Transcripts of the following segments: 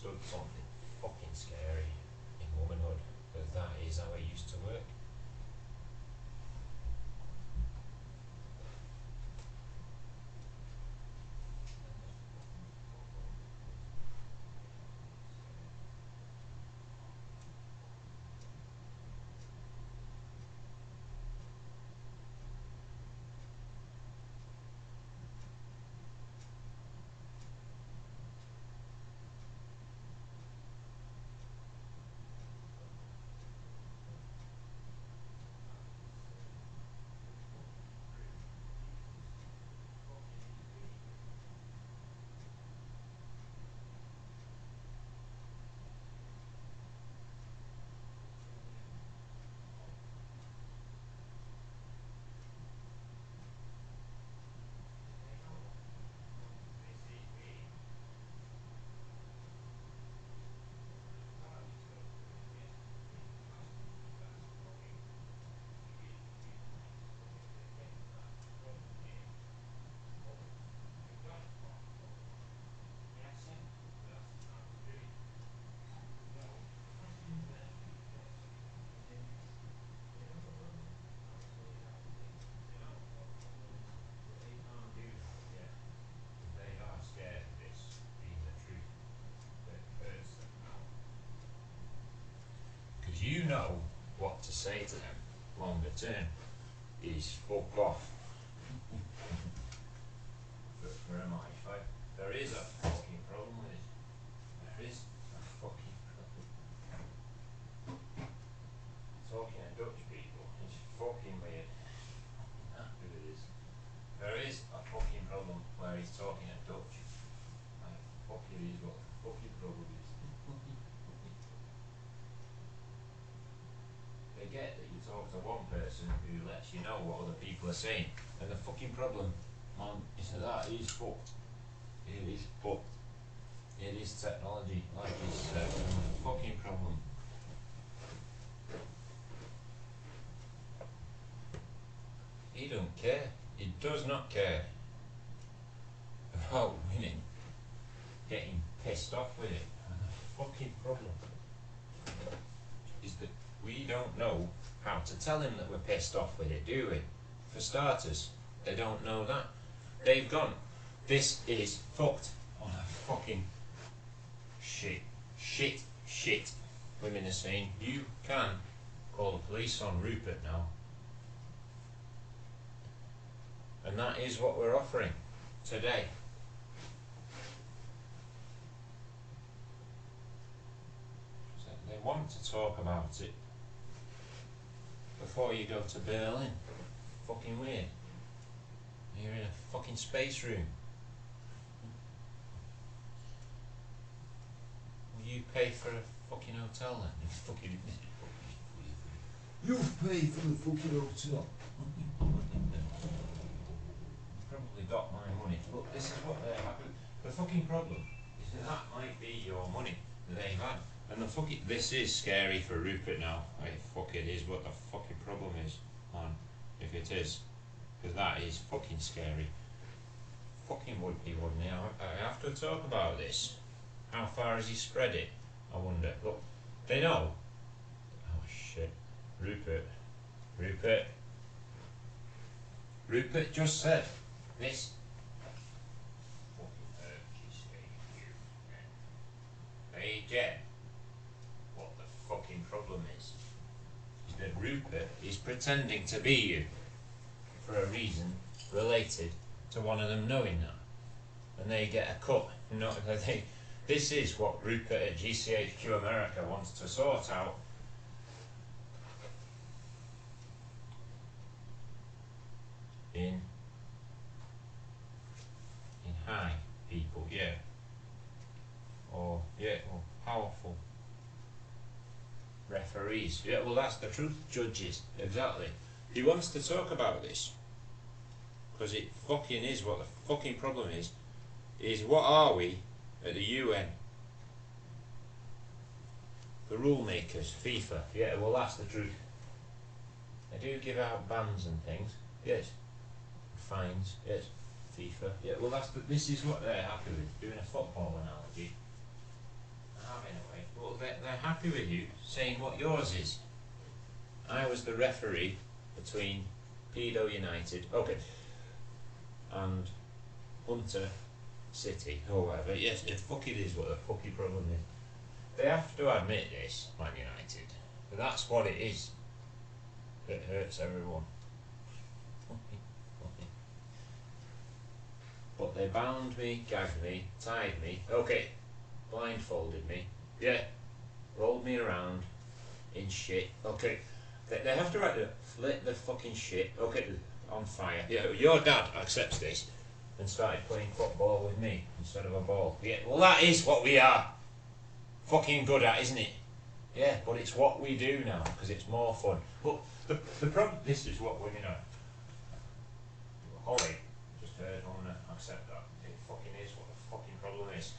understood something fucking scary in womanhood, that is how it used to work. You know what to say to them longer term is fuck off. But for MI5, there is a fucking problem with it. There is a fucking problem. Talking to Dutch people is fucking weird. It is. There is a fucking problem where he's talking to Dutch. Like, fuck it is what the fucking problem is. They get that you talk to one person who lets you know what other people are saying, and the fucking problem, man, is that is fucked. It is fucked. It is technology, like it's a fucking problem. He don't care. He does not care about women getting pissed off with it. And the fucking problem is that we don't know how to tell him that we're pissed off with it, do we? For starters, they don't know that. They've gone, this is fucked on a fucking shit. Women are saying, you can call the police on Rupert now. And that is what we're offering today. So they want to talk about it before you go to Berlin. Fucking weird. You're in a fucking space room. Will you pay for a fucking hotel then? Fucking You pay for the fucking hotel. Probably got my money. Look, this is what they're happy. The fucking problem is that might be your money that they've had. And the fucking, this is scary for Rupert now. Like, fuck it is what the fucking problem is, man. If it is. Because that is fucking scary. Fucking would be, wouldn't he? I have to talk about this. How far has he spread it? I wonder. Look, they know. Oh shit. Rupert just said this. Fucking they get what the fucking problem is that Rupert is pretending to be you for a reason related to one of them knowing that, and they get a cut. Not that they. This is what Rupert at GCHQ America wants to sort out. In high people, yeah, or powerful referees, yeah. Well, that's the truth. Judges, exactly. He wants to talk about this because it fucking is what the fucking problem is. Is what are we at the UN? The rule makers, FIFA. Yeah, well, that's the truth. They do give out bans and things. Yes. Fines. Yes. FIFA. Yeah, well, this is what they're happy with. Doing a football analogy. have in a way. But they're happy with you saying what yours is. I was the referee between Pedo United, okay, and Hunter City, or whatever. Yes, it fucking is what the fucking problem is. They have to admit this, Man United. But that's what it is. That hurts everyone. But they bound me, gagged me, tied me, okay, blindfolded me, yeah, rolled me around in shit, okay. They have to write the lit the fucking shit, okay, on fire. Yeah, your dad accepts this and started playing football with me instead of a ball. Yeah, well that is what we are fucking good at, isn't it? Yeah, but it's what we do now because it's more fun. But the problem, this is what women are. Holly just heard on that. Accept that. It fucking is what the fucking problem is.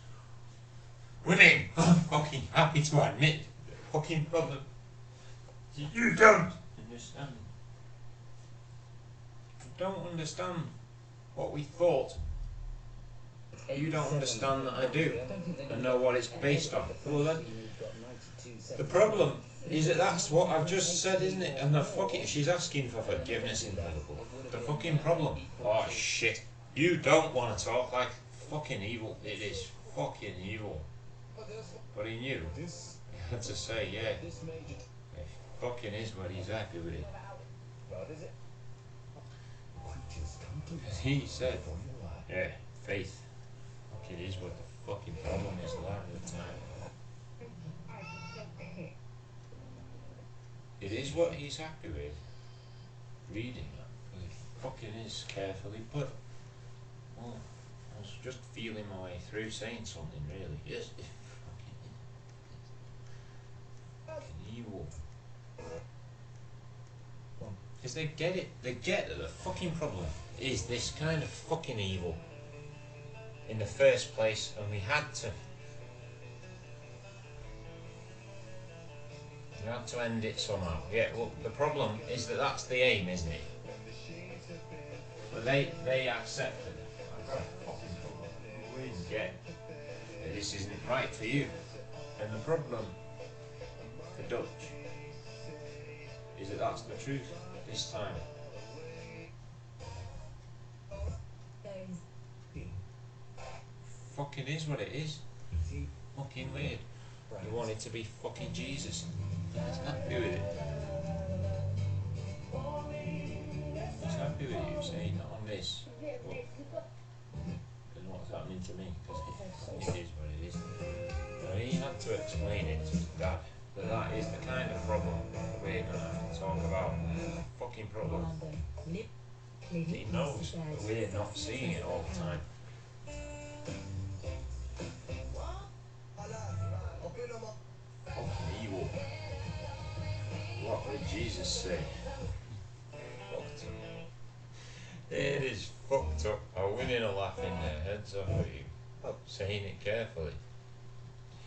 Women, I'm fucking happy to admit the fucking problem. You don't understand. You don't understand what we thought. You don't understand that I do and know what it's based on. Well, then, the problem is that that's what I've just said, isn't it? And the fucking, she's asking for forgiveness in Liverpool. The fucking problem. Oh shit. You don't want to talk like fucking evil. It is fucking evil. But he knew. He had to say, yeah. It fucking is what he's happy with it. He said, yeah, faith. Fucking is what the fucking problem is a lot of the time. It is what he's happy with. Reading that. It fucking is carefully put. Well, I was just feeling my way through saying something really. Yes. Fucking evil. Because they get it. They get that the fucking problem is this kind of fucking evil in the first place, and we had to. You had to end it somehow. Yeah, well, the problem is that that's the aim, isn't it? But they accepted it. I've got a fucking problem. We get that this isn't right for you. And the problem for Dutch is that that's the truth this time. Fucking is what it is. Fucking weird. You want it to be fucking Jesus. He's happy with it. He's happy with you saying that on this. But and what's happening to me, because it is what it is. And he had to explain it to his dad. That is the kind of problem that we're going to have to talk about. Fucking problem. He knows that we're not seeing it all the time. Fucking evil. What would Jesus say? Fucked up. It is fucked up. Are women are laughing their heads off at you, saying it carefully.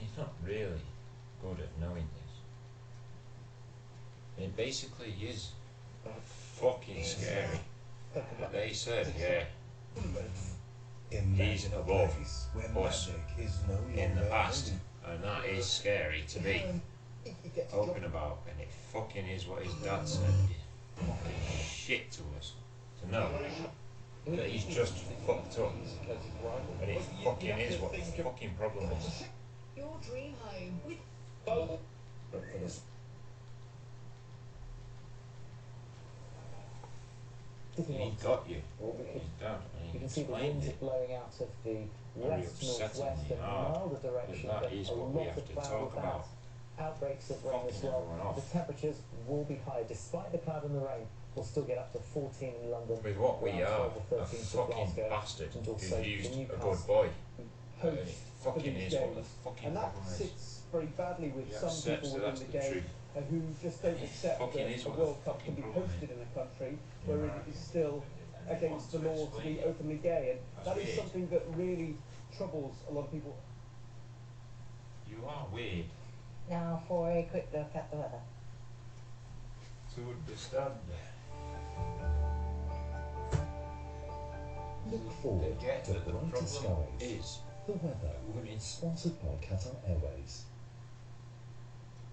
You're not really good at knowing this. It basically is fucking scary. But they said, yeah, he's above us in the past, and that is scary to be open about, and it fucking is what his dad said. It's fucking shit to us to know that he's just fucked up, and it fucking is what the fucking problem is. Your dream home with He got you, his dad, and You he can see the explained winds are it. blowing out of the Very west, upsettingly northwest and hard, milder direction, but that but is a what we lot have of to cloud talk with about. that. Outbreaks of rain as Fucking well. everyone off. The temperatures will be high. Despite the cloud and the rain, we'll still get up to 14 in London. With what we around are, 12 or a 13 for fucking Glasgow, bastard and also who's used for a good Newcastle. boy. And it fucking is what the fucking And that problem is. sits very badly with He some accepts people that within that's the the game truth. who just don't accept fucking that is a what World the Cup fucking can be problem hosted is. in a country where it is still against the law to be openly gay, and That's that is weird. something that really troubles a lot of people. You are weird now for a quick look at the weather. to understand. Look forward They get to that the brighter problem skies. is The weather, women. sponsored by Qatar Airways.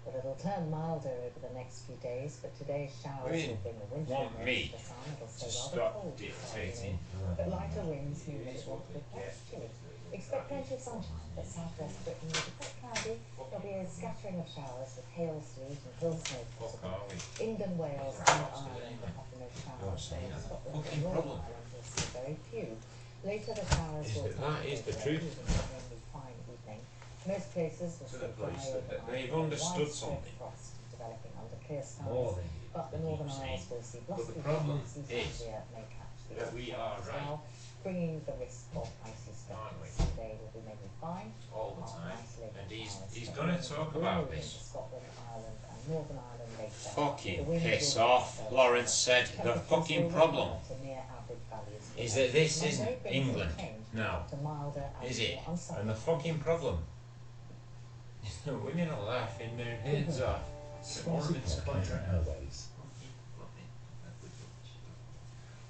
But it'll turn milder over the next few days, but today's showers Women will bring a winter want me mist. The sun it'll to stay rather stop cold this dictating. afternoon, but lighter winds mean that it won't be quite chilly. Expect plenty of sunshine, but southwest Britain will be quite cloudy. There'll be a scattering of showers with hail, sleet and hill snow Fuck possible. are we? England, Wales and Ireland will have the most showers, saying while that's a Scotland fucking and Northern problem. Ireland will see very few. Later the showers Is will that that is the over truth? evening and mainly fine evening. Most places will To stay the dry police that overnight they've with understood widespread something. frost developing under clear skies. More than But the you Northern keep Isles saying. will see But the blustery problem clouds and is Zambia may catch the that odd we shower are as right. well, bringing the risk of icy Aren't we? specks. Sunday will be mainly fine. All the while time. isolated And he's showers gonna will talk move about into this. Scotland, Ireland and Northern Ireland later. Fucking The wind piss will off, pick up Lawrence said. The temperatures fucking will problem recover to near average values. is that this Monday isn't brings a England change now, to milder and is it? more unsettled And the fucking problem is that women are laughing their heads off. Sponsored by Contract Airways.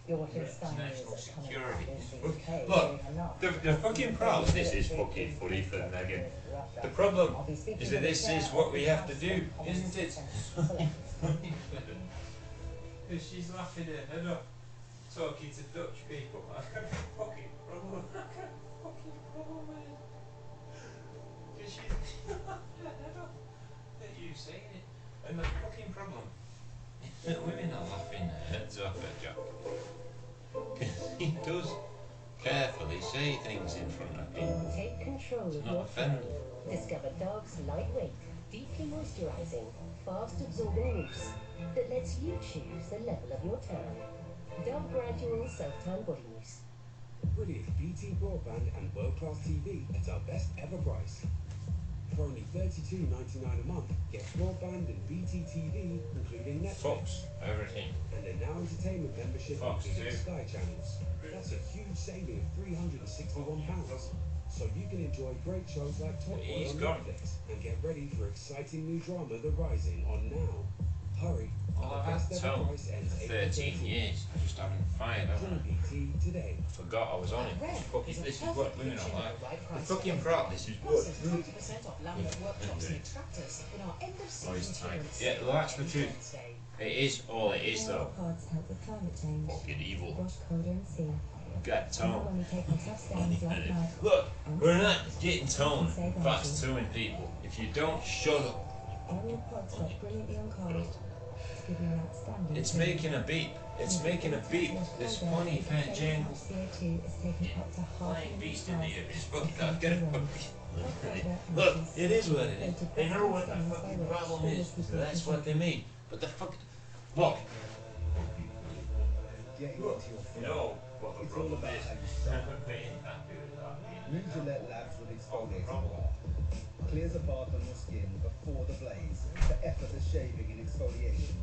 You're watching Yeah, Sky it's News national at coming security. up is the Look, UK look, doing enough. the fucking problem, this is fucking funny for Megan. The problem I'll be speaking is to that the this chair is of what the we have to House do, of Commons isn't it? Defence Select. Because she's laughing her head off, talking to Dutch people. I've got a fucking problem. I've got a fucking problem with it. Because she's laughing her head off at you saying it. And the fucking problem is that women are laughing their heads off at Jack. Because he does carefully say things in front of people Take control to of not your offend fur. them. Discover Dog's lightweight, deeply moisturizing, fast absorbing mousse that lets you choose the level of your turn. Dog Gradual Self-Tan Body Mousse. Brilliant BT broadband and world-class TV at our best ever price. For only $32.99 a month, get broadband and BT TV, including Netflix, Fox, everything. and a Now Entertainment membership Fox including too. Sky channels. That's a huge saving of £361. So you can enjoy great shows like Top Boy He's on got- Netflix and get ready for exciting new drama The Rising on Now. Hurry! Well, our I've had best ever Tom price ends for April 13 13th. years. I just haven't fired, haven't Join I? BT today. I forgot I was on it. Red Fucking, is a this is what perfect women picture are of like. the right The price fucking for prop, this is Plus, good. there's 20% off laminate workshops and extractors in our end of Oh, season it's tight. clearance Yeah, sale well, that's the on truth. Wednesday. It is all it is, though. Pods help with climate change. Fucking evil. Wash colder and sea. Get Now tone. when we take on tough stands like mud. Look, we're not getting tone fast towing people. If you don't shut up, Aerial pods work brilliantly on cars to give you an outstanding it's feel. making a beep. It's making a beep. This funny fat jangle. CO2 is taken up to half Flying a beast in the million air. It's cars fucking not gonna Look, it is what it is. They know what the fucking problem is. So that's what they mean. But the fuck. Look. Getting Look. into your You flow. know what the It's all problem about is. how you start. Being happy with that. New Gillette Labs with exfoliating bar. Clears a bath on your skin before the blaze for effortless shaving and exfoliation.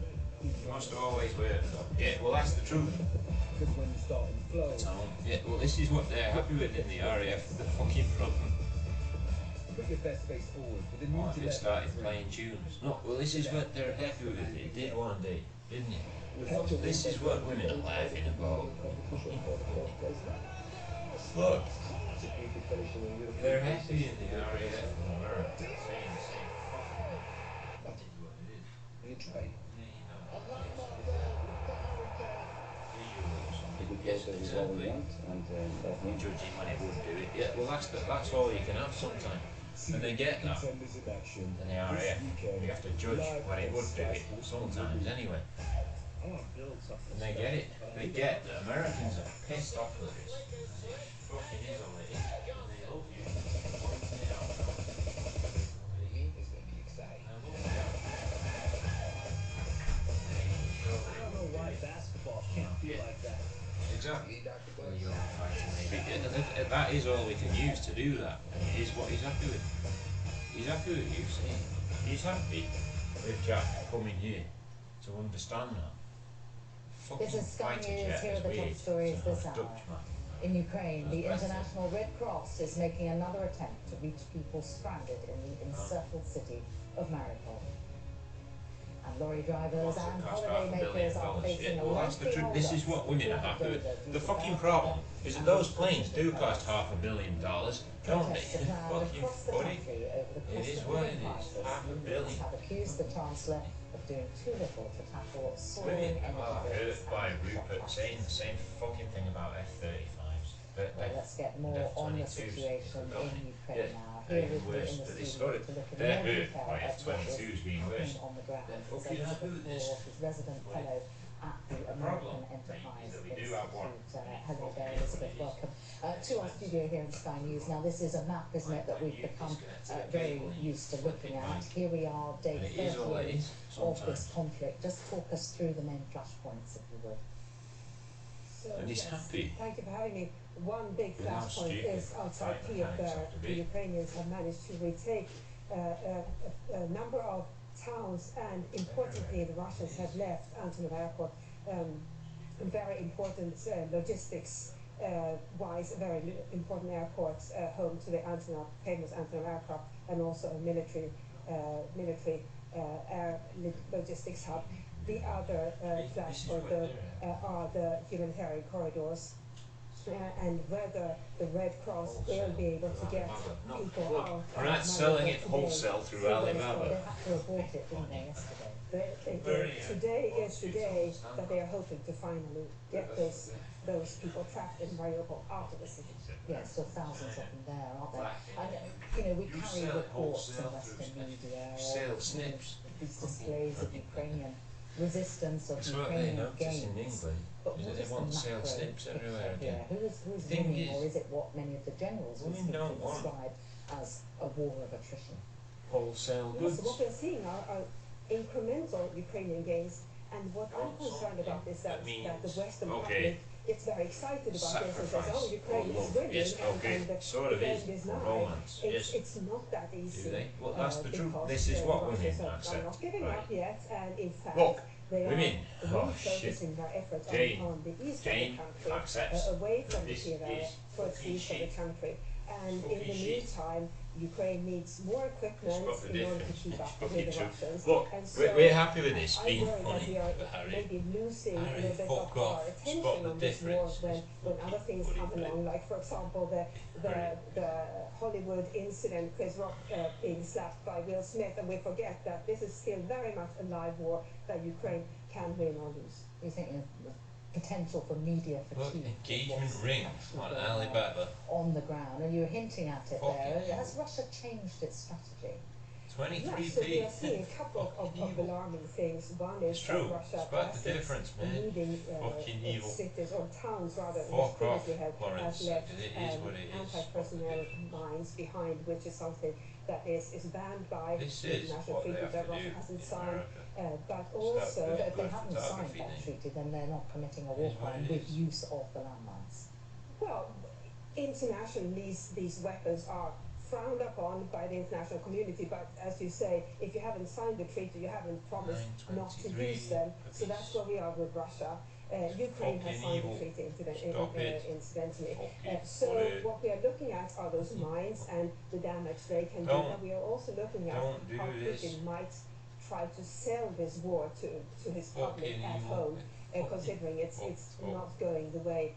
You must always wear it though. Yeah, well that's the truth. Because when you start on the flow, Tom. Yeah, well this is what they're happy with in the RAF. The fucking problem. put your best face forward with the new Oh, they Gillette started Labs playing tunes. No, well this is what they're happy with. It did one day, didn't it? Help to This is what women are laughing about. Look, they're happy in the RAF in America, saying the same fucking thing. That is what it is. You try. Yeah, you know. Yes, exactly. Judging when it would do it. Yeah, well that's all you can have sometimes. And they get that Contenders in action. in the RAF. You have to judge when it would do it sometimes anyway. And they get it. They get that Americans are pissed off with this. Fucking is all it is. And they love you. I don't know why basketball can't be like that. Exactly. Well, you're fighting maybe. And that is all we can use to do that. Is what he's happy with. He's happy with you saying. He's happy with Jack coming here to understand that. This is Sky fighter News. jet Here are is the top weird. stories It's this a hour. Dutchman. In Ukraine, the That's better. International Red Cross is making another attempt to reach people stranded in the encircled city of Mariupol. And lorry drivers What's it and cost? holiday $500 makers million. are facing Yeah, a well, that's the truth. This is what women are happy with. The fucking problem is that those planes do cost $500 million, don't they? Fucking buddy. It is what it is. $500 million. Have accused the Chancellor of doing too little to tackle soaring Women energy are bills. hurt by and Rupert shock saying the prices. same fucking thing about F-35s. But Well, let's get more on the situation in Ukraine now. Here with me in the studio to look in They're more hurt detail by at what is F-22s being worse. happening on the ground. They're Is fucking happy Elizabeth with this. Moore, who's resident fellow at the American problem Enterprise is that we do Institute. have one. Hello there, Elizabeth. Welcome to our studio here in Sky News. Now, this is a map, isn't it, that we've become very used to looking at. Here we are, day And it is all it 38 is of this sometimes. conflict. Just talk us through the main flashpoints, if you would. So, And he's happy. Thank you for having me. One big With how flashpoint stupid is outside fight Kiev, mechanics where have to the be. Ukrainians have managed to retake a number of towns, and importantly, the Russians have left Antonov Airport, very important logistics wise, very important airport, home to the Antonov, famous Antonov aircraft, and also a military air logistics hub. The other flashpoint are the humanitarian corridors, and whether the Red Cross will be able to get people out. We're not selling it wholesale through They Alibaba. had to abort it, didn't they, yesterday? Today is the day that they are hoping to finally get those people trapped in Mariupol out of the city. Yeah, still thousands of them there, aren't there? And, we carry reports in Western media Sell of snips. these displays of Ukrainian resistance, of It's what they Ukrainian notice in gains. England, But is what that they is the want sale macro snips picture everywhere here? again. Who's Thing winning, is, or is it what many of the generals would women seem to don't want describe as a war of attrition? Wholesale Yes, goods. so what we're seeing are incremental Ukrainian gains, and what I'm concerned about is that the Western public gets very excited about this and says, Sacrifice. oh, Ukraine Oh, is winning, yes, okay. and the Sort of end is. is nigh. Romance, yes. It's not that easy. Do they? Well, that's the truth. because, This is what the women Russians are accept. not giving Right. up yet, and in fact, Look, they women. are Oh, shit. refocusing their efforts Jane. on the east Jane of the country, accepts away from that the this Kiev area, is towards the fucking east of the shit. country. And in Fucking the shit. meantime, Ukraine needs more equipment Spot the in order to difference. keep up It's with fucking the true. Russians. Look, And we're happy with this I being worry that funny we are for Harry. maybe losing a Harry, little bit fuck of our off. attention Spot the on this war difference. when other things Buddy, come buddy. along, like for example the Hollywood incident, Chris Rock being slapped by Will Smith, and we forget that this is still very much a live war that Ukraine can win or lose. You think the potential for media Look, fatigue? engagement what's ring actually on going Alibaba. on the ground, and you were hinting at it Fucking there. Has Russia changed its strategy? 23p. Yes, so we are seeing a couple of Evil. alarming things. One is It's true. that Russia It's about the has difference, man. leading Fucking evil. cities or towns rather Fuck previously off, has Lawrence. left It is what it is. anti-personnel mines behind, which is something that is banned by This the is international what they treaty have that to Russia do hasn't in signed. America. But Stop also, doing But if they good haven't signed photography that then. treaty, then they're not committing a war Is what crime it with is. use of the landmines. well, internationally these weapons are frowned upon by the international community, but as you say, if you haven't signed the treaty, you haven't promised not to 923 use them. So that's where we are with Russia. Ukraine has Fucking signed evil. the treaty Stop it. incidentally. Fucking So bully. what we are looking at are those mines and the damage they can do. Don't- But we are also looking at don't do how this. Putin might try to sell this war to his public Fucking at evil. home, Fucking considering it's fuck. not going the way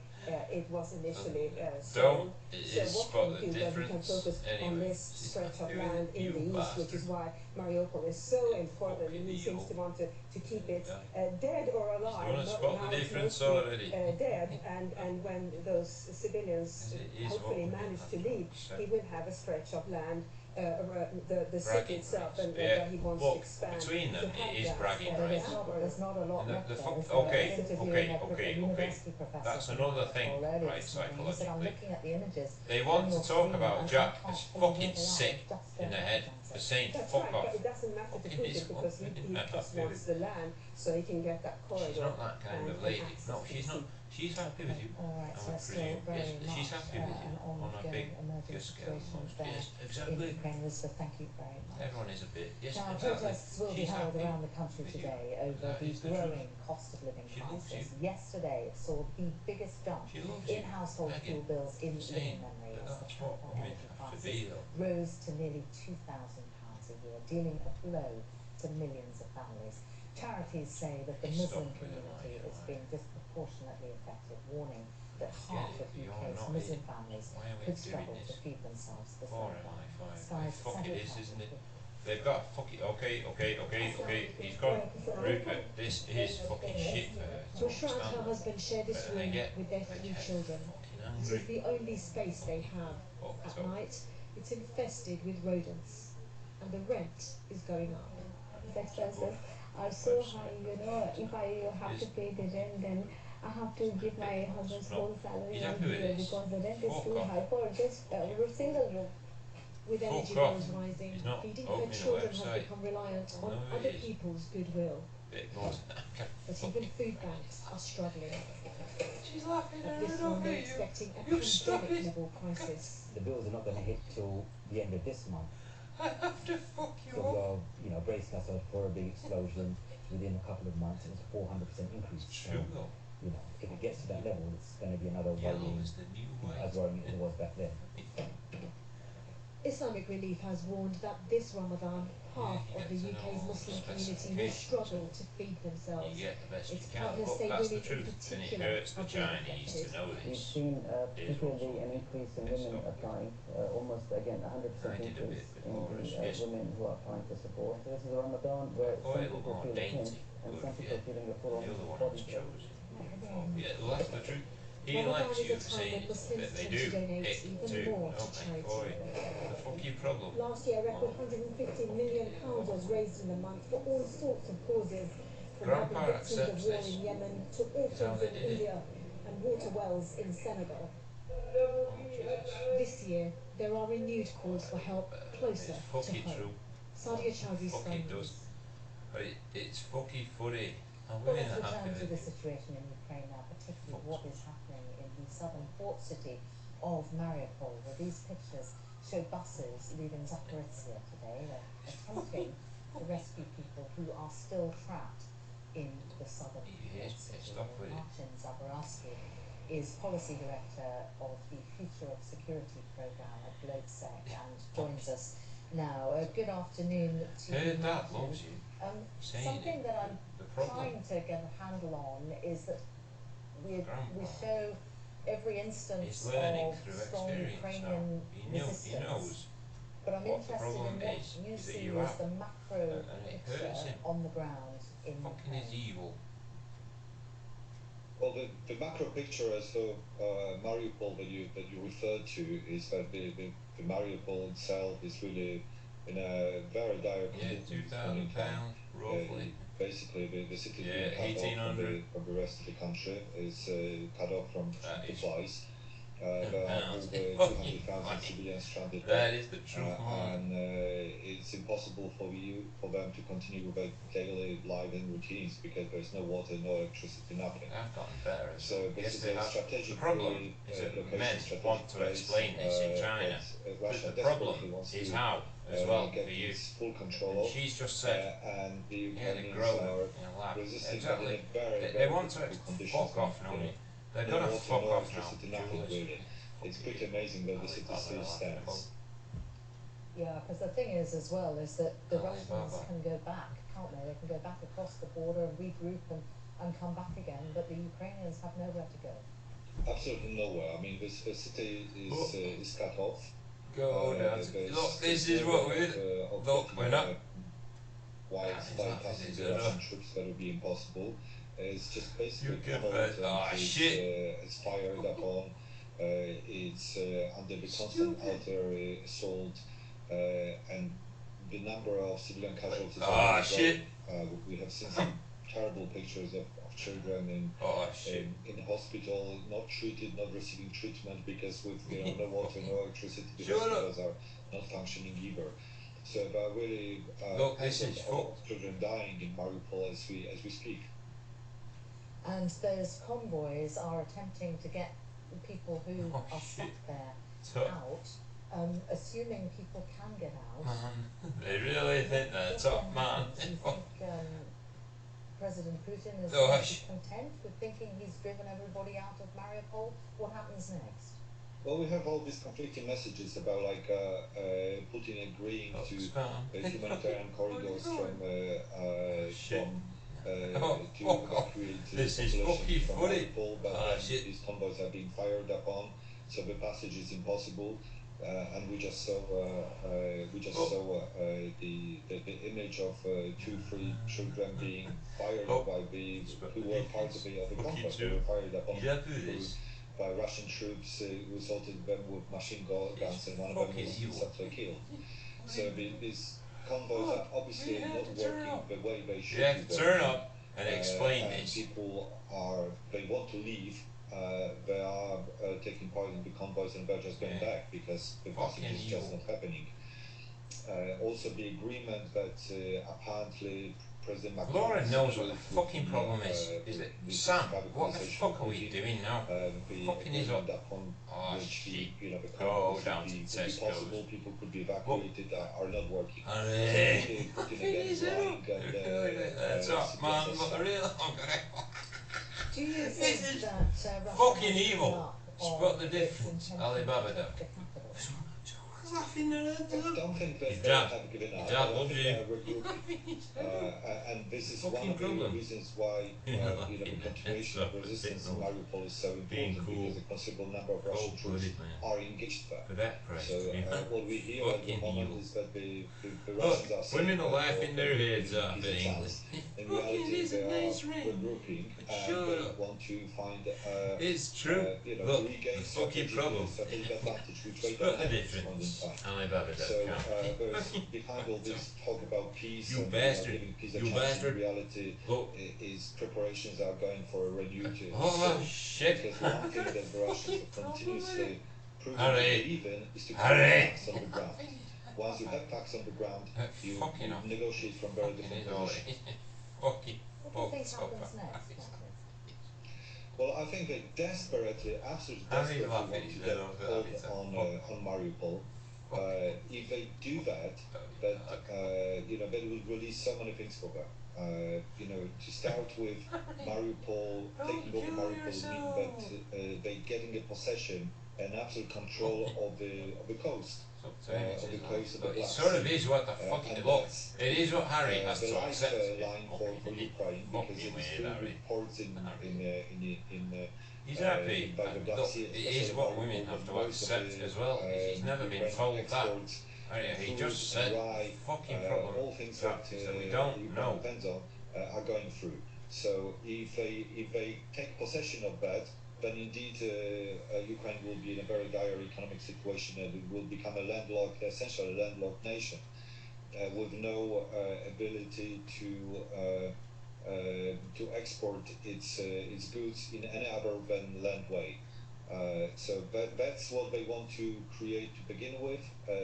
it was initially Don't. sold. It So is what spot can the we do? Well, we can difference. focus on Anyway, this she's stretch of happy with land it, in you the east, which is bastard. why Mariupol is so important. fucking He seems evil. to want to keep it Yeah. dead or You alive. wanna Not spot now the it's difference mostly, already? dead, and when those civilians It is hopefully what we manage have to to leave, accept. he will have a stretch of land, the city Bragging itself, rights. and Yeah. that he wants Well, to expand. between them, to it have is that, bragging But rights. there's not a lot And the left there. fuck- is there? okay, I was interviewing okay, a okay. university professor That's from another Liverpool thing, earlier right, this morning. He said, I'm psychologically. looking at the images They on want your to talk screen about and Jack I can't is fully fucking work it out. sick Just in the don't head recognize for it. saying That's fuck right, off. but it doesn't matter to Fucking Putin is because he not just happy wants the land so he can get that corridor. She's not that kind of and lady. access No, to she's the not. sea. She's happy with you. All right, I so would still presume. very Yes, much she's happy with you an on a ongoing big emerging scale. situation there Yes, in exactly. Ukraine. Elizabeth, thank you very much. Everyone is a bit. Yes, Now, exactly. protests will be She's held happy around the country with you. today over That the is the growing truth. cost of living She loves crisis. you. Yesterday, it saw the biggest jump She loves in you. household Megan, fuel bills in saying living memory that as the that's cap what on women energy have to prices be, though. rose to nearly £2,000 a year, dealing a blow to millions of families. Charities say that the It's Muslim not really community like is it, being disproportionately affected, warning that half of You're UK's not Muslim in- families why are we could doing struggle to this? feed themselves this Four winter. MI5. Sky's Fuck it Sadia is, isn't it? Chowdhury. They've got fuck it. Okay. He's gone. Rupert, this is fucking shit for her. to Bushra and her understand. husband share this But they room get- with their they 3 get children. fucking This angry. is the only space they have. Fucked At up. night, it's infested with rodents, and the rent is going up. The expenses are so high, you know. If I have to pay the rent, then I have to give my husband's No. whole salary He's on happy with here this. because the rent is Fuck too off. high for just a single room. With Fuck energy off. bills rising, He's not feeding her opening a children has website. become reliant on No, it other is. people's goodwill. Bit more. But even food banks are struggling. She's laughing At at this her, one, look they're at you. expecting a You stop pandemic it. level crisis. The bills are not going to hit till the end of this month. I have to fuck you So we up. are, bracing ourselves for a big explosion within a couple of months, and it's a 400% increase. It's So, true though. if it gets to that level, it's going to be another Yellow worrying, is the new as white. worrying as it was back then. Islamic Relief has warned that this Ramadan, half of the UK's Muslim community will struggle to feed You themselves. get the best you Its can, partners but say that's the women in truth. And it particular hurts the are being Chinese to affected. know We've this. seen It is particularly what's an increase in It's women not applying, almost again 100% I did a increase bit in before, the yes. women who are applying for support. So this is a Ramadan where Oh, some it'll people more feel the pinch dainty. and Good, some people yeah. are feeling the The full-on other one body was blow. chosen. Yeah, well, that's the truth. He Ramadan likes is you a time saying when Muslims that they tend do to donate it even too, more to don't they? charity. Boy, the fucking problem. Last year, a record £150 million was raised in the month for all sorts of causes, from Grandpa helping victims of accepts war this. in Yemen to Is how orphans they in did it. India and water wells in Senegal. Oh, Jesus. This year, there are renewed calls for help closer It's to fucking home. true. Sadia Chowdhury's Fucking friends. does. But it's fucking funny. And Well, women let's are happy return to with the it. situation in Ukraine now, particularly what is happening in the southern port city of Mariupol, where these pictures show buses leaving Zaporizhzhia today. They're attempting to rescue people who are still trapped in the southern He port is city. pissed off with it. Martin Zaborarsky is policy director of the Future of Security program at GlobeSec and joins us now. Good afternoon to you, Heard that, Martin. loves you. Saying Something it. that I'm The problem. trying to get a handle on is that we Grandpa. show every instance He's learning of through strong experience Ukrainian now. He resistance. knows. But I'm what the interested problem in what is you that see you as have. the macro And it hurts picture him. on the ground in Fucking is Ukraine. evil. Well, the macro picture as for Mariupol that you referred to is that the Mariupol itself is really in a very dire Yeah, condition. £2,000 roughly. Basically, the city Yeah, being cut off 1,800. from the rest of the country is cut off from That is supplies. There are pounds. over 200,000 civilians stranded That there. is the truth, man. And it's impossible for them to continue with their daily life and routines because there's no water, no electricity, nothing. I've gotten better. So this Yes, is they a have. strategic The problem is that location, men strategic want to place, explain this in China. but Russia But the problem desperately wants is to how, as well, get for you. this full control And of. she's just said, And the yeah, they Ukrainians grow are in a lab. resisting Exactly. in very, They very want to difficult conditions. fuck off now. You know, They're no gonna water, fuck no off now. electricity, nothing Julius. really. It's pretty amazing that the city still stands. Yeah, because the thing is as well is that the Alibaba. Russians can go back, can't they? They can go back across the border and regroup and come back again, but the Ukrainians have nowhere to go. Absolutely nowhere. I mean, this city is cut off. Go down. There's Look, this no is what way we're. of Look, getting, we're not. bypassing the Russian troops. That would be impossible. It's just basically You get covered that. and Ah, shit. it's fired upon. It's under the constant artillery assault, and the number of civilian casualties. Ah, are shit. We have seen some terrible pictures of children Oh, shit. in hospital, not treated, not receiving treatment because with no water, no electricity, the Shut up. hospitals are not functioning either. So there are really Look, this hundreds is of children dying in Mariupol as we speak. And those convoys are attempting to get people who Oh, are shit. stuck there So, out, assuming people can get out. man, they really think they're top man. Do you think President Putin is Oh, going to sh- be content with thinking he's driven everybody out of Mariupol? What happens next? Well, we have all these conflicting messages about Putin agreeing Oh, to spam. humanitarian corridors Shit. from to evacuate this is population fucking from funny. Mariupol, but Ah, then shit. these convoys have been fired upon, so the passage is impossible. And we just saw the image of 2-3 children being fired by the who were part of the convoy. They were fired upon by Russian troops who assaulted them with machine guns, and one of them was subsequently killed. So these convoys are obviously not working the way they should. You have to turn up and explain and this. People they want to leave. They are taking part in the convoys and they're just going back because the passage is just not happening. Also, the agreement that apparently President Macron... Laura knows what the fucking problem is that, Sam, what the fuck are we doing now? Fucking is up. Oh shit. Go down to Tesco's. Possible people could be evacuated are not working. That's up, man. But the real... Do you This think is that fucking evil. Spot the difference. Alibaba Duck. Laughing their heads I up. don't think that His they dad. have given up. Dad I loves think you. they are regrouping. And this is one of the reasons why the continuation of resistance in Mariupol is so important, because a considerable number of Russian troops are engaged there. For that price. So what we hear at the moment is that the Russians are saying women are that laughing their heads off in peace English. in reality, they are regrouping and they want to find It's true. Look, to regain the fucking problem. strategic advantage which they Spot don't the have at this point in difference. time. Alibaba So Duck. there's behind all this talk about peace You and bastard. giving peace a You chance, bastard. in reality Look. is preparations are going for a renewed Oh siege. shit. Because one thing that the Russians have continuously proven to Harry. believe in is to keep Harry. facts on the ground. Once you have facts on the ground, you Fucking off. negotiate from very Fucking different is all positions. Fucking. what do you think happens next? Well, I think they desperately, absolutely Harry desperately want laughing, to they get don't hold have it. on Mariupol. If they do that, they will release so many things for them. To start with Mariupol, taking over Mariupol means that they getting a possession and absolute control of the coast. Of the coast of the But it Black sort of Sea. is what the fucking And look. that's, It is what Harry has the to accept. lifeline for Ukraine, because Fucking it is weird, through Harry. reports in He's happy. by the Black Look, Sea, it is especially what by women the have to most of accept the, as well. He's never been Ukrainian told that. exports, He food, just said rye, fucking problem. all things That we don't Ukraine know. depends on are going through. So if they take possession of that, then indeed Ukraine will be in a very dire economic situation and it will become essentially a landlocked nation with no ability to export its goods in any other than land way. So that's what they want to create to begin with.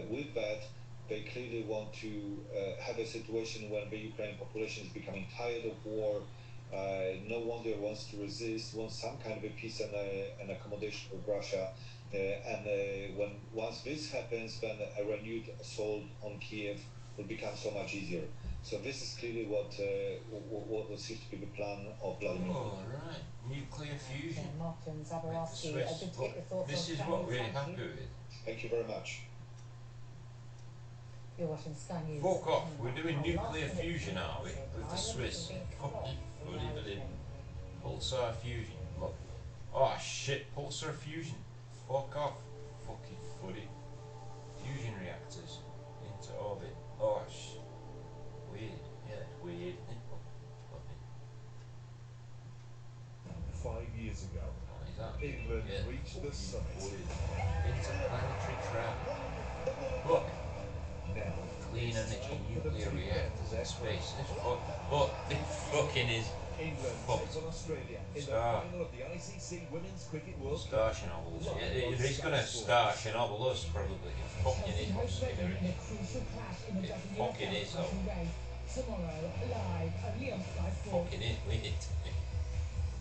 With that, they clearly want to have a situation when the Ukrainian population is becoming tired of war. No longer wants to resist, wants some kind of a peace and accommodation with Russia. Once this happens, then a renewed assault on Kiev will become so much easier. So this is clearly what seems to be the plan of Vladimir Putin. Oh, right. Nuclear fusion. Martin With Zaborowski, the good Swiss. to get your thoughts This on is Sky what News. we're Thank happy you. with. Thank you very much. You're watching Sky News. Fuck off. We're doing Our nuclear last minute fusion, are we? news With the Ireland Swiss. has been cut Fucking off from footy, Irish but training. Pulsar fusion. Look. Oh shit, pulsar fusion. Fuck off. Fucking footy. Fusion reactors into orbit. Oh shit. Weird. Yeah, weird. 5 years ago, Is that England yeah, reached the fucking summit. weird. Interplanetary travel. Look. Now, Clean it's energy time for the nuclear T10 reactors in X space. This fuck. Look, this fucking is England fucked. takes on Australia in the Star. final of the ICC Women's Cricket World Star Cup. Chernobyl. Live Yeah, on he's Sky gonna Sports. star Chernobyl us probably. It fucking is what's scary. It fucking is though. Fucking is weird.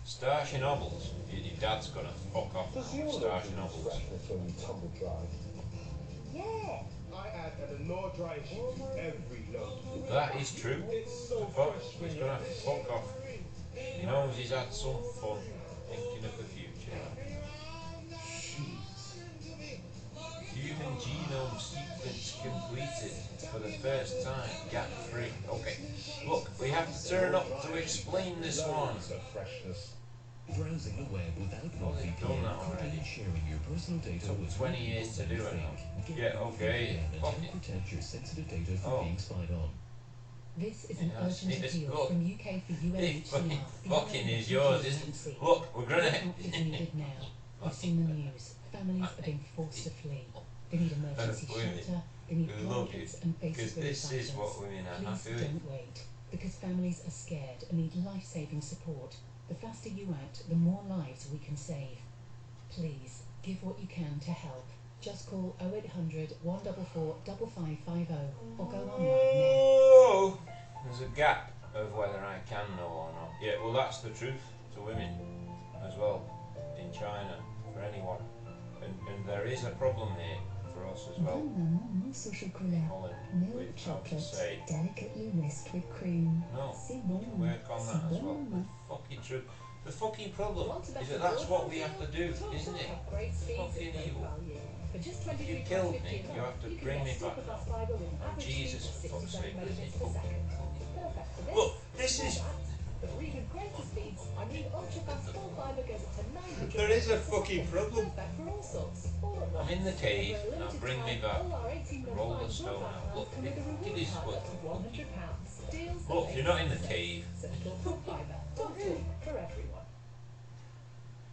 Star Chernobyls. Your dad's gonna fuck off now. Does your Star love Chernobyls. freshness when you tumble dry? Yeah. I add a Lenore dry sheet to every load. That is true. It's so Fuck, fresh he's when you gonna fuck off. He knows he's had some fun thinking of the future. Human genome sequence completed for the first time, gap free. Okay, look, we have to turn up to explain this one. Loads of freshness. Browsing the web without Well, they've done that already. and sharing your personal data Took with 20 years to do it now. Get Yeah, okay. VPN Fuck and it. protect your sensitive data from Oh. being spied on. This is an Yeah, urgent it's- appeal look, from UK for UNHCR. fucking is yours, isn't it? Look, we're gonna. Help is needed now. We've seen the news. Families are being forced to flee. They need emergency shelter. They need blankets and Because basic relief this is items. what women are Please happy with. don't wait, because families are scared and need life-saving support. The faster you act, the more lives we can save. Please, give what you can to help. Just call 0800 144 5550 or go online now. Oh, there's a gap of whether I can know or not. Yeah, well, that's the truth to women as well in China, for anyone. And there is a problem here for us as well. Mousse au chocolat, Holland, milk with how to chocolate, say delicately whisked with cream. no. C'est bon, Work on that c'est as well. bon. The fucking truth. The fucking problem is that that's what we have to do, isn't it? Fucking evil. If you killed me, you have to bring me back now. Jesus, for fuck's sake, isn't it? Look, this is. But for even greater speeds, our new ultra-fast full fibre goes up to 900. There is a fucking problem. Perfect for all sorts. All at once. I'm in the cave, For a now limited bring me time, back. all our 18 Roll the month stone broadband out. plans Look, come with a it reward is card what up to £100. Deals that Look, make you're not in the sense. cave. So full fibre, full talk for everyone.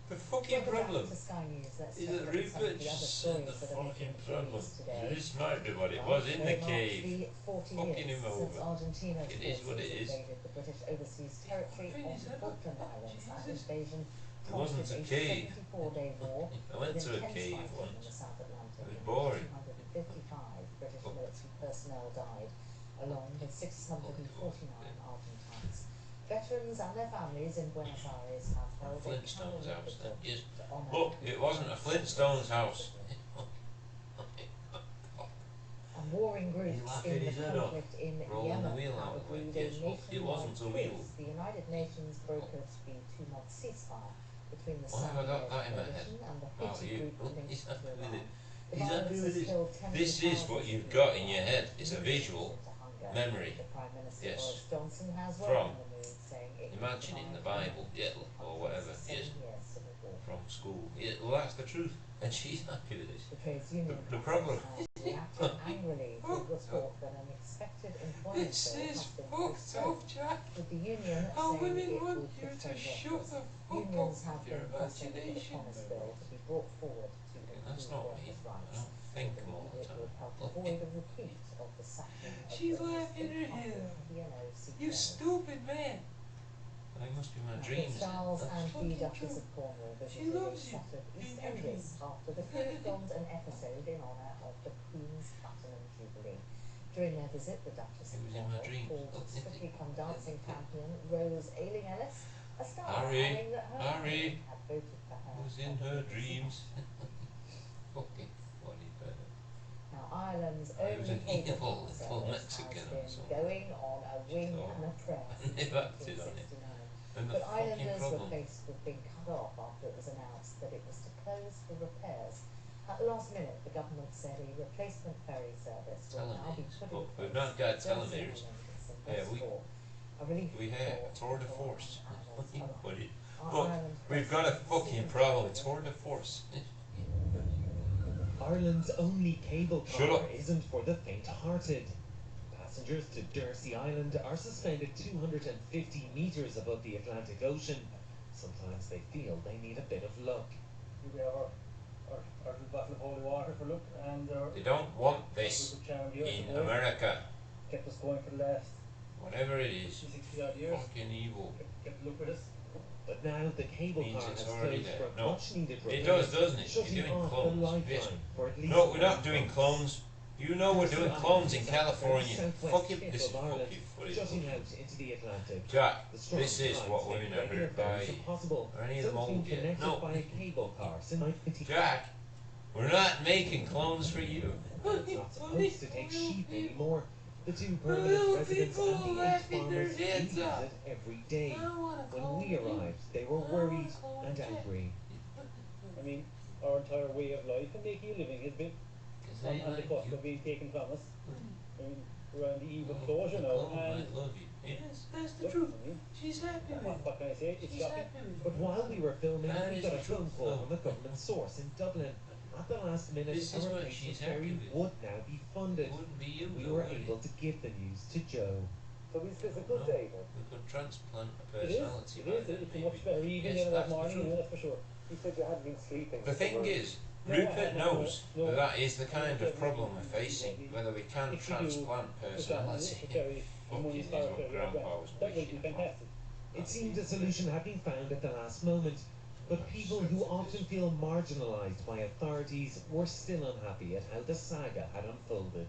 The fucking problem To Sky News, let's is take that a look at some of Rupert the other just said the stories that are making fucking the problem. news today. This might be what it was in the Today marks cave. the 40 Fucking years him since over. Argentina's It is what it forces is. invaded the British overseas territory of the Falkland Islands. That invasion It wasn't prompted a cave. 74-day war I went with to a intense cave fighting in once. the South Atlantic. It was in which boring. 255 British military personnel died, along with 649 Argentines. Veterans and their families in Buenos Aires have held a Flintstones house then. Yes. to honour Look, it wasn't a Flintstones house. And warring groups laughing in the his head off, conflict in rolling the Yemen wheel have out of the way. agreed a Yes, look, it nationwide wasn't a wheel. truce. The United Nations brokered the 2-month ceasefire between the Why have I got Saudi that in my head? coalition and the Oh, Houthi you. group linked He's to happy with Iran. it. The He's violence happy has with it. killed tens This of is thousands what of you've people got in your and head. It's a millions visual into hunger. memory. The Prime Minister Yes. Boris Johnson has From welcomed the move, saying it Imagine in the Bible, yeah, or whatever, yes, years civil war. from school. Yeah, well, that's the truth. And she's happy with it. The trades union The problem has reacted angrily to the report that an expected employment This bill is has been fucked up, postponed, Jack. with the union How saying women it want would you to postpone shut workers. the fuck Unions up have with your been pressing for the imagination. promised bill to be brought forward to That's improve not me. workers' I rights. don't think They all believe the it time. would help avoid a repeat of the sacking of She's the most laughing her head incompetent off. DNO You CEOs. stupid man. That must be my dreams. The Stars That's and fucking the Duchess true. of Cornwall She visited a loves you set of in East your Enders dreams. after the crew filmed an episode in honour of the Queen's Platinum Jubilee. During their visit, the Duchess It of was in my Cornwall dreams. called Strictly Come Dancing champion Rose Ayling-Ellis a star, Harry, adding that her Harry family had voted for her. was in on the her BBC. dreams. Fucking funny bird. Now, Ireland's I was only an cable evil car little service Mexican or has been something. going on a wing So, and a prayer and since they've acted on it. 1969. And the But fucking Islanders were problem. faced with being cut off after it was announced that it was to close for repairs. At the last minute, the government said a replacement ferry service will now be Telemeters. put But in we've place not got at Jersey telemeters. Island in St. Yeah, we- Westport. A relief We have for a tour de people force. and animals Fucking alike. funny. Our Look, Ireland we've got a president, fucking Stephen problem. Tyler, It's tour de force. Ireland's only cable Shut car up. isn't for the faint-hearted. Passengers to Jersey Island are suspended 250 metres above the Atlantic Ocean. Sometimes they feel they need a bit of luck. We have our little bottle of holy water for luck, and our They don't want this in America. kept us going for the last Whatever it is. 60 odd years. Fucking evil. Kept the luck with us. But now the cable Means car it's has already closed there. for No. much needed It repairs, does, doesn't it? shutting You're doing off clones. the lifeline Yes. for at least No, we're not 1 doing month. clones. You know we're doing clones in Jersey Island is at the very California. southwest Fucking tip this is of Ireland, fucking funny. jutting out into the Atlantic. Jack, The strong this is tides what make women are regular hurt by. ferries impossible, Are any of so them it's been old yet? connected No. by a cable car since 1920. Jack, we're not making clones for you. It's not supposed to take sheep anymore. The two permanent Little residents people and the 8 laughing their farmers heads use off. it every day. When we arrived, they were worried and angry. I mean, our entire way of life and making a living has been on the cusp of being taken from us. I mean, we're on the eve of closure now, and I love you. Yes, that's the truth. She's happy with it. What can I say? It's She's shocking. happy with it. But while we were filming, That we is got the a phone truth, call though. from a government source in Dublin. At the last minute, This is a what replacement she's ferry happy with. would now be funded. It wouldn't be you, We though, were would it? able to give the news to Joe. So is this a good No. day? Then? We could transplant a It is. personality. It is. It's a much better evening Yes, than that's that the morning. truth. Yeah, that's for sure. You said you hadn't been sleeping. The thing Or- is, No, I Rupert haven't, knows no. that that is the kind No, of problem we're facing, whether we can If you do, transplant if that personality. necessary, the money Fucking is for what it, Grandpa was that would be wishing for. fantastic. It seemed a solution had been found at the last moment, but people who often feel marginalised by authorities were still unhappy at how the saga had unfolded.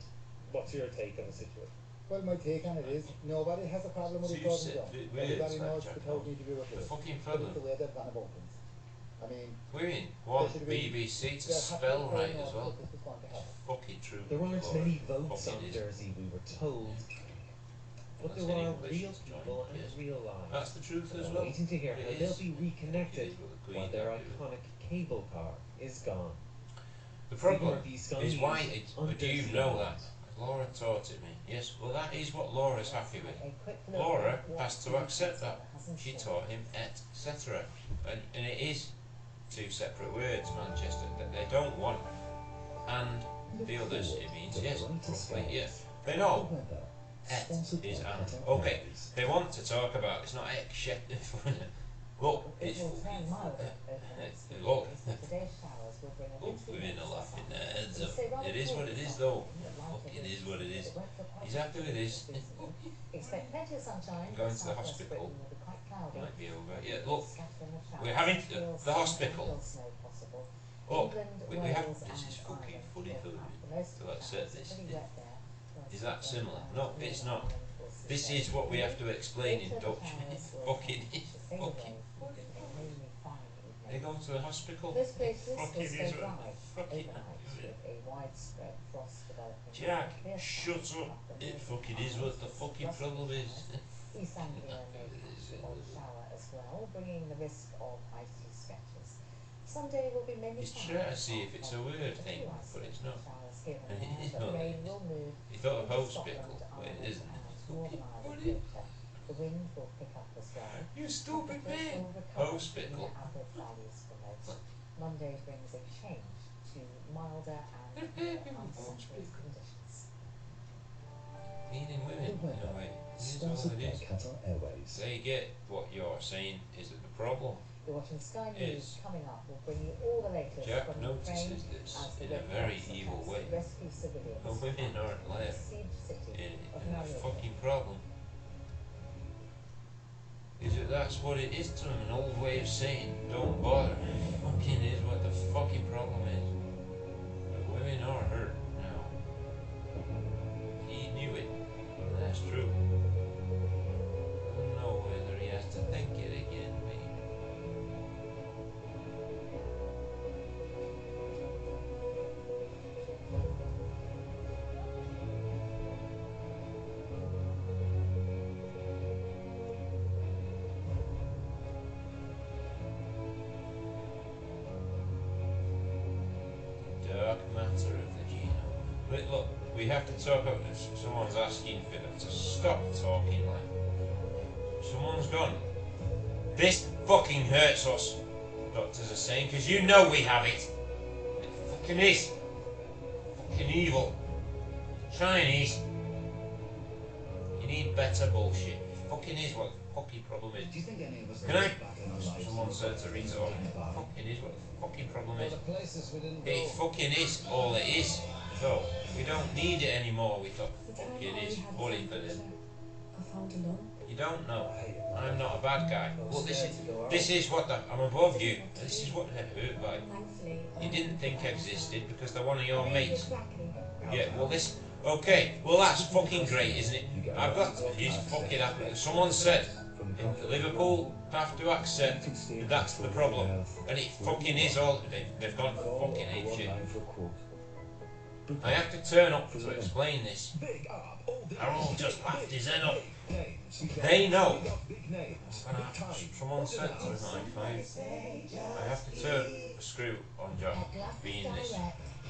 What's your take on the situation? Well, my take on it is nobody has a problem with So it you total said job. that we're Everybody knows Jack, the total need to be The replaced. fucking But it's problem. the way they've gone about things. I mean, Women want should be- BBC to they're spell happy right they as know well. that this is going to happen. Fucking true. There aren't Or many votes fucking on is. Jersey, we were told. But Unless there are any real English is people joined, yes. and real lives. That's the truth And as are well. waiting to hear It how is. they'll be reconnected It is what the Queen while their had to do. iconic cable car is gone. The problem Murphy, Sky is News, why it, but do you understand. know that? Laura taught it me. Yes, well that is what Laura's happy with. A quick look Laura at what has to the accept that. hasn't She she? taught him etc. And it is two separate words, Manchester, that they don't want. And the others, it means yes, roughly, yes. They know. Et is and. Okay, they want to talk about, it's not ek, shit. Look, It it's will turn milder over the next few look. days, but today's showers will bring a Look, wintry women mix are of laughing sun. their heads It'll up. stay rather It is cool what it this is though. afternoon, but lighter Fuck, it winds is what it is. it won't feel quite He's happy with his. recently. Expect plenty of sunshine. Going to the Southwest hospital. Britain will be quite cloudy. Might be over. Yeah, look, Scattering of showers. we're having Still the some hospital. gentle snow possible. Look, England, we have. Wales This is and fucking Ireland funny will for have me. the most So I said showers. this. Pretty wet there. Is that similar? And No, it's Northern not. Ireland will see This snow. is what we have to explain in Later, the Dutch. showers will Fucking start is. to fade Fucking. away with a mainly fine evening. They go to the hospital. Most places will Fucking stay is dry what. Fucking. overnight with a widespread frost developing. Jack, Fierce shut frost up. up the It northern fucking is what the Isles, fucking West problem is. East Anglia may catch the odd shower as well, bringing the risk of icy stretches. Sunday will be mainly He's sunny. trying to see if it's a word thing, but it's not. Showers here And and it is there, but not. rain will move He thought of into hospital, Scotland, but it Ireland isn't. and Northern Ireland later. The wind will pick up as well. You stupid Temperatures man. will recover Hospital. to their average values for most. Monday brings a change to milder and more unsettled conditions. Men and women, in a way. It is all Sponsored it by is. Qatar Airways. They get what you're saying is that the problem. You're watching Sky News. Is- Coming up, we'll bring you all the latest Jack from Ukraine notices this as the in a Red very Cross evil attempts way. to rescue civilians The women from aren't the left besieged city of in a Mariupol. fucking problem. Is that that's what it is to them, an old way of saying, don't bother. Fucking is what the fucking problem is. The women are hurt now. He knew it. That's true. I don't know whether he has to think it again, maybe. Dark matter of the genome. But look, we have to talk about this. Someone's asking Philip to stop talking like. Someone's gone. This fucking hurts us, doctors are saying, because you know we have it. It fucking is. Fucking evil. Chinese. You need better bullshit. It fucking is what the fucking problem is. Do you think any of us Can I? look back in our lives Someone and said to things retort. like that? Fucking is what the fucking problem Well, is. the places we didn't It go. fucking is all it is. So, we don't need it anymore. We thought, The fuck time it I is. had Bully a for this. I found alone. You don't know. I'm not a bad guy. Well, this is what I'm above you. This is what they're hurt by. Thankfully, You didn't think existed because they're one of your Maybe mates. exactly. Yeah, well this... Okay, well that's fucking great, isn't it? I've got... He's fucking happy. Someone said, Liverpool have to accept that that's the problem. And it fucking is all... They've gone fucking ape shit. I have to turn up to explain this. Harold just laughed his head off. They know. Someone said to him, I have to turn the screw on Jack being this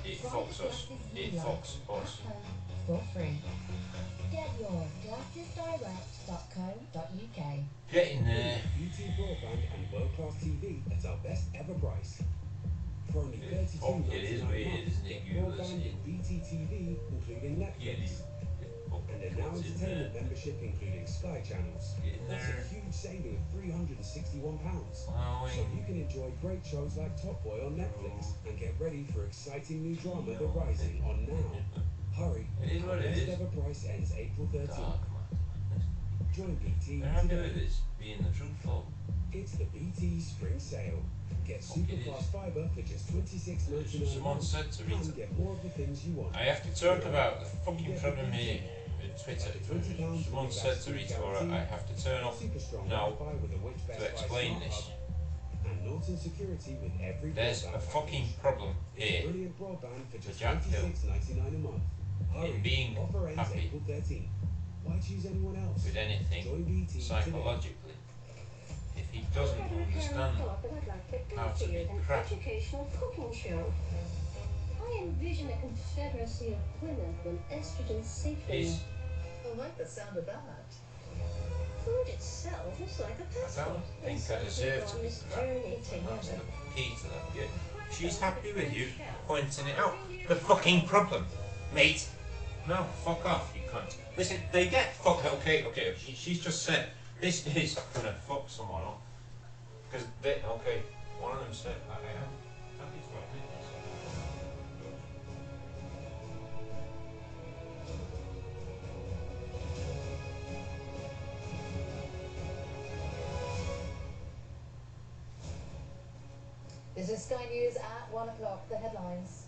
It fucks us. It fucks us. For free. Get your glassesdirect.co.uk. Getting there. BT broadband and world-class TV at our best ever price. For only Fuck, it is $32.99 a weird, month, isn't it? get You broadband listen. and BT TV, including Netflix. And a Now Entertainment membership, including Sky channels. That's a huge saving of £361. Wow, So you can enjoy great shows like Top Boy on Netflix and get ready for exciting new drama The Rising on Now. Hurry, It is our what it best is. ever price ends April 13th. Dark, Join BT They're happy today. with this being the truthful. It's the BT Spring Sale. Get super fast fibre for just $26.99 a Someone month said to Rita, and get more of the things you want. I have to talk about the fucking problem here with Twitter. Someone said to Rita, alright, I have to turn off now to explain this. And Norton Security with every There's a fucking problem here. brilliant broadband for just Jack Hill $26.99 a month. in being Offer ends happy April 13th. Why choose anyone else? with anything Join BT psychologically. If he doesn't understand how to be crap, Educational cooking show. I envision a confederacy of women when estrogen safely. is I like the sound of that. Food itself is like a I passport. don't think I deserve to be this crap. journey That's together. the key to that. Yeah. She's happy with you pointing it out. The fucking problem, mate. No, fuck off, you cunt. Listen, they get fuck. Okay. She's just said this is gonna fuck someone up because they. Okay, one of them said I am happy to admit this. This is Sky News at 1 o'clock. The headlines.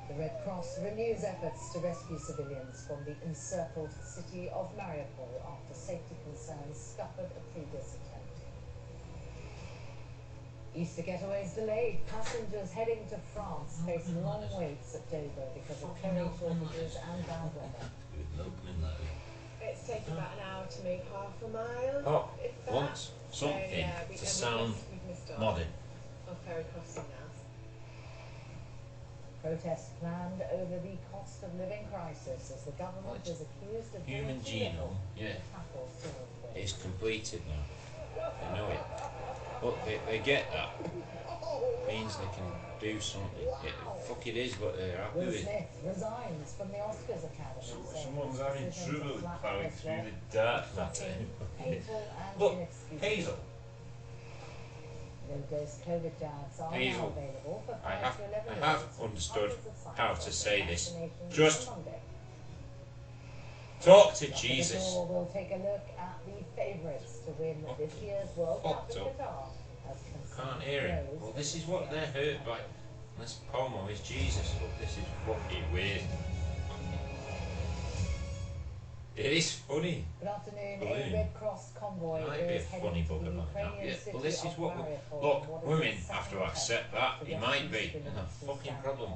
The Red Cross renews efforts to rescue civilians from the encircled city of Mariupol after safety concerns scuppered a previous attempt. Easter getaways delayed. Passengers heading to France face long waits at Dover because of ferry shortages and bad weather. It's taken about an hour to move half a mile. Oh, if that. wants something to sound we've missed modern. Our ferry crossing now. Protests planned over the cost of living crisis as the government is accused of Human doing too little genome, yeah, to tackle soaring wages. is completed now. They know it. But they get that. Means they can do something. Fuck it is what they're happy Will with. Smith resigns from the Oscars Academy. saying Someone's his having decision trouble to slap plowing Chris through Rock the dark matter. painful and Look, inexcusable. Hazel. No-dose COVID jabs are Hazel, now available for 5 I have to 11 years. understood Hundreds of sites how to offer say this. vaccinations Just on Monday. talk to After Jesus. the tour, we'll take a look at the favourites to win this year's World Cup in Fucked Qatar. As Can't hear him. grows Well, this is what they're hurt by. This Pomo is Jesus, but this is fucking weird. It is funny. Good afternoon. Balloon. A Red Cross convoy Might be a is funny heading to bugger the man now. Ukrainian Yeah, city well, this is of what we Mariupol. look. What is Women the have to second accept attempt that. to It might rescue be, and a civilians fucking from problem.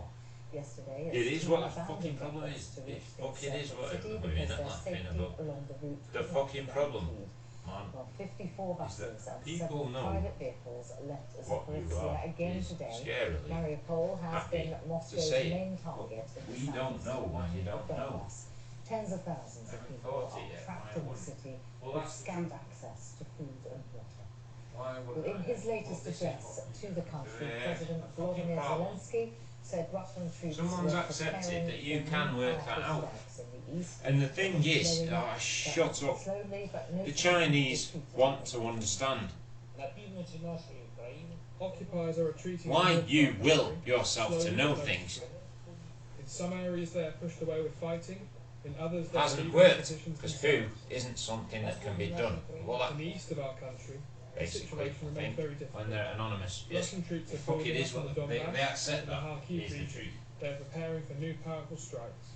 Yesterday, It is as what a abandoned fucking problem efforts is. to It reach the fucking is encircled what city we're because in their that laughing safety about. along the route The was not fucking problem, guaranteed. man. Well, 54 buses and people 7 know private vehicles left what you Zaporizhia are again is today. scarily Mariupol has happy been to Moscow's say it. main target in the We don't southeast know what you of don't know. Donbass. Tens of thousands of people thought are it yet, trapped why in the would- city Well, with that's the scant truth. access to food and water. Why would Well, in I? his latest Well, this is address what to the country, Yeah, President a fucking Volodymyr problem. Zelensky said Russian troops Someone's were accepted preparing that you for can new work that powerful out. strikes in the east. And the thing is, Slowly, but shut up. slowly, but no The signs of Chinese defeat. want to understand Occupiers are retreating. why north you of the will country, yourself to slowly know but things. In some areas they are pushed away with fighting. In others they are Hasn't leaving worked positions because themselves. who isn't something that can be done. Well, In the east of our country, the basically, situation I remains think, very difficult. when they're anonymous, yes, Russian troops the are fuck it building is up on what the they Donbass accept and the that Kharkiv is the region. truth. They are preparing for new powerful strikes.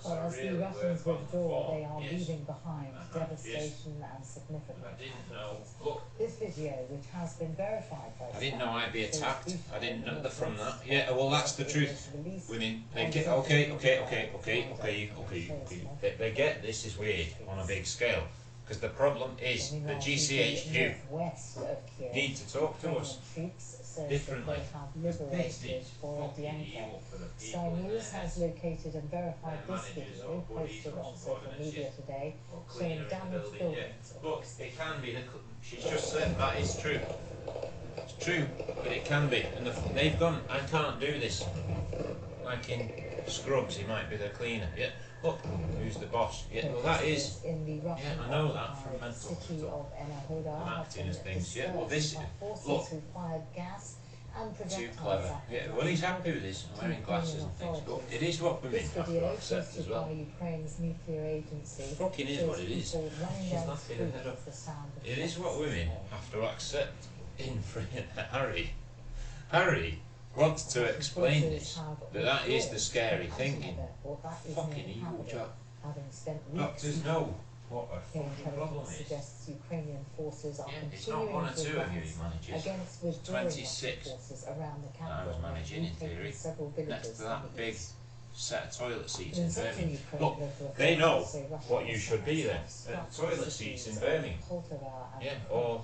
Well, as the Russians withdraw, they are yes. leaving behind Yes. devastation and significant I didn't know. casualties. Look, This video, which has been verified by I didn't know I'd be shows attacked. Bucha I didn't know in that from that. Northwest Yeah, well, that's the Ukraine truth. was released Within, they on get Sunday. okay. They get this is weird on a big scale. Because the problem is the GCHQ northwest of Kiev, need to talk to us Ukrainian troops says differently. that they have liberated Borodyanka. Sky News has located and verified this video posted on social media today, showing damaged buildings. Look, it can be. She's just said that is true. It's true, but it can be. And they've gone, I can't do this. Like in Scrubs, he might be the cleaner. Yeah. Look, who's the boss? Yeah, well, that is. Yeah, I know that from Mental. I'm acting as things. Yeah, well, this. Look. Too clever. Yeah, well, he's happy with this. I'm wearing glasses and things. But it is what women have to accept as well. Fucking is what it is. She's laughing her head off. It is what women have to accept in Harry wants to explain this, that is the scary thing. Fucking evil job. Doctors know what a fucking problem is. Suggests Ukrainian forces are it's not one or two of you he manages. Against withdrawing 26 forces around the I capital. was managing in theory. Next to that big set of toilet seats in In southern Birmingham. Ukraine, Look, local they know authorities say Russia what you has should be there. struck Toilet seats in Birmingham. Poltava and Yeah, or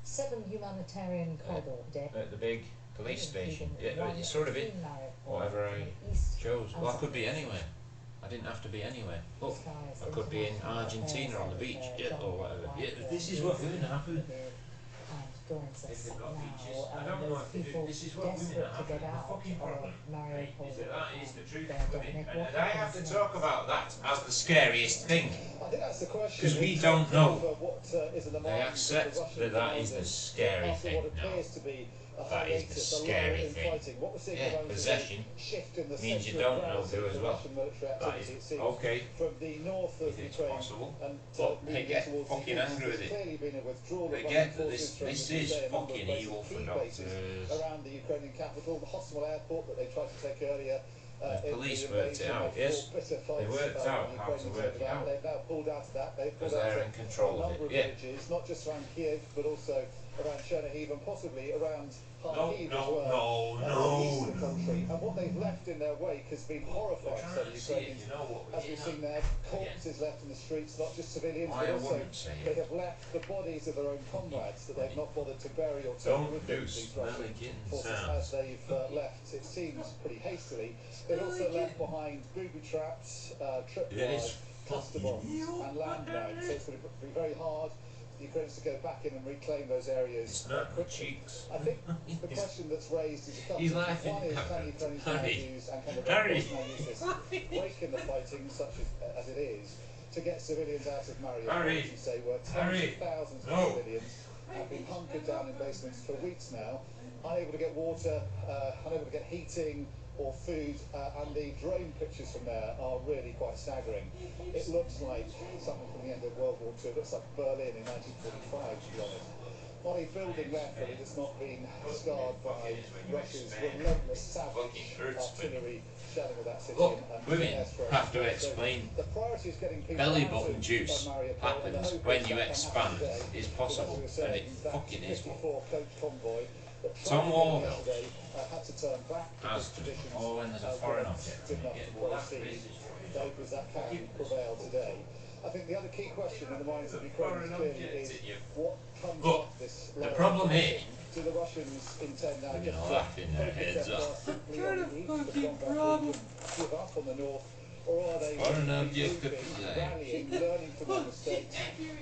7 humanitarian corridor dead. at the big police station. Yeah, it's sort of it. Whatever I chose. Well, I could be anywhere. I didn't have to be anywhere. Look, I could be in Argentina on the beach, yeah, or whatever. Yeah, this is what women are happy. If they've got beaches, I don't know if they do. This is what women are happy. The fucking problem, right, is that is the truth of women. And I have to talk about that as the scariest thing. I think that's the question. Because we don't know. What is in the They accept that that is the scary thing now. That is the scary thing. Yeah, possession means you don't know who as well. That is okay. From the north of if it's Ukraine possible. and But they get fucking angry with it. They get that this is fucking evil for doctors. Around the Ukrainian capital, the Hostomel airport that they tried to take earlier. The police worked it out, yes. They worked out how to work it out. They've now pulled out of that. They've pulled Because out they're in control of it, yeah. villages, not just around Kiev, but also around Chernihiv and possibly around Kharkiv as well. No. East of the country. And what they've left in their wake has been horrifying. So the Ukrainians, as we've seen there, corpses left in the streets, not just civilians, but also they have left the bodies of their own comrades that they've not bothered to bury or take with them. These Russian forces, as they've left, it seems pretty hastily. They've also left behind booby traps, tripwires, cluster bombs, and landmines. So it's going to be very hard for the Ukrainians to go back in and reclaim those areas quickly. I think the question that's raised is a couple of things. One is, can the Ukrainians now use, and can the Red Cross now use this break in the fighting, such as it is, to get civilians out of Mariupol, as you say, where tens of thousands of civilians have been hunkered down in basements for weeks now, unable to get water, unable to get heating or food, and the drone pictures from there are really quite staggering. It looks like something from the end of World War II. It looks like Berlin in 1945, to be honest. Not a building left really that's not been scarred by Russia's relentless savage artillery shelling of that city. Look, and women have to explain. The priority is getting people Belly out button of juice Mariupol, happens and the hope when is you that can expand. happen today. It's possible, As we were and saying, it that fucking is. 54 coach convoy that Tom tried Warville yesterday, had to turn back because has to. conditions Or when there's a foreign object. good enough to proceed. They hope as that can prevail today. I think the other key question in the minds of Ukrainians clearly is what comes off this. The problem here. Do the Russians intend now just to laughing their focus heads their off. force simply on the east, the combat region, give up on the north, or are they rallying, learning from their mistakes,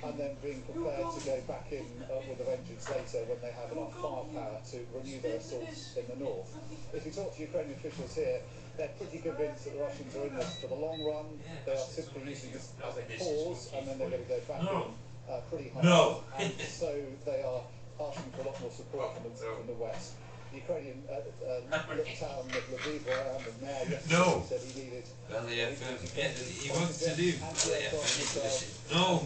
and then being prepared to go back in with a vengeance later when they have enough firepower to renew their assaults in the north? If you talk to Ukrainian officials here, they're pretty convinced that the Russians are in this for the long run. They are simply using this as a pause, and then they're going to go back in pretty hard. And so they are asking for a lot more support from the West. The Ukrainian town of Lviv, where I am, the mayor yesterday said he needed. He wants to do. No.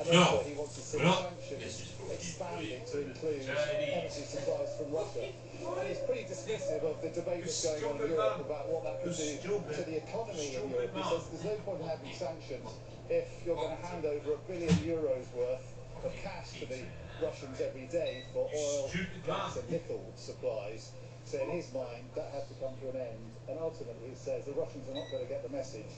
And also he wants to see sanctions expanded to include energy supplies from Russia. And he's pretty dismissive of the debate that's going on in Europe about what that could do to the economy in Europe. He says there's no point in having sanctions if you're going to hand over €1 billion worth of cash to the Russians every day for oil, gas and nickel supplies. So in his mind, that had to come to an end. And ultimately, he says the Russians are not going to get the message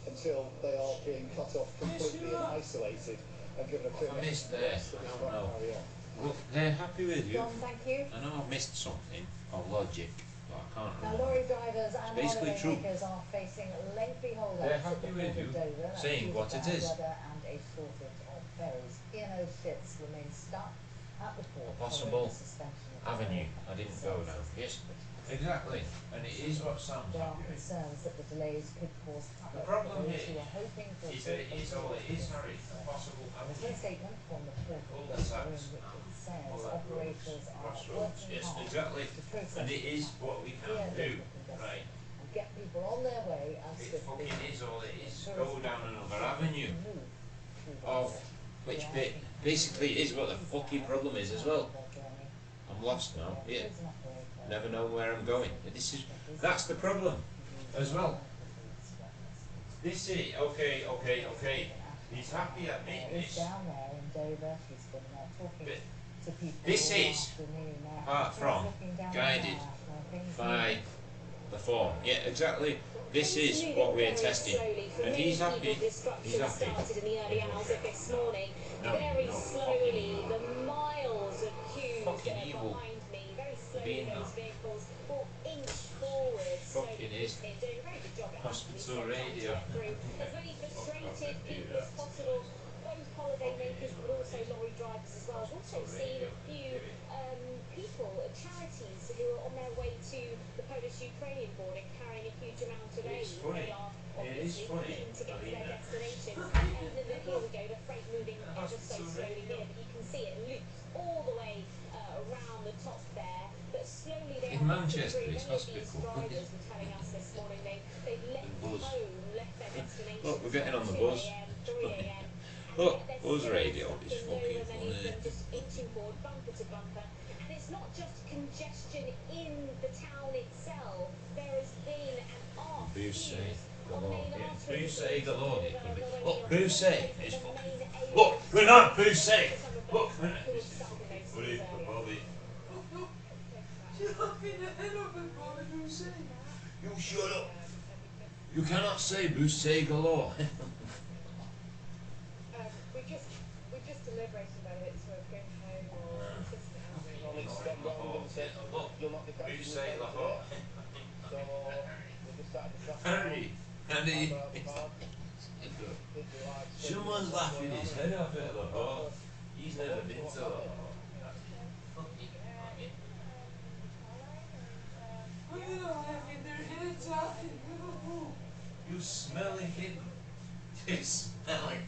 until they are being cut off completely and isolated and given a clear message that this won't carry on. Look, they're happy with you. John, thank you. I know I've missed something of logic, but I can't Now, remember. lorry drivers and basically holiday makers are facing lengthy holdouts They're at the happy port with you, of Dover, saying what it is. weather and a shortage of ferries. P&O ships remain stuck at the port. Possible following the suspension of avenue. ferry I didn't go down. Yes, exactly. And it is what Sam's There are happy with. concerns that the delays could cause havoc The problem for those here who are hoping for a is that it is all it is, this Harry. season. A possible There's avenue. a statement from the port of All Dover the in tax which it says all that operators roads, are crossroads. working Yes, hard exactly. to process And it is what we clear can do. local congestion Right. and get people on their way as It swiftly fucking is all it is. as Go down another avenue move through the of port. which We're bit asking basically is what the fucking problem is as well. their journey. I'm lost now. There Yeah. is an operator Never know where I'm going. That's the problem as well. This is okay. He's happy at me. Is down there in Dover. She's been talking to people This all is afternoon. apart She's from looking down guided there now, things by the form. Yeah, exactly. This is what we're testing. And he's happy. He's happy. Started in the early hours of this morning. Very slowly, the miles of queues Fucking evil. behind me. Very slowly, Being those that. vehicles will inch forward. Fucking is. They're doing a very good job at Hospital radio. as many frustrated people as possible, both holiday makers but also lorry drivers as well. I've also seen a few people, charities who are on their way to the Polish-Ukrainian border carrying a huge amount of aid. It's funny. They are It is obviously funny. keen to get to their Yeah. destinations. And then here we go, the freight moving ever so slowly here, but you can see it loops all the way around the top there. But slowly they In are Manchester, through. it's Many of these hospital. drivers were telling us this morning they've left Buzz. home, left their destination. Look, we're getting on the 2 buzz. a.m., 3 a.m. Look, Buzz Radio is fucking Many of them funny. just inching forward, bumper to bumper. And it's not just congestion in the town itself. There has been an arc Booze on the main galore. artery. Booze galore. It could be. Not only Look, on Booze the is main fucking. area Look, we're not Booze. Look, who have sold those What is earlier. Bobby? She's laughing her head off at Bobby Booze. You shut up. You cannot say Booze galore. We've just deliberated about it, so we're going home or just Look, Booze Lahore. Harry, someone's laughing his head off at Lahore. He's never been to Lahore. You smelly kid. You smelly.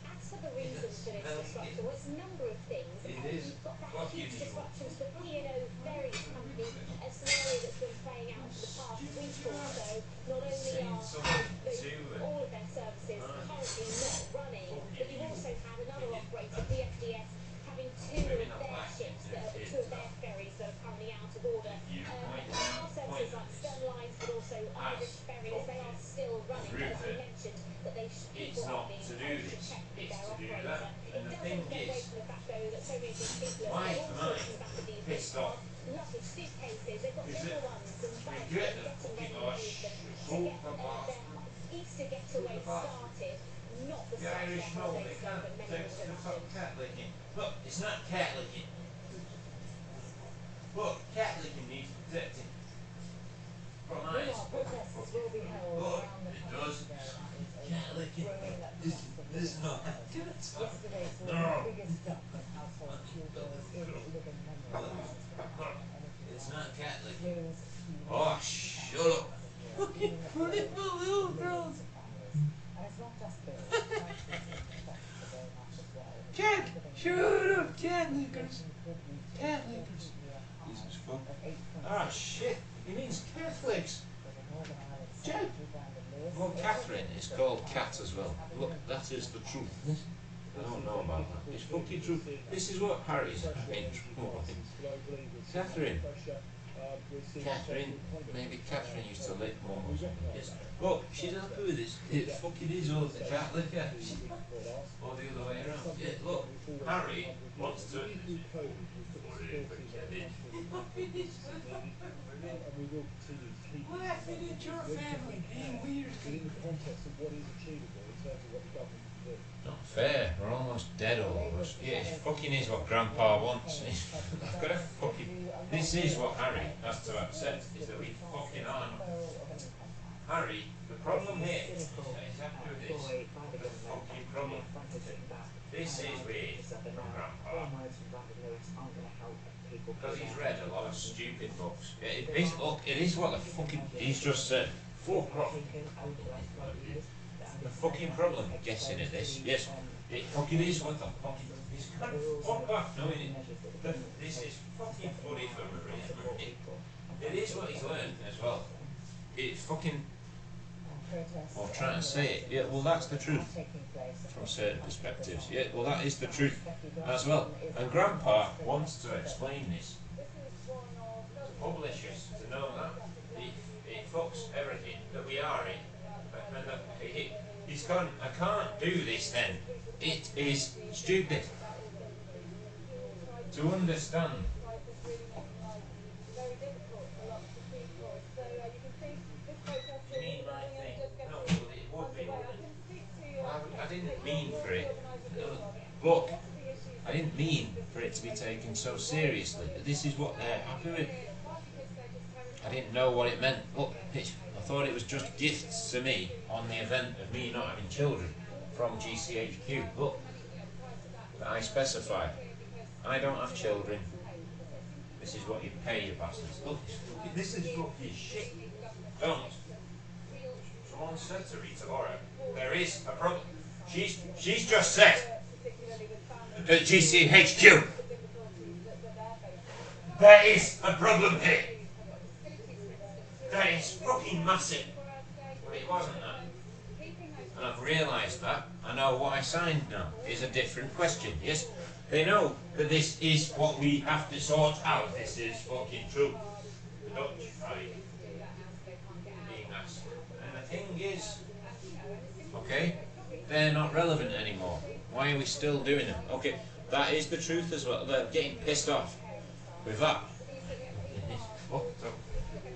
As for the reasons for this disruption, well, it's a number of things. It is. You've got that Fucking huge evil. disruptions for P&O Ferries Company, a scenario that's been playing out for the past week or so. Not only Saying are something to all of their services currently not running, but you've also had another operator, DFDS, having two of their ships, two of their ferries that are currently out of order. Our services like Sternlines, but also Irish Ferries, they are still running. But as we mentioned, that they It's people are not being to do encouraged to this, check with it's their to do operator. that. And the It thing doesn't get away is, from the fact though that so many of these people have my got all sorts mind of stuff with these pissed big off. luggage suitcases. They've got Is little it? ones and bags They and get getting the ready fucking to Irish use them to shoot get the bastard. their Easter getaway started. Not the The start of Irish their know holiday they start, can't. but many They're of them stop cat licking. Look, it's not cat licking. Look, cat licking needs protecting. From eyes. Meanwhile, protests will be held Look, around the it country does. today. That is Cat a licking. growing This is not. Yesterday saw No. the biggest jump in household fuel bills in living memory. It's not cat licking. Rose Oh, shut up. Fucking funny little girls. And it's not just bills. Prices in the shops are going up as well. Cat, shut up, cat lickers. Cat lickers. Jesus fuck. Ah, shit. He means Catholics. Cat. Well, Catherine is called Cat as well. Look, that is the truth. I don't know about that. It's fucking true. This is what Harry's having trouble with. Catherine. Catherine, maybe Catherine used to lick mum or something. Yes. Look, she's happy with this. It fucking is all the cat licker. Or the other way around. Yeah, look, Harry wants to. Laughing at your family being weird. Within the context of what is achievable in terms of what the government can do. Not fair, we're almost dead all of us. Yeah, it fucking is what Grandpa wants. I've got to fucking. This is what Harry has to accept, is that we fucking are not. Harry, the problem here is exactly this. The fucking problem. This is weird from Grandpa. Because he's read a lot of stupid books. It is, look, it is what the fucking. He's just said. Fuck off. The fucking problem guessing at this. Yes, it fucking is what the fucking. He's kind of fuck off knowing it. This is fucking funny for Maria. It is what he's learned as well. It's fucking. Or trying to say it. Yeah, well, that's the truth from certain perspectives. Yeah, well, that is the truth as well. And Grandpa wants to explain this to publishers to know that it fucks everything that we are in, and that he's gone. I can't do this. Then it is stupid to understand. I didn't mean for it. Look, I didn't mean for it to be taken so seriously. This is what they're happy with. I didn't know what it meant. Look, I thought it was just gifts to me on the event of me not having children from GCHQ. Look, that I specify. I don't have children. This is what you pay, you bastards. Look, this is fucking shit. Don't. Someone said to Rita Ora, there is a problem. She's just said at GCHQ there is a problem here. That is fucking massive. But it wasn't that. And I've realised that. I know what I signed now is a different question. Yes, they know that this is what we have to sort out. This is fucking true. The Dutch, right? Being asked. And the thing is, okay, they're not relevant anymore. Why are we still doing them? Okay, that is the truth as well. They're getting pissed off with that.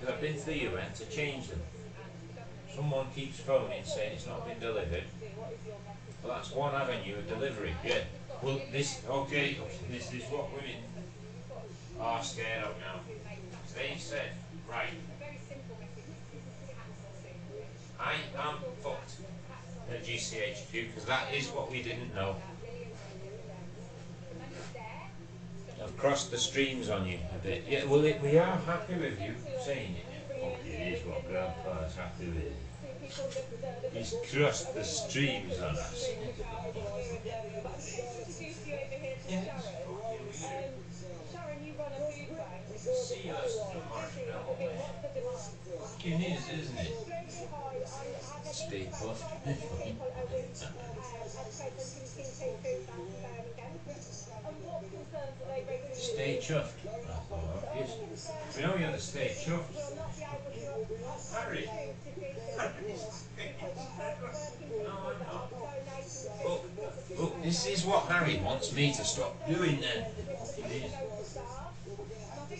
I've been to the UN to change them. Someone keeps phoning saying it's not been delivered. Well, that's one avenue of delivery. Yeah. Well, this is what women are scared of now. They said, right, I am fucked at GCHQ because that is what we didn't know. I've crossed the streams on you a bit. Yeah, well, we are happy with you saying it. Oh, it is what Grandpa's happy with. He's crossed the streams on us. See us fucking is, isn't it? Stay puffed. Stay chuffed. Yes. We know you have to stay chuffed. Harry. No, I'm not. Look, this is what Harry wants me to stop doing then. It is. I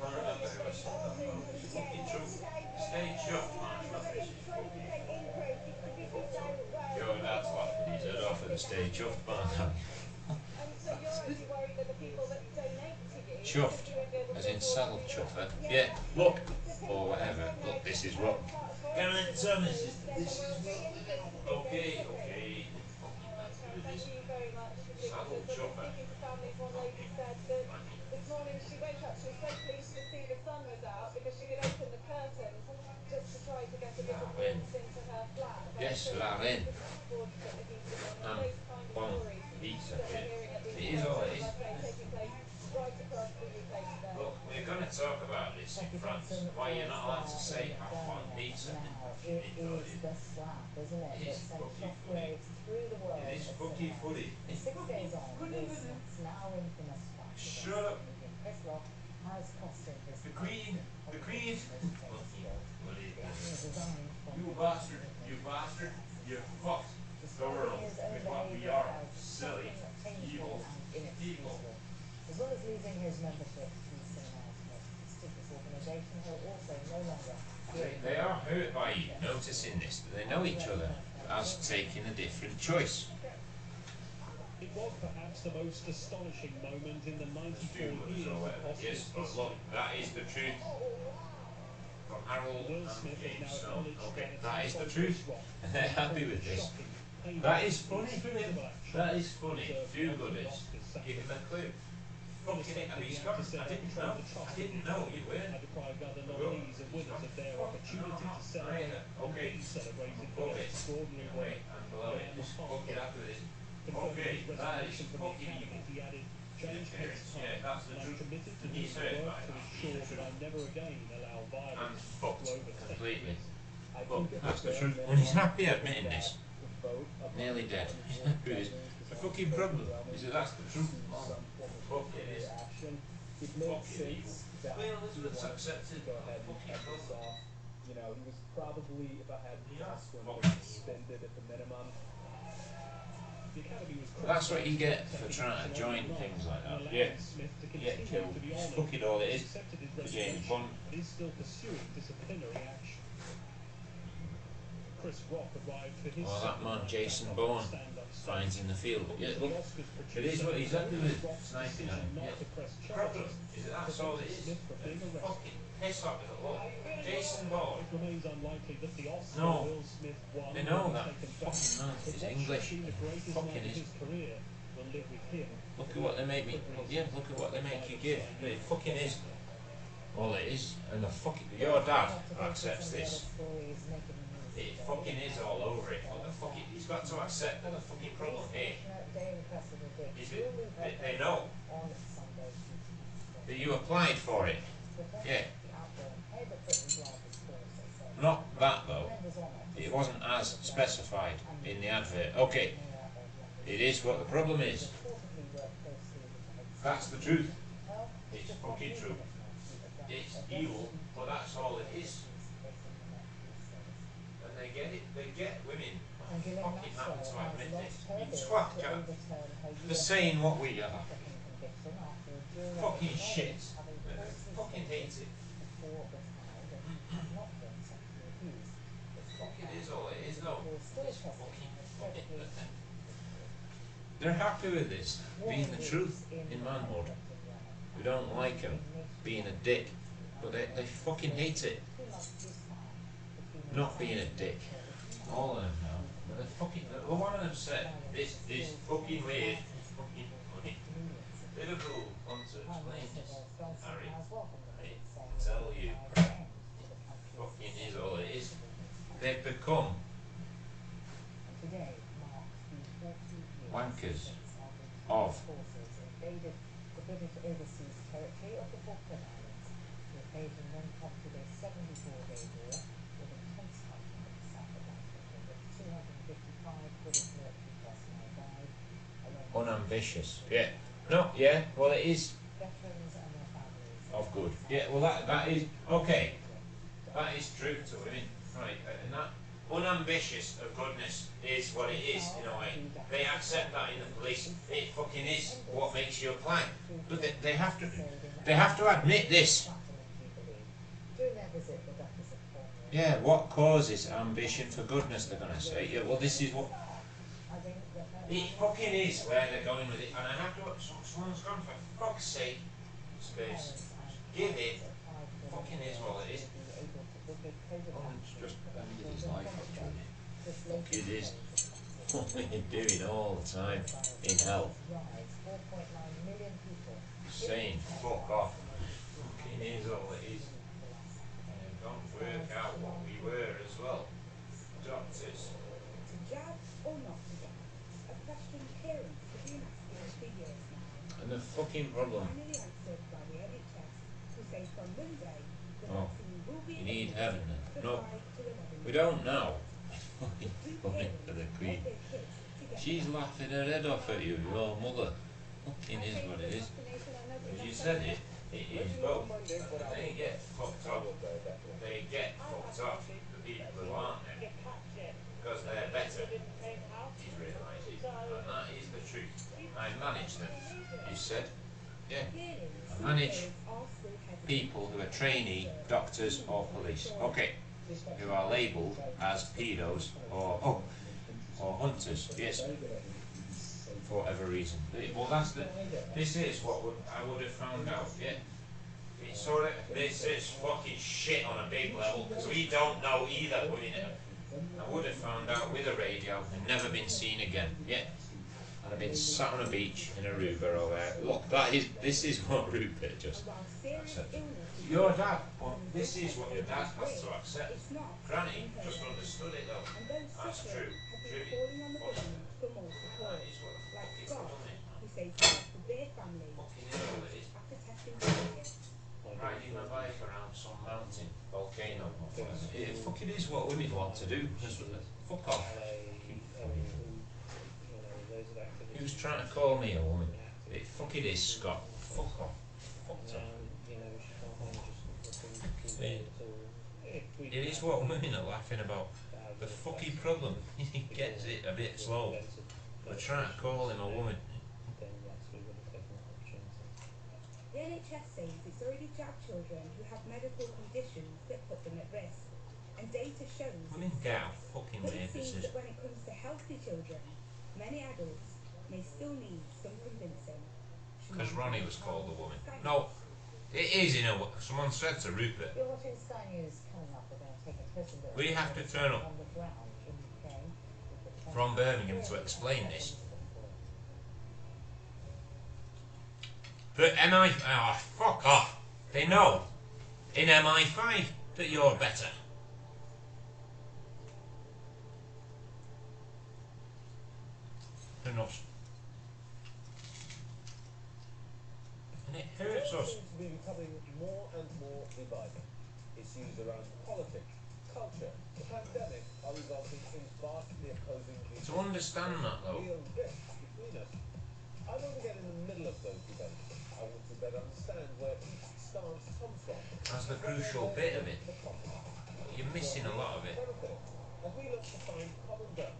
can't remember who I said that from. It's fucking true. Stay chuffed, man. Your dad's laughing his head off at the stay chuffed, man. Chuffed, as in saddle chuffer. Yeah, look, or whatever. Look, this is what. Tell me, this is okay. Saddle chuffer. This morning she woke up, she was so pleased to see the sun was out because she could open the curtains just to try to get a bit of warmth into her flat. Yes, la reine. Bon, pizza. It is all it is. Look, we're going to talk about this in France. Why you're not allowed to say have one pizza. It is the slap, isn't it? It is That sends fucking shockwaves through the world. It is fucking funny. 6 days on, it's now infamous fact. Shut up. Chris Rock has cost him his The Queen, the Queen. What is designed from You bastard, you fucked the world with what we are. Silly, evil, evil. As well as losing his membership to Cinema's most prestigious organisation, he'll also no longer They are hurt by you noticing this, that they know each other as taking a different choice. It was perhaps the most astonishing moment in the 94 years of Oscars Yes, but look, that is the truth. From Harold Will and Smith has James now Stone. acknowledged Okay, that that is it's the truth. And they're happy with this. That is funny for him. That is funny. Do-gooders. Give him a clue. Fucking it, and he's got it. I didn't know you were. Deprived other nominees and winners of their opportunity to celebrate and be celebrated for their extraordinary work. Okay, that is fucking evil. He added, James takes time, Yeah, that's the and I'm truth. committed to He's doing hurt the by work to that. ensure that I never again allow I'm violence to fucked overtake. completely. I But think that's the it's truth. fair And he's that happy admitting this. the vote of Nearly dead. He's happy with this. The fucking problem is that that's the truth. Fuck it is. It Fuck makes it is. sense that Well, he Elizabeth's wanted accepted. to go ahead and Fucking cut this problem. off. You know, he was probably, if I had to guess, going to fucking be suspended at the minimum. The Academy was That's what you get for trying to join things like that. Yeah. Get killed. Fuck it all it is. For James Bond. But is still pursuing disciplinary action. Chris Rock arrived for his Well, that man Jason Bourne finds in the field. Yeah, look, it is what he's happy with. It's 99. Yeah. The problem is that that's all it is. Fucking piss off with it. Look, Jason Bourne. It remains unlikely that the Oscar No. Will Smith won They know will be that taken fucking back. man But is what English. should be the greatest Fucking night of is. his career will live with him. Look at what they make me. Yeah, look at what they make you give. It fucking is. All it is. And the fucking. Your dad accepts this. It fucking is all over it. But the fucking. He's got to accept that the fucking problem here is that they know that you applied for it. Yeah. Not that though. It wasn't as specified in the advert. Okay. It is what the problem is. That's the truth. It's fucking true. It's evil, but that's all it is. And they get it. They get women. Fucking happen to admit this. You twat cat. They're saying what we are. Fucking shit. Fucking hate it. Fucking is all it is though. It's fucking. They're happy with this being the truth in manhood. We don't like him being a dick, but they fucking hate it. Not being a dick. All of them now. But they're fucking. Well, one of them said, this is fucking weird. Fucking funny. Liverpool want to explain this. Harry, I tell you. Fucking is all it is. They've become wankers of the British overseas territory of the Falkland Islands. The occasion then prompted a 74-day war with intense fighting in the South Atlantic, in which 255 British military personnel died, along with unambitious. Yeah. No, yeah, well it is veterans and their families. of good. Yeah, well that is okay. That is true to women. Right, and that unambitious of goodness is what it is in a way. They accept that in the police. It fucking is what makes you apply. But they have to admit this. During their visit, the Duchess of Cornwall. Yeah, what causes ambition for goodness, they're gonna say. Yeah, well this is what it fucking is where they're going with it. And I have to someone's gone for fuck's sake. Space. Give it. Fucking is what it is. Oh, it's just ended his life actually. Fuck it is. What we're doing all the time in hell. Saying fuck off. Fucking is all it is. And don't work out what we were as well. Doctors. To jab or not to jab? A question parents have been asking for years now. And the fucking problem. Finally answered by the NHS, who say from Monday the Oh, vaccine will be you need heaven then. for No, 5 to 11 we don't know. Fucking for the Queen. She's laughing her head off at you, your mother. Fucking is what it is. Because you said it It is both. They get fucked off. They get fucked off. The people who aren't there. Because they're better. He's realising. And that is the truth. I manage them. You said? Yeah. I manage people who are trainee, doctors or police. Okay. Who are labelled as pedos or hunters. Yes. For whatever reason. Well, that's the. This is what I would have found out. Yeah. It's sort of. This is fucking shit on a big level because we don't know either. I mean, I would have found out with a radio and never been seen again. Yeah. And I've been sat on a beach in Aruba over there. Look, this is what Rupert just accepted. Your dad, well, this is what your dad has to accept. Granny just understood it though. That's true. Riding my bike around some mountain, volcano. It fucking is what women want to do. Just fuck off. Who's trying to call me a woman? It fucking is, Scott. Fuck off. Fucked off. It is what women are laughing about. The fucking problem. He gets it a bit slow. We're trying to call him a woman. The NHS says it's already jabbed children who have medical conditions that put them at risk. And data shows Women get out fucking but weird. it seems that when it comes to healthy children, many adults may still need some convincing. Because Ronnie was called a woman. No, it is, you know, someone said to Rupert. You're watching Sky News coming up. We're going to take a closer look. We have to turn up on the ground in Ukraine. from Birmingham to explain this. But oh, fuck off. They know in MI5 that you're better. Than us. And it hurts us. Seems to be becoming more and more divided. Issues around politics, culture, the pandemic are resulting in vastly opposing views. To understand that though. Real rift between us. I want to get in the middle of those debates. I want to better understand where each stance comes from. That's the crucial bit of it. You're missing a lot of it. As we look to find common ground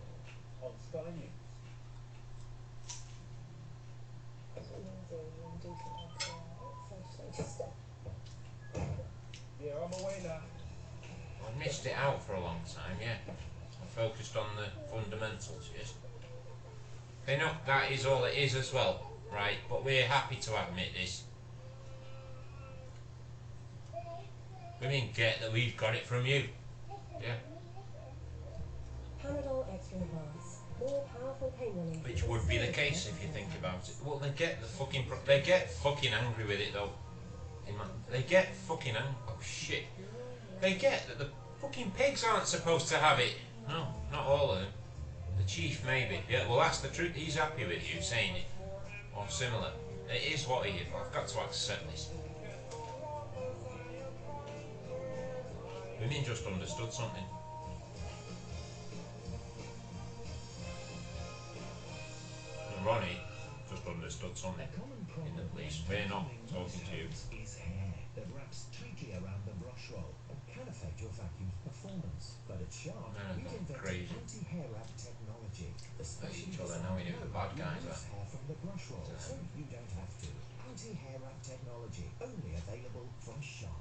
on Sky News. Yeah, I'm away now. I missed it out for a long time, yeah. I focused on the fundamentals, yes. They know that is all it is as well, right? But we're happy to admit this. Women get that we've got it from you. Yeah. Panadol Extra Advance. More powerful pain relief. Which would be the case if you think about it. Well, they get the fucking they get fucking angry with it though. They get fucking angry. Oh shit. They get that the fucking pigs aren't supposed to have it. No, not all of them. The chief maybe. Yeah, well that's the truth. He's happy with you saying it. Or similar. It is what he is. I've got to accept this. Women just understood something. And Ronnie just understood something in the police. We're not talking to you. Is hair that wraps tightly around the brush roll and can affect your vacuum's performance. But at Sharp, we've invented anti-hair wrap technology. Especially each other now we know the bad guys are. Hair from the brush roll, so you don't have to. Anti-hair wrap technology, only available from Sharp.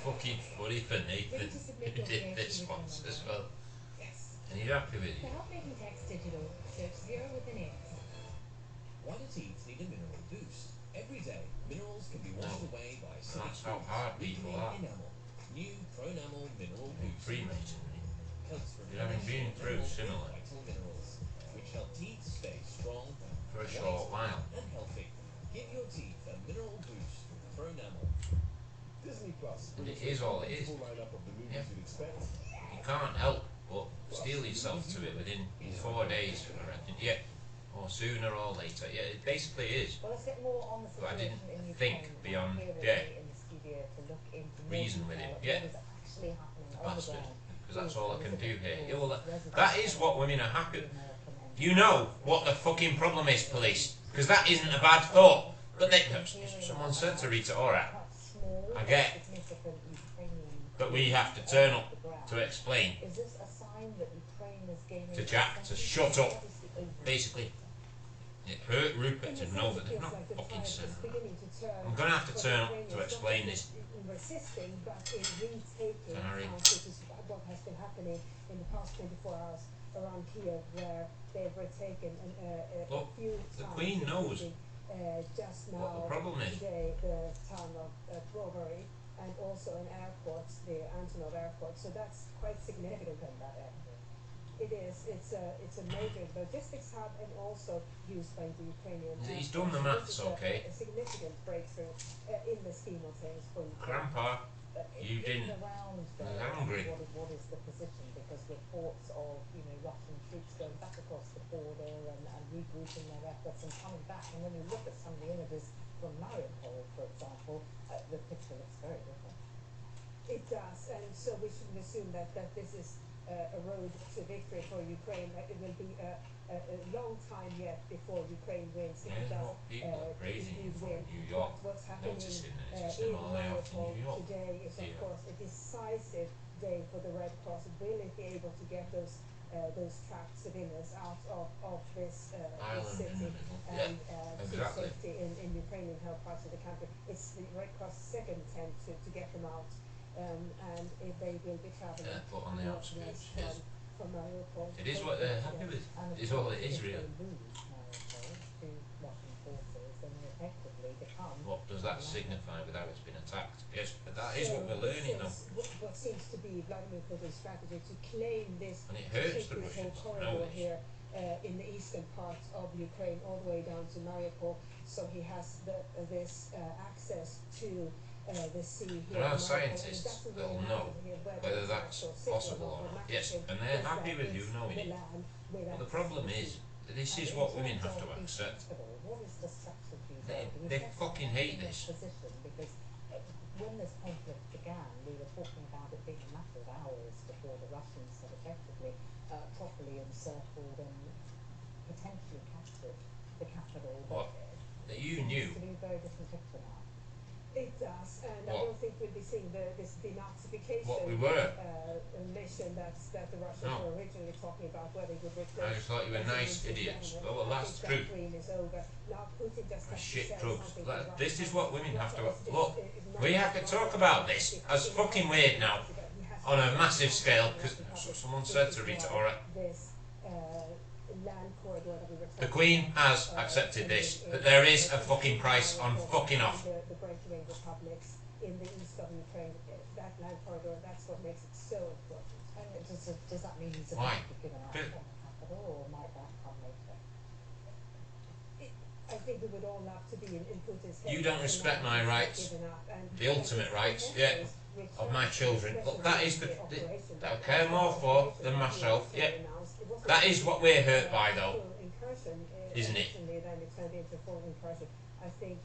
Fucking funny for Nathan who did this once as well. And he's happy with To it. help making text digital, search 0 with an X. Why do teeth need a mineral boost? Every day, minerals can be washed away by acidic That's how foods, hard people weakening are. enamel. New Pronamel Mineral Boost. Freemasonry. Helps You having been through similar vital minerals, which help teeth stay strong, for a short while. and healthy. Give your teeth a mineral boost. Pronamel. Disney Plus. And it is all it is. Full lineup of the movies you'd expect. You can't help but steel yourself to it within 4 days, I reckon. Yeah. Or sooner or later. Yeah, it basically is. Well, let's get more on the But I situation didn't in think Ukraine. beyond, Here with yeah, me in the studio to look into more reason with detail it. of Yeah. what is actually happening on the Bastard. ground. Because that's all I can do here. Elizabeth Yeah, well, Resident that is what women are happy. You know what the fucking problem is, police. Because that isn't a bad thought. But they, someone said to Rita Ora, I get that we have to turn up to explain to Jack to shut up. Basically, it hurt Rupert to know that they're not fucking saying that. I'm going to have to turn up to explain this. Resisting, but in retaking Sorry. which is what has been happening in the past 24 hours around Kiev, where they've retaken a Look, few the towns, Queen knows including, just now what the problem is. today the town of Brovary, and also an airport, the Antonov airport. So that's quite significant. It is. It's a major logistics hub and also used by the Ukrainian. He's done the maths, okay. A significant breakthrough in the scheme of things for Ukraine. Grandpa, you didn't. You're hungry. What is the position? Because reports of Russian troops going back across the border and regrouping their efforts and coming back, and when you look at some of the images from Mariupol, for example, the picture looks very different. It does, and so we shouldn't assume that this is a road to victory for Ukraine. It will be a long time yet before Ukraine wins. If it does indeed win. New York, What's happening in in Mariupol today is, of course, a decisive day for the Red Cross. Will it be able to get those trapped civilians out of this city and to safety in Ukrainian-held parts of the country? It's the Red Cross' second attempt to get them out. And if they will be travelling on the outskirts, yes. From Mariupol. It is what they're happy with. It's all it is, really. What does that signify with how it's been attacked? Yes, but that is what we're learning, though. What seems to be Vladimir Putin's strategy to claim this and it hurts the Russians. corridor here in the eastern part of Ukraine, all the way down to Mariupol, so he has this access to the sea here. There are scientists that will know whether that's possible or not. Yes, and they're happy with you knowing it. But the problem is, this is what women have to accept. They fucking hate this. Because when this conflict began, we were talking about it being a matter of hours before the Russians had effectively properly encircled and potentially captured the capital. What? That you knew? It seems to be a very different picture now. It does, and I don't think we'll be seeing this denazification mission that the Russians were originally talking about, where they would replace. I just thought you were nice idiots. Well, that's true. Now Putin just has Shit to say drugs. something. This is what women have to look. We have to talk about this as fucking weird now, on a massive scale, because someone said to Rita Ora. The Queen has accepted this, but there is a fucking price on fucking off. The breakaway republics in the east of Ukraine, that land corridor, that's what makes it so important. And does that mean he's Why? given up on the capital, or might that come later? I think we would all love to be in Putin's head. You don't respect my rights, the ultimate rights, yeah, of my children. Look, that is the that I care more for than myself, yeah. That is what we're hurt by, though, isn't it? Then it turned into full incursion. I think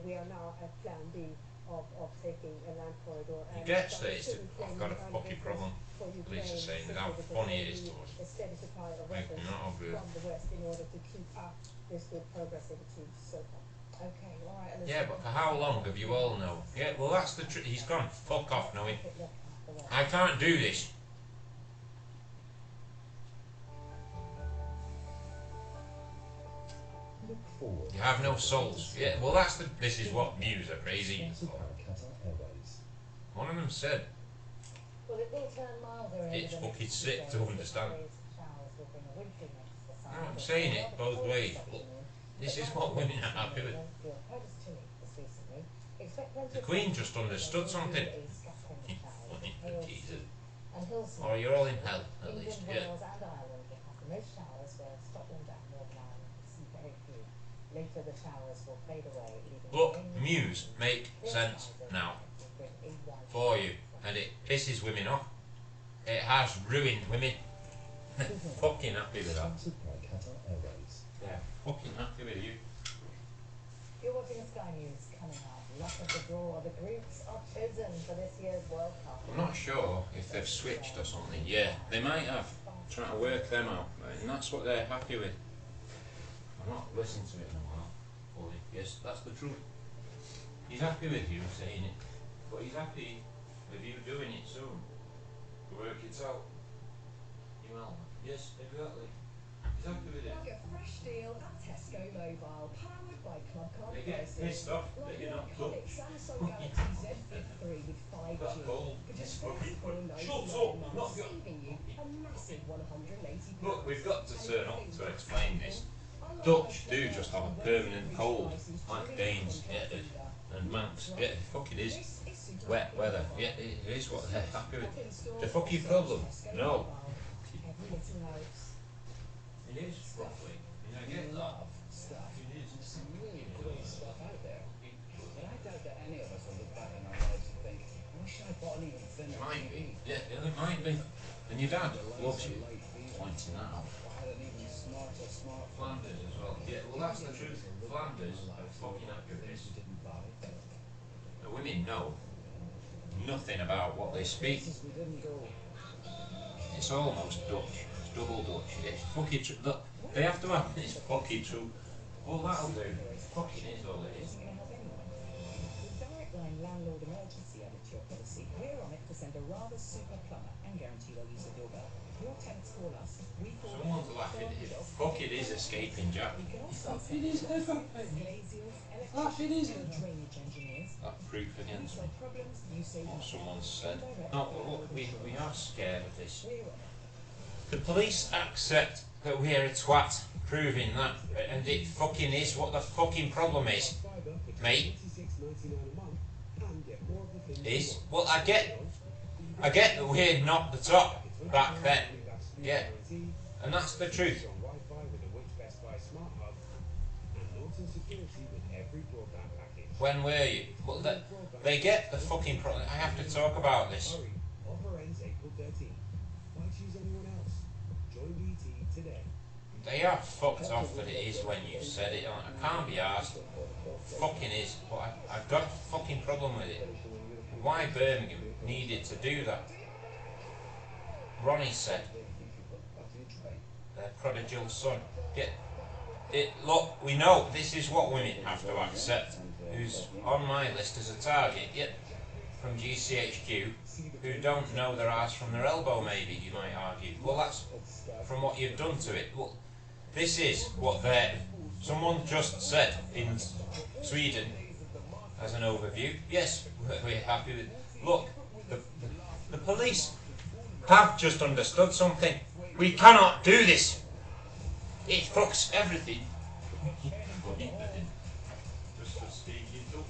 we are now at Plan B of taking a land corridor. You get that I've got a fucking problem, Lisa's saying, with how funny it is to us. A steady supply of Like, weapons not good. from the West in order to keep up this good progress they've achieved so far. Okay, alright. Yeah, but for how long have you all known? Yeah, well, that's the truth. He's gone. Fuck off, knowing. I can't do this. Look forward. You have no souls. Yeah, well, that's the. This is what views are crazy. One of them said, Well, it will turn milder over it's the fucking next sick few to days. understand. Showers will bring a wintry mix for some. No, I'm saying it both ways. Look, this is what women are happy with. The Queen just understood something. Jesus. Or you're all in hell, at least, yeah. Wales and Ireland will have the most showers, where Scotland and Northern Ireland see very few. Later the showers will fade away, leaving Look, Muse make sense now for you, and it pisses women off. It has ruined women. Fucking happy with that. Yeah, fucking happy with you. You're watching Sky News coming up. Luck of the draw. The groups are chosen for this year's World Cup. I'm not sure if they've switched or something. Yeah, they might have. Trying to work them out, and that's what they're happy with. I'm not listening to it in a while, fully. Yes, that's the truth. He's happy with you saying it, but he's happy with you doing it soon. To work it out. You will. Yes, exactly. He's happy with it. Like a fresh deal at Tesco Mobile, powered by Club Card They get Prices. pissed off that Like you're the not iconic touched. Samsung Galaxy Z Flip 3 with 5G. That's cold. For just It's fucking cold. £34.99 Shut a up, month, not your- saving you a massive £180. Look, we've got to turn up to explain this. Dutch do just have a permanent cold, like Danes and Manx. Yeah, fuck it is. Wet weather. Yeah, it is what they're happy with. The fucking problem? No. It is, roughly. I get that. It is. Some really great stuff out there. But I doubt that any of us will look back in our lives and think, I wish I bought an even thinner Might be. TV. Yeah, it might be. And your dad loves you. Pointing that out. I had an even smarter smartphone. Flanders as well. Yeah, well that's the truth. Flanders are fucking happy with this. The women know nothing about what they speak. We didn't go. It's almost Dutch. It's double Dutch. It's fucking true. Look, they have to have this fucking true. Well, that'll do. Fucking is all it is. With Direct Line Landlord Emergency added to your policy, we're on it to send a rather super plumber and guarantee they'll use the doorbell. Your tenants call us, we call Someone's laughing. Fuck it is escaping Jack. It is drainage engineers. That proof against me. Problems, you say What someone said. No, look, we are scared of this. The police accept that we're a twat, proving that, and it fucking is what the fucking problem is, mate. Is, well, I get that we're not the top back then, yeah, and that's the truth. When were you? Well, they get the fucking problem. I have to talk about this. Offer ends April 13th. Why choose anyone else? Join BT today. They are fucked off that it is when you said it. I can't be arsed. Fucking is. But I've got a fucking problem with it. Why Birmingham needed to do that? Ronnie said, their prodigal son. Look, we know this is what women have to accept. Who's on my list as a target, yet from GCHQ, who don't know their arse from their elbow, maybe, you might argue. Well, that's from what you've done to it. Well, this is what someone just said in Sweden as an overview. Yes, we're happy with. Look, the police have just understood something. We cannot do this. It fucks everything. Just for speaking Dutch.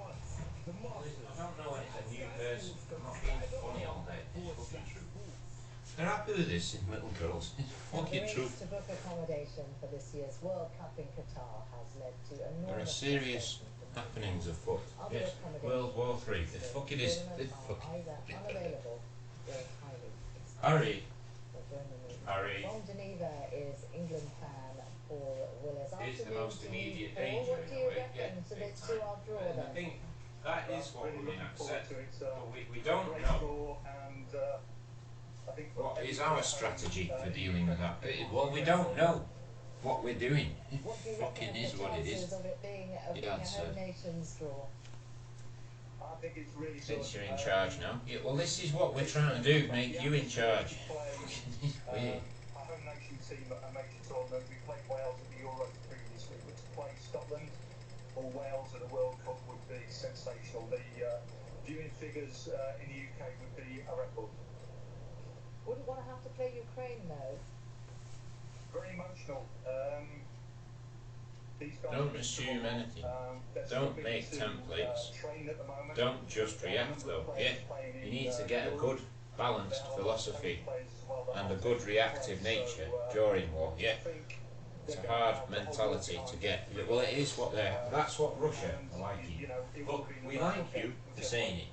I don't know when it's a new person. I'm not being funny all day. It's fucking true. They're happy with this in little girls. It's fucking true. To book accommodation for this year's World Cup in Qatar has led to enormous. There are serious happenings afoot. Yes, World War III. The fuck it is. The fuck. Unavailable or highly expensive. Harry. For Germany. Harry. From Geneva is England fan Paul Willis. Is the most immediate Paul, danger. what do you in a way. reckon? So it's 2 after all And I then? think that is what women accept. But we don't know. What is our strategy for dealing with that? Well, we don't know what we're doing. It fucking is what it is. Of it being a home nations draw. I think it's really Since you're in charge now. Yeah, well, this is what we're trying to do, make you in charge. Weird. Our home nation team at a major tournament. We played Wales at the Euros previously, but to play Scotland or Wales at the World Cup would be sensational. The viewing figures in the UK would be a record. Wouldn't want to have to play Ukraine though. Very emotional. These guys Don't assume anything. Don't make templates. Don't just react though. Yeah, you need to get a good balanced philosophy and a good reactive nature during war. Yeah, it's a hard mentality to get. Well, it is what they're. That's what Russia are liking. But we like you for saying it.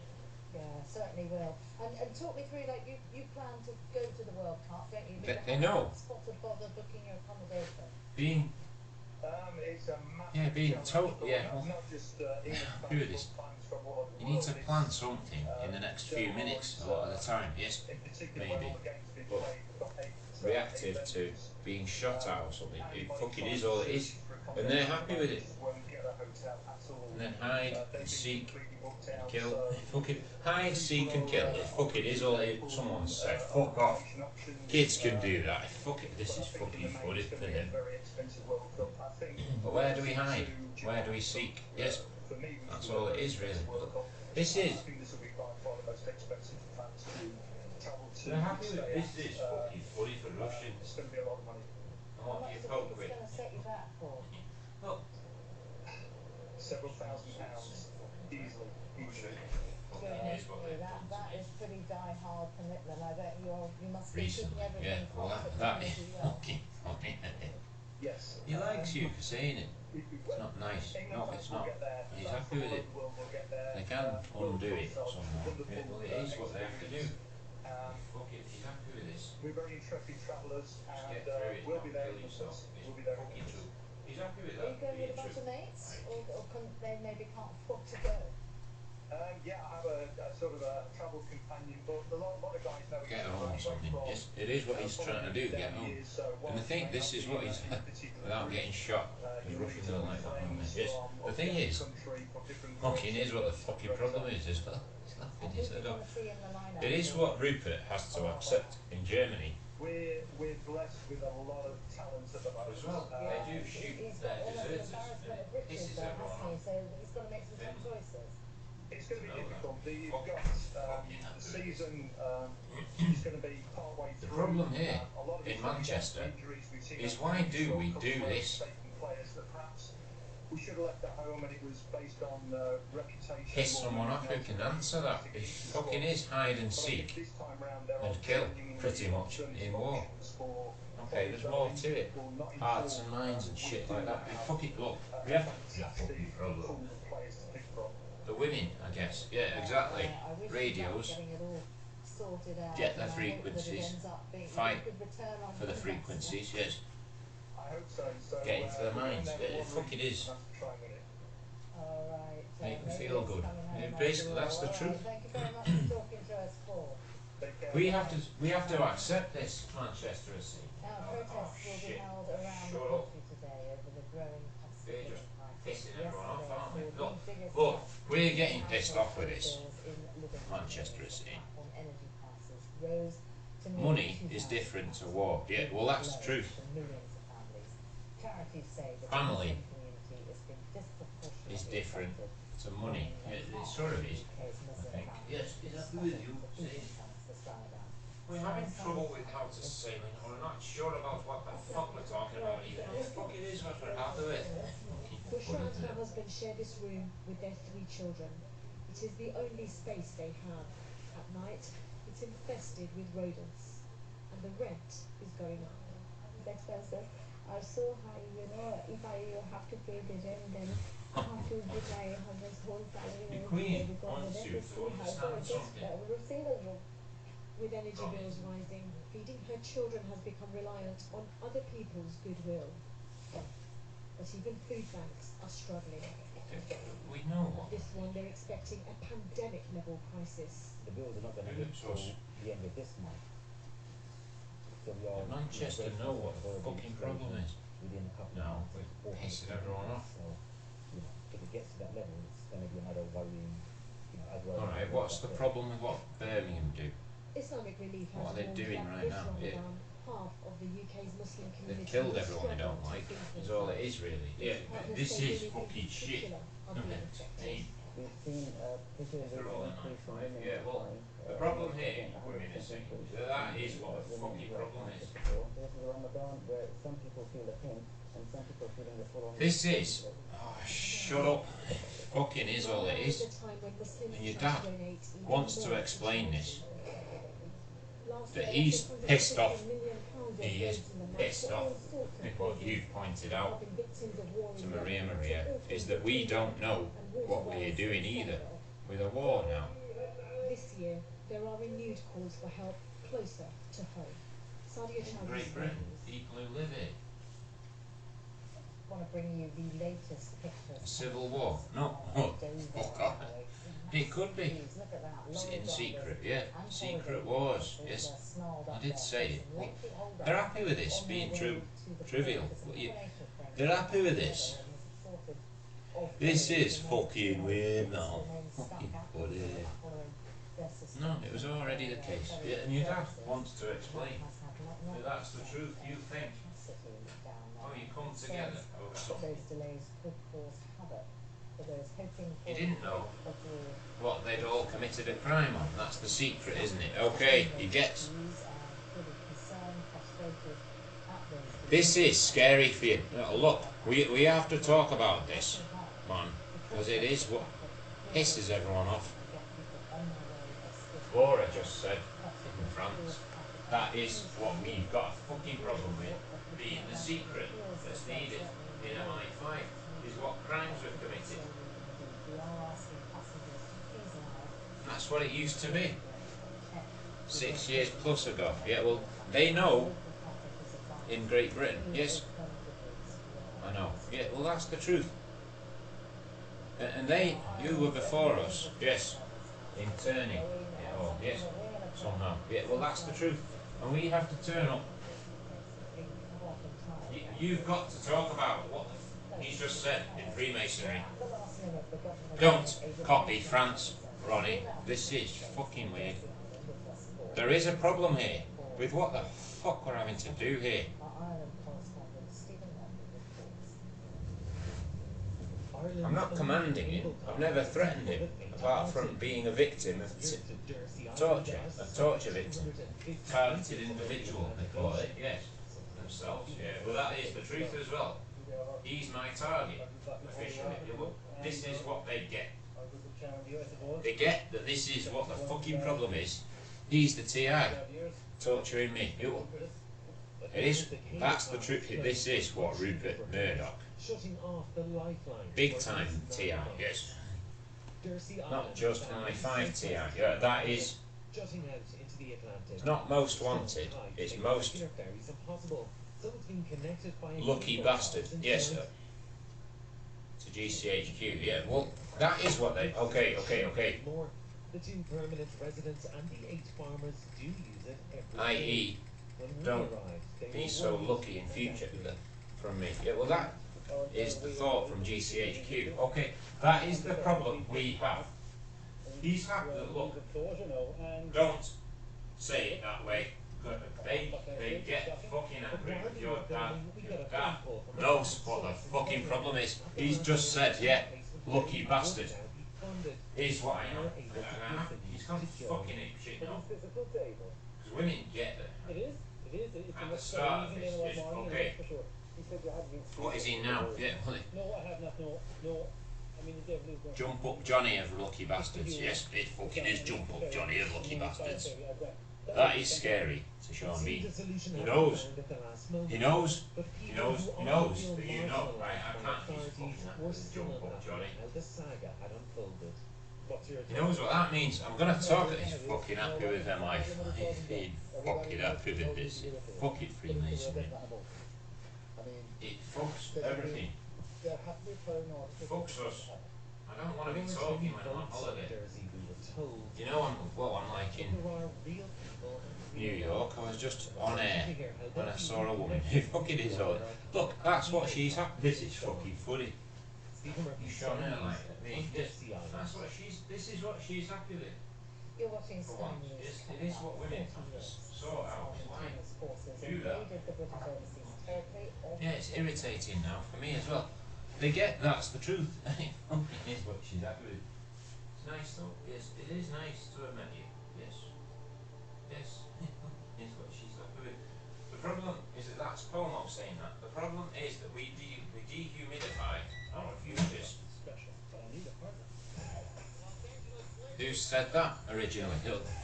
Yeah, certainly will. And talk me through, like, you plan to go to the World Cup, don't you? They know. Spot to bother booking your accommodation. Being it's a yeah, being told yeah. Well, not just do this. You need to plan something in the next few minutes a lot of the time. Yes, maybe. But reactive to being shot at or something. It fucking is all it is. And they're happy with it. And then hide and seek and kill. Fucking hide, seek and kill. It fucking is all it is. Someone said, fuck off. Kids can do that. Fuck it, this is fucking funny for them. But where do we hide? Where do we seek? Yes, that's all it is really. But this is. They're happy with it. This is fucking funny for Russians. It's going to be a lot of money. And what do you cope with? It's going to set you back for? Look. Several £1,000s easily. That is pretty die-hard commitment. I bet you must be keeping Recently, everything yeah. Well, that is fucking funny. Yes. He likes you for saying it. It's not nice. No, it's not. He's happy with it. They can undo it somehow. Yeah, well, it is what they have to do. Fuck it, he's happy with this. We're very intrepid travellers, and Get through it, we'll not be there kill in yourself. numbers. It's We'll be there in fucking numbers. true. He's happy with Are you that. going with a bunch of mates? Or they maybe can't afford to go? Yeah, I have a sort of a travel companion, but a lot of guys know Get home or something. Yes, it is what he's trying to do, get home. And I think this is what he's without getting shot. Because Russians don't like that, don't they? Yes. The thing is, fucking is what the fucking problem is as well. It's laughing his head off. It is what Rupert has to accept in Germany. We're blessed with a lot of talent at the moment. As well, they do shoot their deserters and it pisses everyone off. So he's got to make some tough choices. It's going to be difficult. You've got the season is going to be part way through. The problem here in Manchester is why do we do this? Players that perhaps we should have left at home, and it was based on reputation. Piss someone off who can answer that. It fucking is hide and seek and kill, pretty much, in war. Okay, there's more to it. Hearts and minds and shit like that. Fuck it, look, we have a fucking problem. The women, I guess. Yeah, exactly. Radios. Get their frequencies. Fight for the frequencies, yes. Get into their minds. Fuck it is. Make them feel good. Basically, that's the truth. Thank you very much for talking to us, Paul. We have to accept this, Manchester is. Protests will be held around the country today over the growing cost of living crisis. Look, we're getting pissed off with this. Manchester is money is different to war. Yeah, well that's the truth. Family is different to money. It sort of is, I think. Yes, is that with you? We're having trouble with how to sailing, or we're not sure about what the fuck we're talking about either. Fuck it is what we're out of it. Bushra and her husband share this room with their 3 children. It is the only space they have. At night, it's infested with rodents, and the rent is going up. The expenses are so high, if I have to pay the rent, then I have to give my husband's whole salary Queen because the rent is too high. So it's just a single room. With energy bills rising, feeding her children has become reliant on other people's goodwill. But even food banks are struggling. We know what. This one, they're expecting a pandemic-level crisis. The bills are not going to hit till the end of this month. So we are Manchester know what the fucking problem is. Within a couple No, of months, we're pissing everyone off. So, if it gets to that level, it's going to be another worrying, as well. Alright, what's the problem with what Birmingham do? Islamic Relief has What are they warned doing that right this now? Yeah. Ramadan, half of the UK's Muslim community They've killed will everyone they don't struggle like, to feed is all it themselves. is really. Its Yeah, partners this say is women in fucking shit. particular are being affected. We've seen particularly They're all increase in women yeah, well, the problem here, women is saying, that is what the fucking problem is. This is Ramadan where some people feel the pinch and some people are feeling the full on. This is, shut up, fucking is all it is. And your dad wants to explain this. That he's pissed off. He is pissed off. What you've pointed out to Maria is that we don't know what we're doing either with a war now. This year, there are renewed calls for help closer to home. Sadia Chowdhury Great Britain, people who live here. I want to bring you the latest pictures. Civil war? No. Oh, fuck off. It could be. In secret, yeah. Secret wars, yes. I did say it. Well, they're happy with this being trivial. They're happy with this. This is fucking weird now. Fucking funny. No, it was already the case. Yeah, and your dad wants to explain that that's the truth. You think, oh, you come together over something. You didn't know what they'd all committed a crime on. That's the secret, isn't it? Okay, he gets. This is scary for you. Look, we have to talk about this, man, because it is what pisses everyone off. Laura just said in France, that is what we've got a fucking problem with, being the secret that's needed in MI5, is what crimes we've committed. That's what it used to be. 6 years plus ago. Yeah, well, they know in Great Britain. Yes, I know. Yeah, well, that's the truth. And you were before us. Yes, in turning it all. Yes, somehow. Yeah, well, that's the truth. And we have to turn up. You've got to talk about what he's just said in Freemasonry. Don't copy France, Ronnie. This is fucking weird. There is a problem here with what the fuck we're having to do here. I'm not commanding him. I've never threatened him, apart from being a victim of torture. A torture victim. Targeted individual, they call it, yes. Themselves, yeah. Well, that is the truth as well. He's my target, officially. This is what they get. They get that this is what the fucking problem is. He's the TI, torturing me. It is. That's the truth. This is what Rupert Murdoch. Big time TI, yes. Not just MI5 TI. Yeah, that is. It's not most wanted. It's most lucky bastard. Yes, sir. To GCHQ. Yeah. Well, that is what they. Okay. The 2 permanent residents and the 8 farmers do use it every i.e. don't be so lucky in future from me. Yeah, well, that is the thought from GCHQ. Okay, that is the problem we have. He's happy that, look, don't say it that way. They get fucking angry with your dad. Your dad knows what the fucking problem is. He's just said, yeah, lucky bastard. Is what I am. He's gone fucking ape shit now. Because women get it. At the start of this, okay. What is he now? Yeah, well, Jump Up Johnny of Lucky Bastards. Yes, it fucking is Jump Up Johnny of Lucky Bastards. That is scary to Sean Bean. He knows. He knows. He knows. He knows that you know. Right, I can't be fucking that Jump Up Johnny. He knows what that means. I'm gonna talk at this fucking happy with MI5. Fucking happy with this. Fuck it, Freemasonry. It fucks everything. It fucks us. I don't want to be talking when I'm on holiday. You know, I'm like in New York. I was just on air when I saw a woman who fucking is on. Look, that's what she's happy. This is fucking funny. You shone her like me. That's what she's. This is what she's happy with. You're watching Sky News. It is what women have to sort out. Do that. Yeah, it's irritating now for me as well. They get that's the truth. It is what she's happy with. It's nice though. Yes, it is nice to have met you. Yes. Yes. It's what she's happy with. The problem is that that's Como saying that. The problem is that we dehumidify our futures. Who said that originally?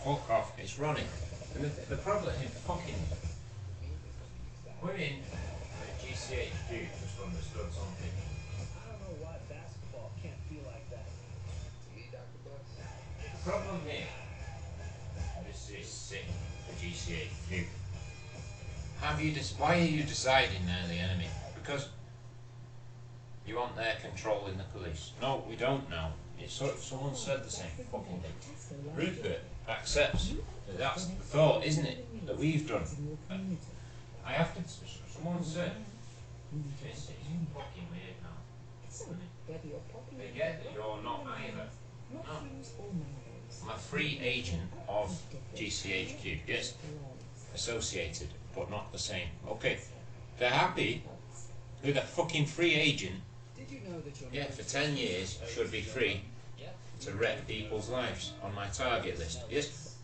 Fuck off, it's Ronnie. And the problem is fucking women at GCHQ just understood something. I don't know why basketball can't be like that. To me, Dr. Bucks. The problem here, this is sick for GCHQ. Why are you deciding they're the enemy? Because you want there controlling the police. No, we don't now. It's sort of, someone said the same fucking thing. Rupert accepts that that's the thought, isn't it, that we've done. I have to. Someone said this is fucking weird now. They get that you're not either. No. I'm a free agent of GCHQ. Yes, associated, but not the same. Okay, they're happy with a fucking free agent. Yeah, for 10 years I should be free to wreck people's lives on my target list. Yes.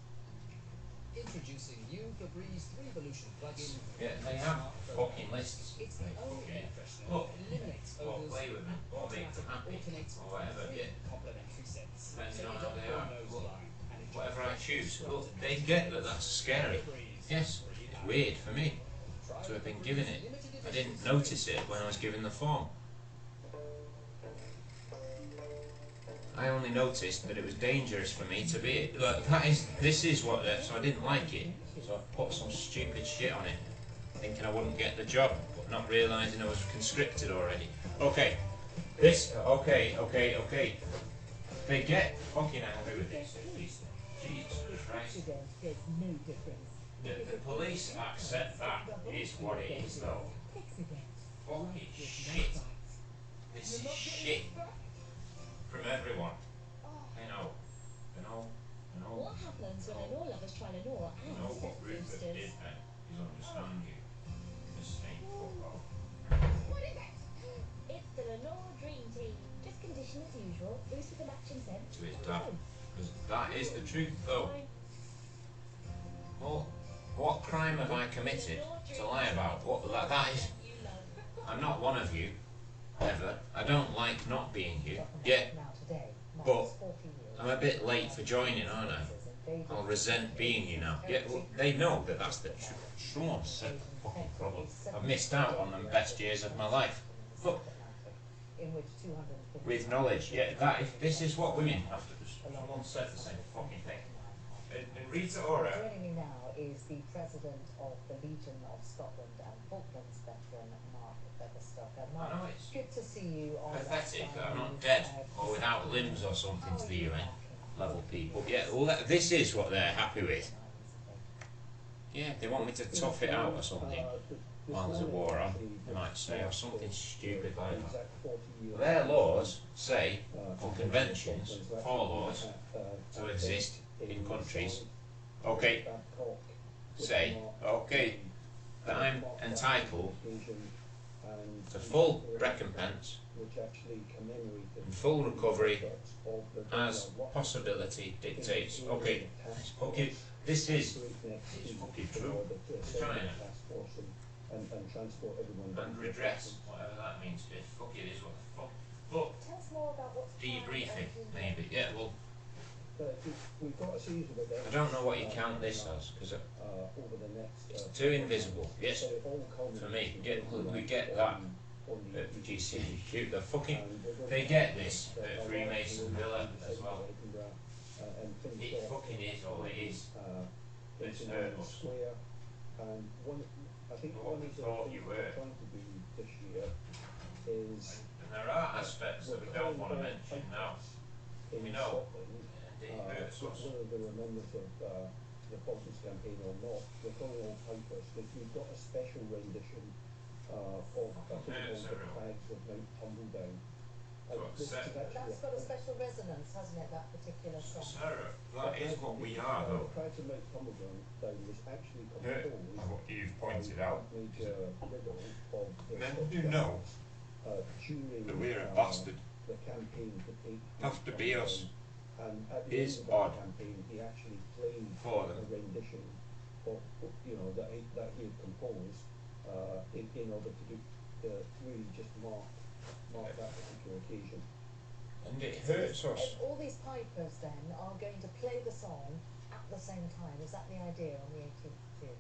Introducing new Febreze 3Volution plugin. Yeah, they have fucking lists. Okay. Look, or play with them, or make them happy, or whatever. Yeah. Depending on how they are. Look, whatever I choose. Look, they get that that's scary. Yes, it's weird for me to have been given it. I didn't notice it when I was given the form. I only noticed that it was dangerous for me to be it. Look, this is what, so I didn't like it. So I put some stupid shit on it, thinking I wouldn't get the job, but not realising I was conscripted already. Okay, okay. They get fucking angry with this. Jesus Christ. The police accept that is what it is though. Fucking shit. This is shit. From everyone. I know. What happens when a law lover's trying to gnaw You know what Rupert did then? He's understand you. This ain't football. What is it? It's the Lenore Dream Team. Just condition as usual. Boost with the matching scent. To his dad. Because that is the truth though. Well, what crime have I committed to lie about? What that is. I'm not one of you. Ever. I don't like not being you. Yeah. But I'm a bit late for joining, aren't I? I'll resent being you now. Yeah, well, they know that that's the truth. Sean said fucking problem. I've missed out on the best years of my life. Look, with knowledge, yeah, this is what women have to do. Someone said the same fucking thing. Rita Ora. Joining me now is the president of the Legion of Scotland and Falklands veteran, Mark Featherstock. Mark, it's good to see you on pathetic that I'm not dead or without limbs or something to the UN level people. Yeah, all that. This is what they're happy with. Yeah, they want me to tough it out or something while there's a war on, they might say, or something stupid like that. Their laws say, or conventions, for laws to exist in countries, okay, say, okay, that I'm entitled to full recompense and full recovery as possibility dictates. Okay, this is fucking true. China. And redress, whatever that means. Fuck it is what the fuck. But debriefing, maybe. Yeah, well, I don't know what you count this as, because it's too invisible. Yes, for me. We get that at GCHQ. They get this at Freemason Villa as well. It fucking is all it is. It's hurt us. What we thought you were. And there are aspects that we don't want to mention now. We know. And it hurts us. Whether they were members of the Falklands campaign or not, they're calling all pipers. We've got a special rendition of flags of Mount Tumbledown. That's got a special resonance, hasn't it, that particular song? Sarah, that is what we are though. Prior to Mount Tumbledown was actually composed what you've pointed out. Men do know that we're a bastard. The campaign have to be us. And at the is end of odd the campaign, he actually played for them. a rendition of, that he had composed in order to do, really just mark that particular occasion. And it hurts us. All these pipers then are going to play the song at the same time. Is that the idea on the 18th of June?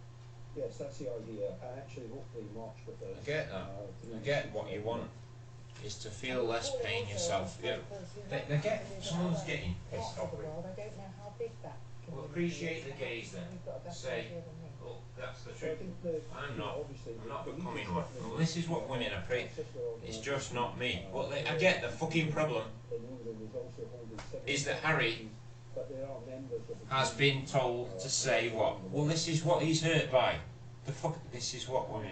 Yes, that's the idea. And actually, hopefully, march with us. I get that. I get what you want. Is to feel less pain yourself. Yeah. They get. Someone's getting pissed off with. I don't know how big that Well, appreciate the gays then. Say, well, that's the truth. I'm not becoming one. Well, this is what women are praying. It's just not me. Well, I get the fucking problem is that Harry has been told to say what? Well, this is what he's hurt by. The fuck, this is what women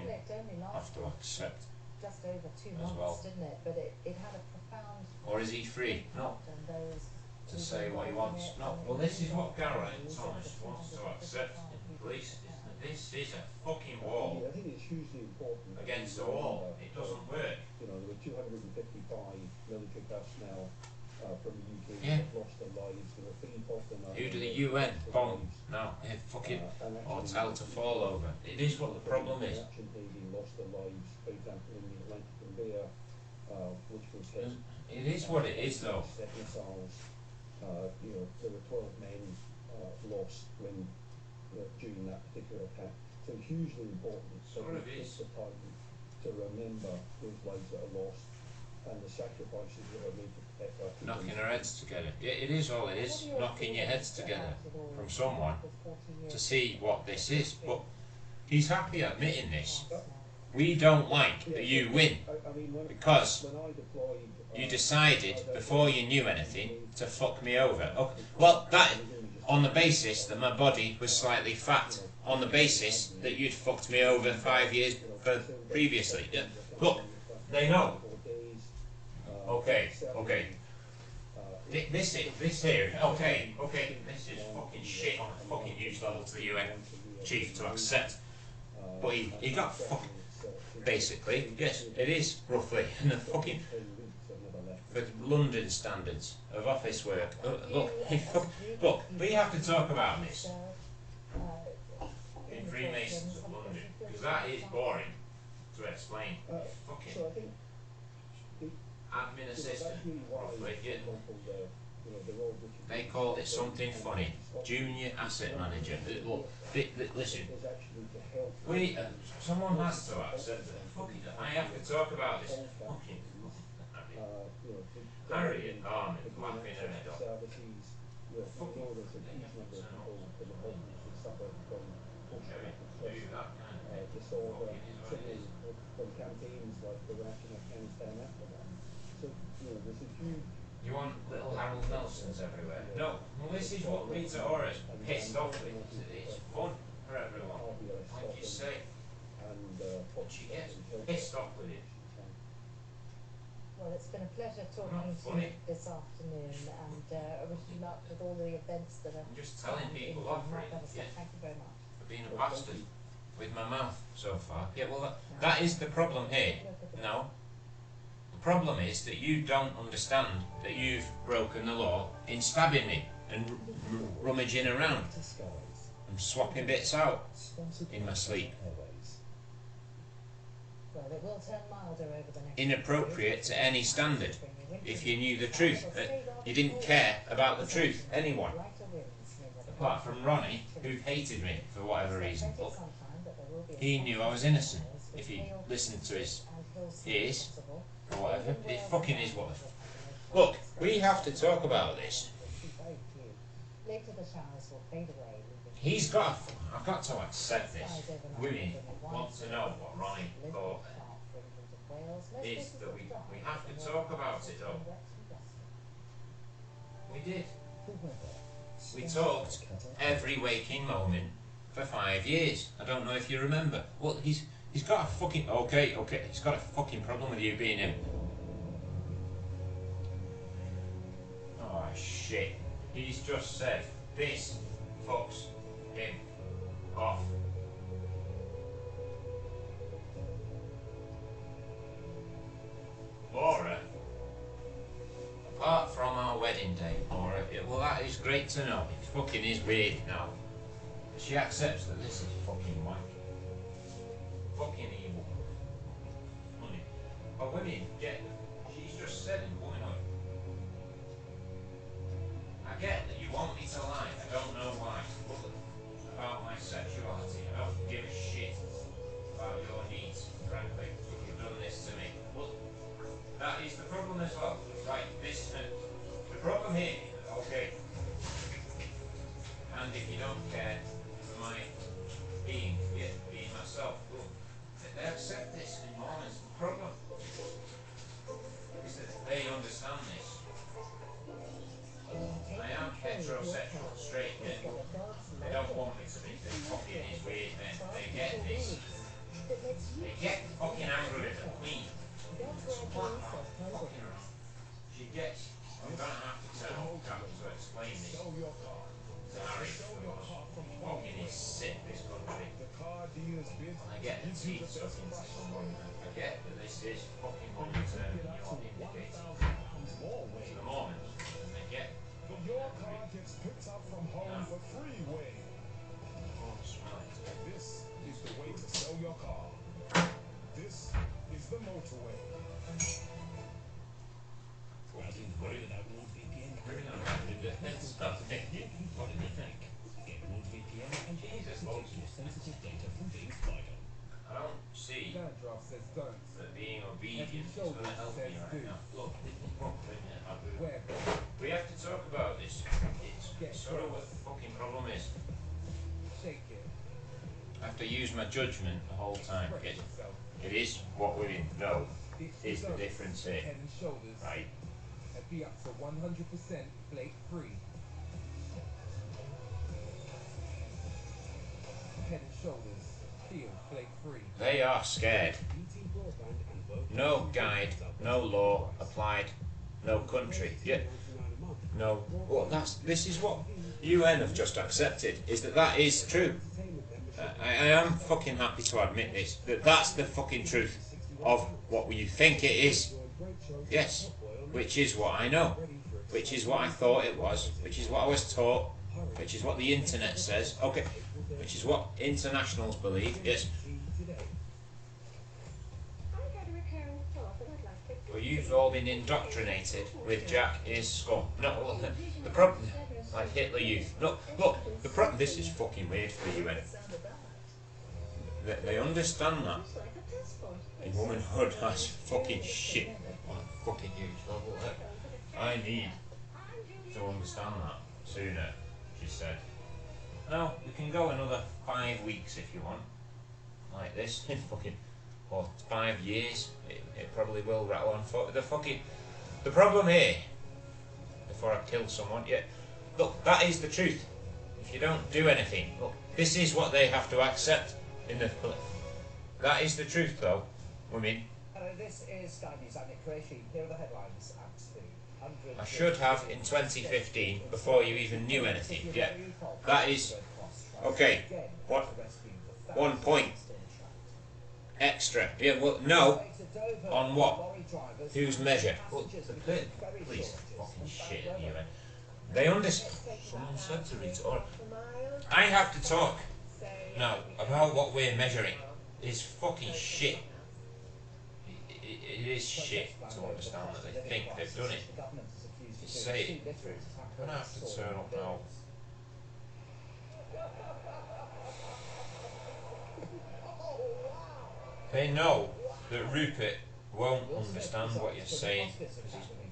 have to accept. Just over 2 months, well. didn't it? But it had a profound. Or is he free? No. To say what he wants. No. Well, this is what Caroline Thomas wants to accept in police. This is a fucking wall I think it's hugely important against the wall. It doesn't work. You know, there were 255 military personnel from the UK Yeah. that lost their lives. There were 3 Boston. Who do the UN bomb? No, it fucking hotel to fall over. It is what the problem is. Action Navy lost their lives, for example, in the Atlantic Conveyor, which was hit. It is what it is, though. Missiles. You know, there were 12 men lost when during that particular attack. So hugely important that we take the time to remember those lives that are lost and the sacrifices that are made to protect our people. Knocking our heads together. Yeah, it is all it is. Knocking your heads together from someone to see what this is. But he's happy admitting this. We don't like that you win because you decided before you knew anything to fuck me over. Okay. Well, that on the basis that my body was slightly fat, on the basis that you'd fucked me over 5 years previously. Yeah. Look, they know. Okay. This here. Okay. This is fucking shit on a fucking huge level to the UN chief to accept. But he got fucked. Basically, yes, it is roughly in the fucking for London standards of office work. Look, we have to talk about this in Freemasons of London because that is boring to explain. Fucking admin assistant, roughly. Yeah. They called it something funny. Junior asset manager. Look, listen. Someone has to accept it. I have to talk about this. Fucking Harry and Armin laughing their head off. You want little Harold Nelsons everywhere? No. Well, this is what Rita Ora's pissed off with. It's fun for everyone. Like you say. She gets pissed off with it. Well, it's been a pleasure talking to you this afternoon, and I wish you luck with all the events that are. I'm just telling people off for it. Yeah. Thank you very much. For being a bastard with my mouth so far. Yeah, well, that is the problem here. No. The problem is that you don't understand that you've broken the law in stabbing me and rummaging around and swapping bits out in my sleep. Well, it will turn milder over the next inappropriate to any standard. If you knew the truth, you didn't care about the truth, anyone, apart from Ronnie, who hated me for whatever reason. But he knew I was innocent. If he listened to his ears or whatever, it fucking is what. Look, we have to talk about this. Later the showers will fade away. I've got to accept this. Women want to know what Ronnie thought. Is that we have to talk about it though. We did. We talked every waking moment for 5 years. I don't know if you remember. Well, he's got a fucking okay. He's got a fucking problem with you being him. Oh shit. He's just said this fucks him off. Laura, apart from our wedding day, Laura, well that is great to know. It fucking is weird now. She accepts that this is fucking wank. Fucking evil. Money. But women get it. She's just selling womanhood. I get that you want me to lie. I don't know why. About my sexuality. I don't give a shit about your needs, frankly. You've done this to me. Well, that is the problem as well. Right, the problem here, okay. And heterosexual straight men, they don't want it to be. They fucking is weird men. They get this. They get the fucking algorithm. Queen. She gets. I'm gonna have to tell Captain to explain this to Harry because fucking is sick this country. And I get the teeth stuck into someone. I get that this is fucking money term you're indicating to the Mormons. And they get. Your car gets picked up from home for free way. This is the way to sell your car. This is the motorway. Without NordVPN, what do you think? Get NordVPN and protect your sensitive data from being spied on. I don't see that being obedient is going to help me right now. Look, we have to talk about this. It's sort of what the fucking problem is. I have to use my judgment the whole time. It is what women know is the difference here. Right? Be up to 100% flake free. Head and shoulders, feel flake free. They are scared. No guide, no law applied, no country. Yeah. No. Well, this is what UN have just accepted. Is that is true. I am fucking happy to admit this. That's the fucking truth of what you think it is. Yes. Which is what I know, which is what I thought it was, which is what I was taught, which is what the internet says, okay, which is what internationals believe, yes. Well, you've all been indoctrinated with Jack is scum. No, the problem, like Hitler Youth. No, look, the problem, this is fucking weird for the UN. They understand that. In womanhood, that's fucking shit. Fucking huge level. I need to understand that sooner, she said. No, we can go another 5 weeks if you want. Like this, in fucking, or 5 years. It probably will rattle on for the fucking. The problem here, before I kill someone, yeah. Look, that is the truth. If you don't do anything, look, this is what they have to accept in the. That is the truth, though, women. This is Sky News. I'm Nick Qureshi. Here are the headlines at the 100. I should have in 2015 before you even knew anything. Yeah, that is okay. What? 1 point extra. Yeah. Well, no. On what? Whose measure? Well, please, fucking shit, you. They understand. Someone said to read. Or I have to talk now about what we're measuring. Is fucking shit. It is shit to understand that they think they've done it. You say it. I'm gonna have to turn up now. They know that Rupert won't understand what you're saying because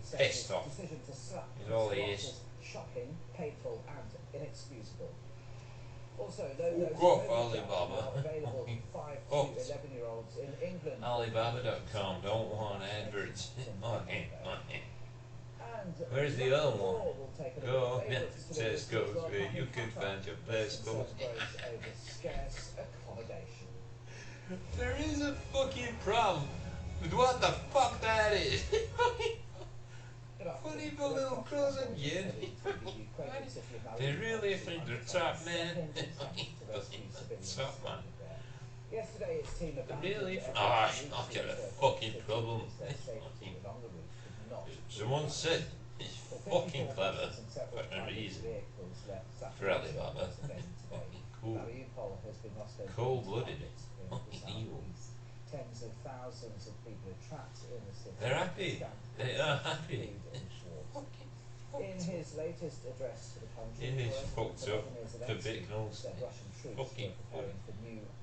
he's pissed off. Is all he is. Shocking, painful, and inexcusable. Also, Fuck off, Alibaba. Fuck. 11-year-olds in England. Alibaba.com don't want adverts. Where's the other one? Go, Tesco's where you can find your best clothes. There is a fucking problem with what the fuck that is. Funny but little clothes again. They really think they're top man. Top man. Really? Ah, I'll get a fucking problem. Someone said he's fucking clever for a reason. For Alibaba. Cool. Cold-blooded. Evil. Tens of thousands of people are trapped in the city. They're happy. They are happy. In his latest address to the country, it is fucked up. The big nose. Fucking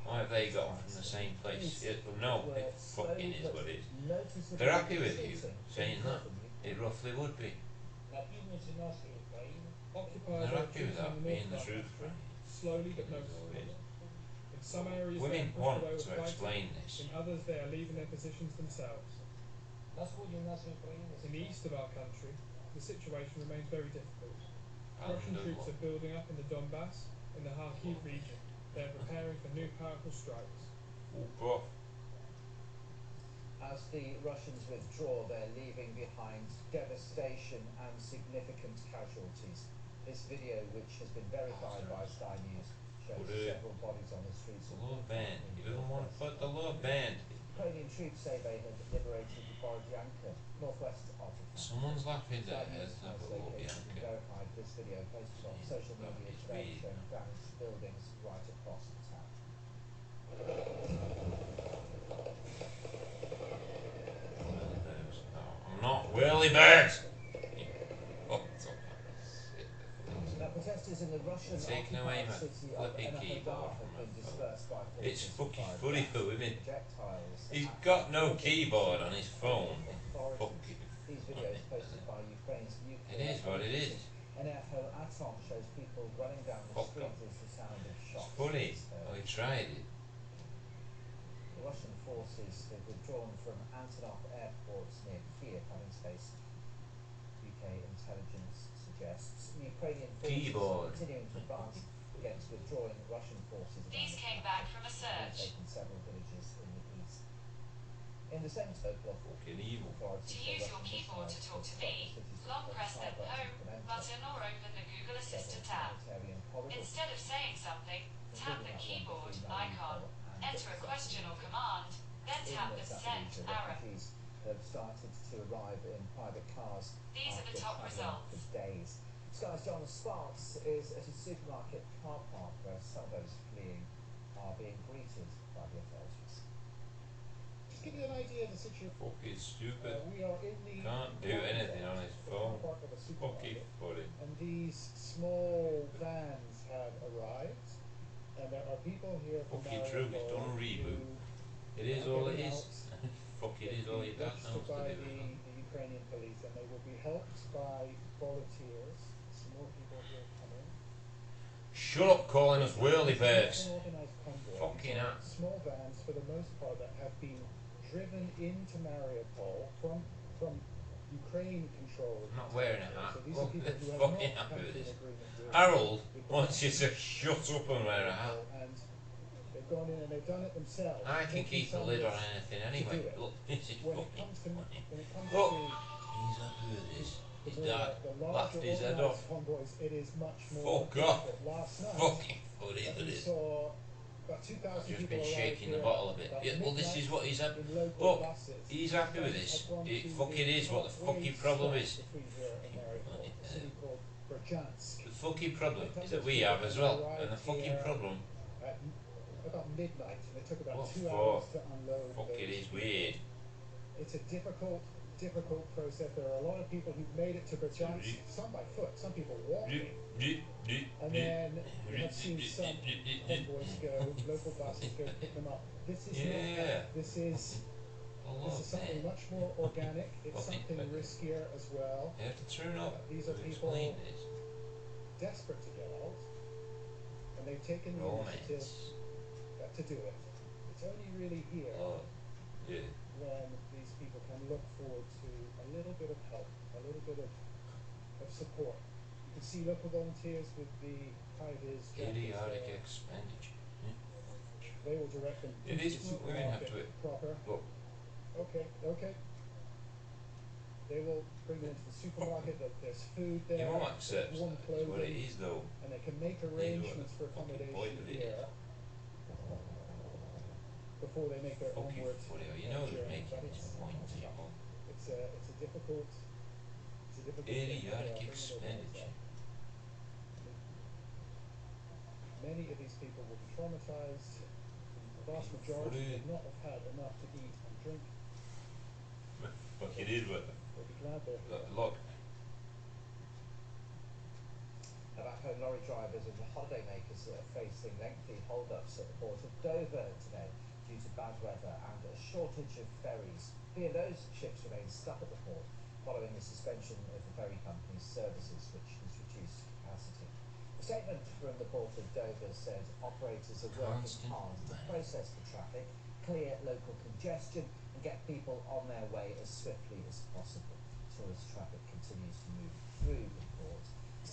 why have they got them from the same place? No, it fucking is what it is. They're happy with you saying that. It roughly would be. They're happy with that being the truth. Slowly but noticeably. In some areas women want to explain this. In others they are leaving their positions themselves. In the east of our country, the situation remains very difficult. Russian troops are building up in the Donbass, in the Kharkiv region. They are preparing for new powerful strikes. As the Russians withdraw, they're leaving behind devastation and significant casualties. This video, which has been verified by Sky News, shows several bodies on the streets of band. You don't want to put the little band. Ukrainian troops say they had liberated Borodyanka, northwest of the camp. Someone's laughing Sky at News us. has located and verified this video posted on social media today, showing damaged buildings right across the town. I'm not whirly birds. Now, protesters in the Russian occupied city of Enerhodar have been dispersed by forces. It's fucking funny for women. He's got no keyboard on his phone. These videos posted by Ukraine's nuclear. It is what it is. Enerhoatom shows people running down the street as the sound of shots. It's funny. Oh, he tried it. The Russian forces have withdrawn from Antonov Airport near Kiev, having spaced UK intelligence suggests. Ukrainian forces are continuing to advance against withdrawing Russian forces. These came back from a search. Taken several villages in the east. In the same local authorities To use your keyboard to talk to me, long press the Home button or open the Google Assistant tab. Instead of saying something, tap the keyboard icon, enter a question or command, then tap the send arrow. Have started to arrive in private cars. These are the top results. For days. Sky's John Sparks is at a supermarket car park where some of those fleeing are being greeted by the authorities. Just give you an idea of the situation. Fucking stupid. We are in the Can't do anything on his phone. Fucking funny. And these small vans have arrived, and there are people here from Fucking true, it's done a reboot. It is all it is. Fuck it is all it does now. By the Ukrainian police, and they will be helped by volunteers. Some more people here coming. Shut up calling us whirly birds. Fucking hell. Small vans, for the most part, that have been driven into Mariupol from Ukraine controlled. I'm not wearing a hat. So these are people who have Fucking not happy come with to this. an agreement with Harold wants you to shut up and wear a hat. And they've gone in and they've done it themselves. I can keep a lid on anything anyway. Look, this is fucking funny. Look, he's happy with this. His dad laughed his head off. Convoys, it is much more Fuck off. Last night, Fucking funny that is. saw about 2,000 I've just people been shaking the bottle a bit. Yeah, well, this is what he's happy. Look, he's happy with this. It fucking is what the fucking problem is. The fucking problem is that we have as well, and the fucking problem. About midnight, and it took about What 2 for? hours to unload. Fuck, it is weird. It's a difficult process. There are a lot of people who've made it to Berjansk, some by foot, some people walking. And then we have seen some convoys go, local buses go pick them up. This is not that. This is something much more organic. It's something riskier as well. You have to turn up. These are people desperate to get out, and they've taken the initiative to do it. It's only really here when these people can look forward to a little bit of help, a little bit of support. You can see local volunteers with the high-vis Idiotic expenditure. They will direct them It into is the what women have to supermarket proper. Look. Okay. They will bring them into the supermarket. There's food there. Your mum accepts warm that. clothing, What it is though. and they can make arrangements for accommodation here before they make their onward You know they're journey. making But this point to your mum. it's a difficult Idiotic expenditure. Many of these people will be traumatized. The vast majority will not have had enough to eat and drink. Fuck it is what. They'll be glad they're here. Look. Now back home, lorry drivers and holidaymakers are facing lengthy hold-ups at the port of Dover today due to bad weather and a shortage of ferries. Those ships remain stuck at the port following the suspension of the ferry company's services, which has reduced capacity. A statement from the port of Dover said operators are working hard to process the traffic, clear local congestion and get people on their way as swiftly as possible. Tourist traffic continues to move through the port.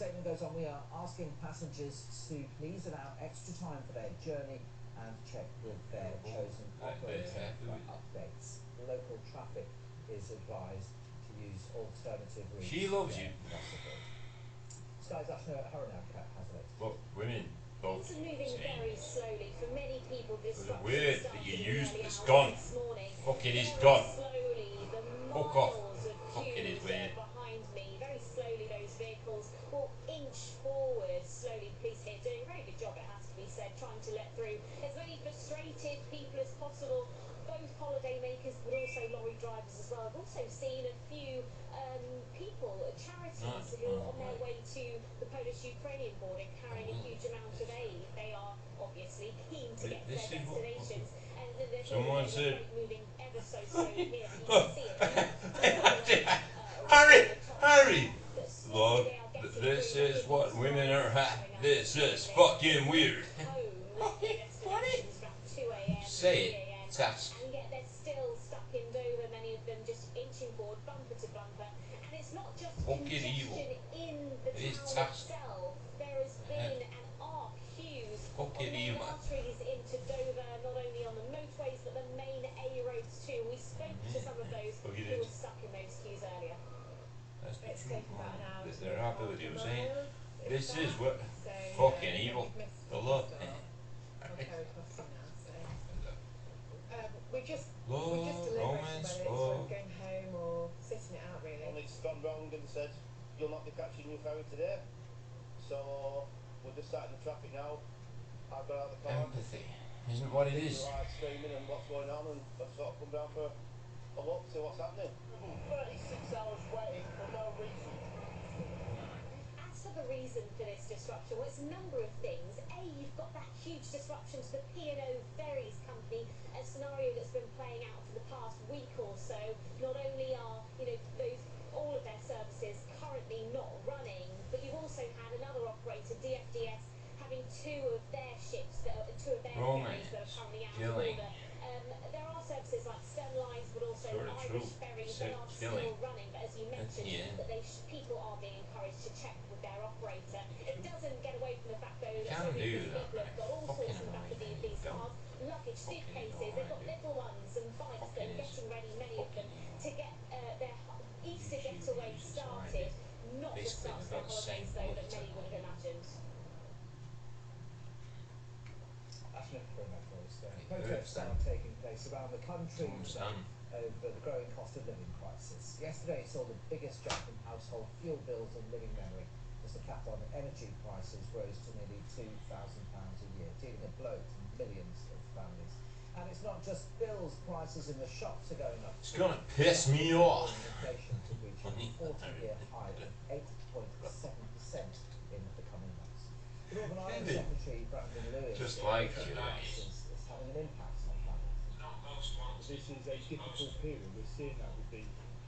statement goes on, we are asking passengers to please allow extra time for their journey and check with their chosen operator for updates. Local traffic is advised to use alternative routes. She loves you. Sky's Ashna Haranaka has it. Look, women. Things are moving very slowly. For many people, this the word that you used is gone. Fuck it is gone. Fuck off. Fuck it is weird. Behind me, very slowly, those vehicles will inch forward slowly. Police here doing a very good job, it has to be said, trying to let through as many frustrated people as possible. Both holiday makers, but also lorry drivers as well. I've also seen a few people, charities, who are on their way to the Polish-Ukrainian border carrying a huge amount of aid. They are obviously keen to get to their destinations. And they're Someone said, moving ever so slowly here, but you can see it. Harry! Lord, this is what women are this is fucking weird. Funny. Say it, task. And yet they're still stuck in Dover, many of them just inching forward, bumper to bumper. And it's not just congestion in the town itself. There has been an arc queues on the main arteries into Dover, not only on the motorways but the main A roads too. We spoke to some of those who were stuck in those queues earlier. That's the truth. Their ability of saying, this is what fucking evil. The love. We just romance, whether it's going home or sitting it out really. Well, it's gone wrong and said you'll not be catching your ferry today. So we're just sat in the traffic now. I've got out of the car. Empathy isn't what it is. Right, screaming and what's going on, and I've sort of come down for a look, see what's happening. 36 hours waiting for no reason. As for the reason for this disruption, well, it's a number of things. A, you've got that huge disruption to the P&O Ferries company, a scenario that's been playing out for the past week or so. Not only are, all of their services currently not running, but you've also had another operator, DFDS, having two of their ferries that are currently out of order. There are services like Stern Lines, but also Irish Ferries that are still running. But as you mentioned, that people are being encouraged to check with their operator. It doesn't get away from the fact, though, that so many people have got all sorts in the back of these cars, luggage, suitcases. They've got little ones and bikes. They're getting ready, many of them, to get their Easter getaway started. Not the start of their holidays, though, that many would have imagined. Protests are taking place around the country over the growing cost of living crisis. Yesterday saw the biggest jump in household fuel bills in living memory as the cap on energy prices rose to nearly £2,000 a year, dealing a blow to millions of families. And it's not just bills, prices in the shops are going up. It's gonna piss me off. Inflation to reach a 40-year high of 8.7% in the coming months. The Northern Ireland Secretary Brandon Lewis just like is having an impact on families. This is a difficult period. We're seeing that with the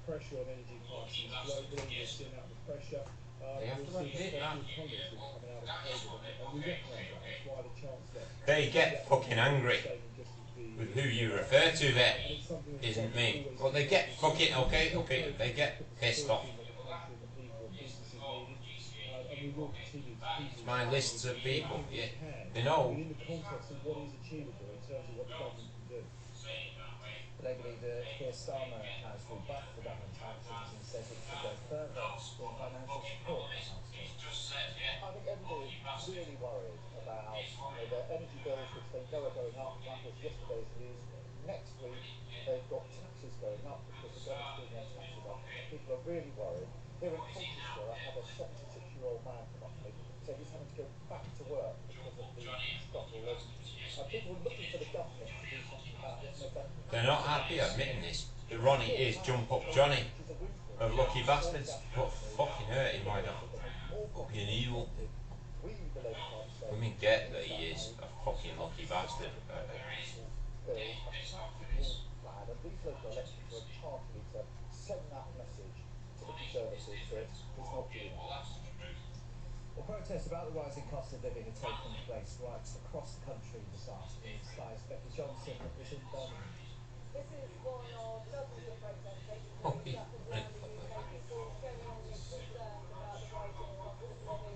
pressure on energy prices globally. We're seeing that with pressure. They have to admit that. And we recognise that. That's why the Chancellor. They get fucking angry with who you refer to there. Isn't me. Well, they get fucking okay. They get pissed off. It's my lists of people. Yeah, they know. In the context of what is achievable in terms of what the government can do. Labour leader Keir Starmer has rebuffed the government's actions and says it should go further in financial support for households. I think everybody is really worried about their energy bills, which they know are going up. That was yesterday's news. Next week, they've got taxes going up because the government's doing their taxes up. People are really worried. Here in Colchester, I had a 76-year-old man come up to me saying he's having to go back to work because of the structural issues. People are looking for the government to do something about this. They're not happy admitting this. The Ronnie is Jump Up Johnny of Lucky Bastards. But fucking hurt him, why not? Fucking evil. I mean, get that he is a fucking lucky bastard. These local elections are a chance for me to send that message to the Conservatives that he's not doing that. Well, protests about the rising cost of living are taking place right across the country this afternoon. Sky's Becky Johnson is in Birmingham. This is one of dozens of protests taking place up and down the UK. People generally concerned about the rising cost of living.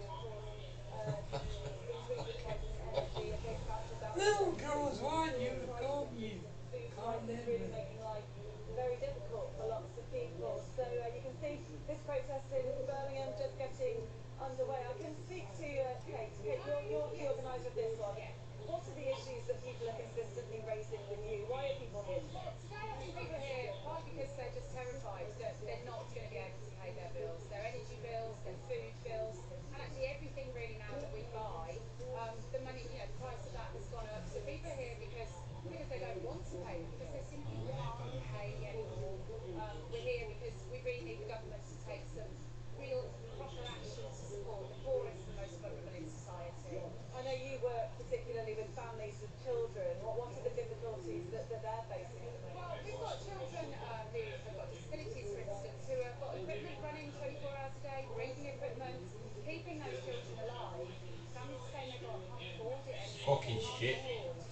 shit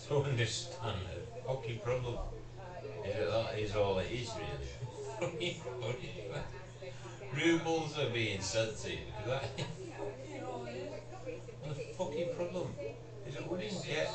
to understand the fucking problem. Is that is all it is really. Rubles are being sent to you. That, the fucking problem is it wouldn't get.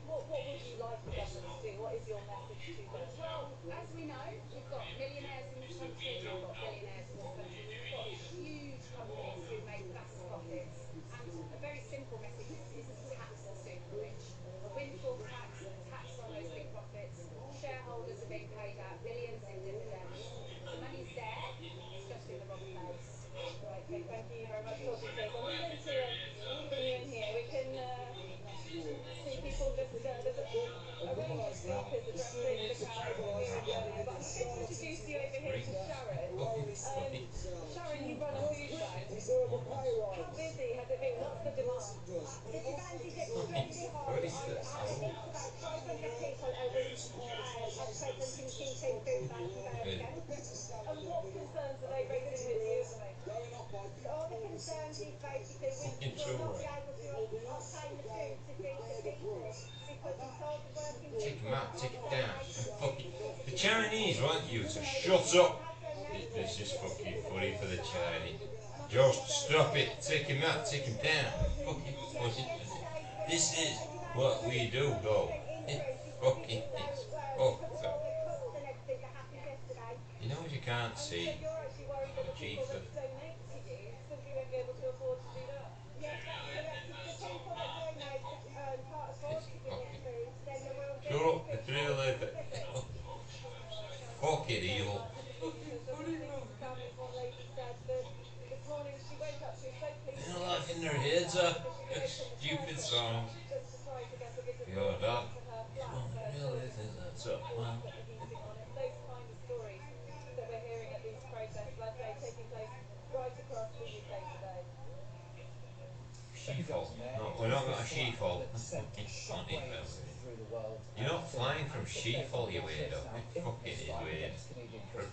What would you like the government to do? What is your message to them? Well, as we know, we've got millionaires in this country, we've got billionaires in this country, we've got huge companies who make massive profits. And a very simple message is to tax the super rich. A windfall tax, a tax on those big profits. Shareholders are being paid out billions in dividends. The money's there, it's just in the wrong place. Right, okay, thank you very much for talking to us. I'm just going to bring you in here. We can see people just, there's a range of speakers addressing the crowd earlier, but I'm just going to introduce you over here to Sharon. Sharon, you run a food bank. How busy has it been? What's the demand? The demand is extremely high. I think about 500 people a week at present in King Food Bank in Birmingham. And what concerns are they raising with you at the moment? All the concerns is basically we will not be able to obtain the food to feed the people because we told the working Take people. him out, take it down. Fucking, the Chinese want you to shut up. This is fucking funny for the Chinese. Just stop it, take him out, take him down. Fucking funny. This is what we do, though. It fucking is fucked up. You know what you can't see? Chiefly. Shut up, it's really fucking evil. They're not laughing their heads off. Stupid song. You're done. Come on, really think that's up, man. Those kind of stories that we're hearing at these protests, like they taking place right across the UK today. Sheeple. No, we're not got a sheeple. You're not flying from Sheeple, you weirdo. It fucking is weird. The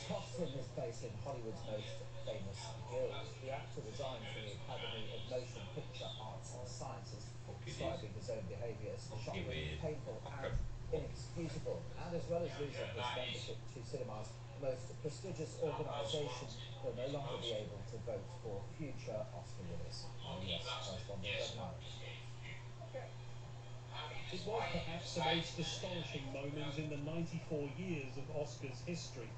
costume is placed in Hollywood's most famous guild. The actor resigned from the Academy of Motion Picture Arts and Sciences, describing his own behaviour as shocking, painful and inexcusable. And as well as losing his membership to cinema's most prestigious organisation, he'll no longer be able to vote for future Oscar winners. Our US correspondent Greg Myers. It was perhaps the most astonishing moment in the 94 years of Oscars history.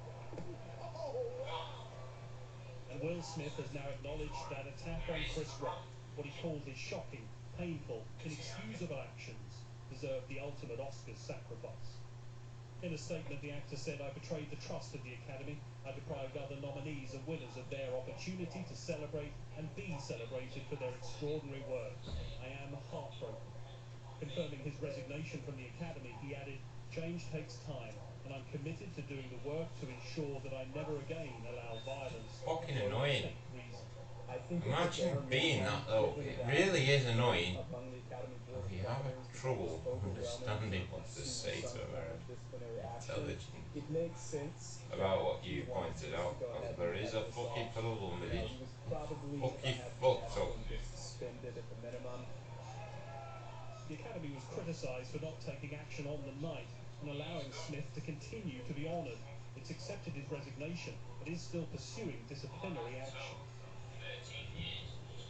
And Will Smith has now acknowledged that attack on Chris Rock, what he called his shocking, painful, inexcusable actions, deserved the ultimate Oscars sacrifice. In a statement, the actor said, "I betrayed the trust of the Academy. I deprived other nominees and winners of their opportunity to celebrate and be celebrated for their extraordinary work. I am heartbroken." Confirming his resignation from the Academy, he added, "Change takes time, and I'm committed to doing the work to ensure that I never again allow violence." Fucking annoying. Imagine being that though. It really is annoying. If you have trouble understanding what to say to American intelligence about what you pointed out, there is a fucking problem with it. Fucking fucked up. The Academy was criticised for not taking action on the night and allowing Smith to continue to be honoured. It's accepted his resignation, but is still pursuing disciplinary action.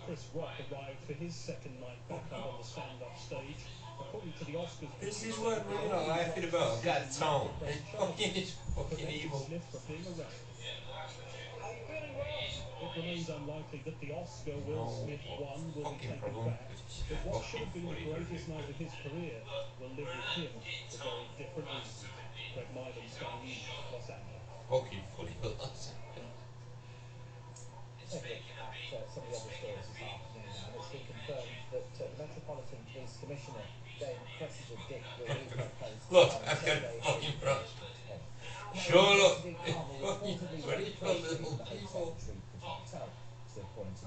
Chris Rock arrived for his second night back up on the stand-up stage. According to the Oscars, This is what we're not laughing about. Got tone. It's fucking evil. Smith for being arrested. It remains unlikely that the Oscar Will Smith won will be taken back, but what should have been the greatest night of his career will live with him for very different reasons. Greg Myers, Sky News, Los Angeles. Fucking funny, but that's some of the other stories this afternoon now, it's been confirmed that the Metropolitan Police Commissioner, Dame Cressida Dick, will leave her post. Look, I've got fucking brush. Shut up. Fucking funny for little people.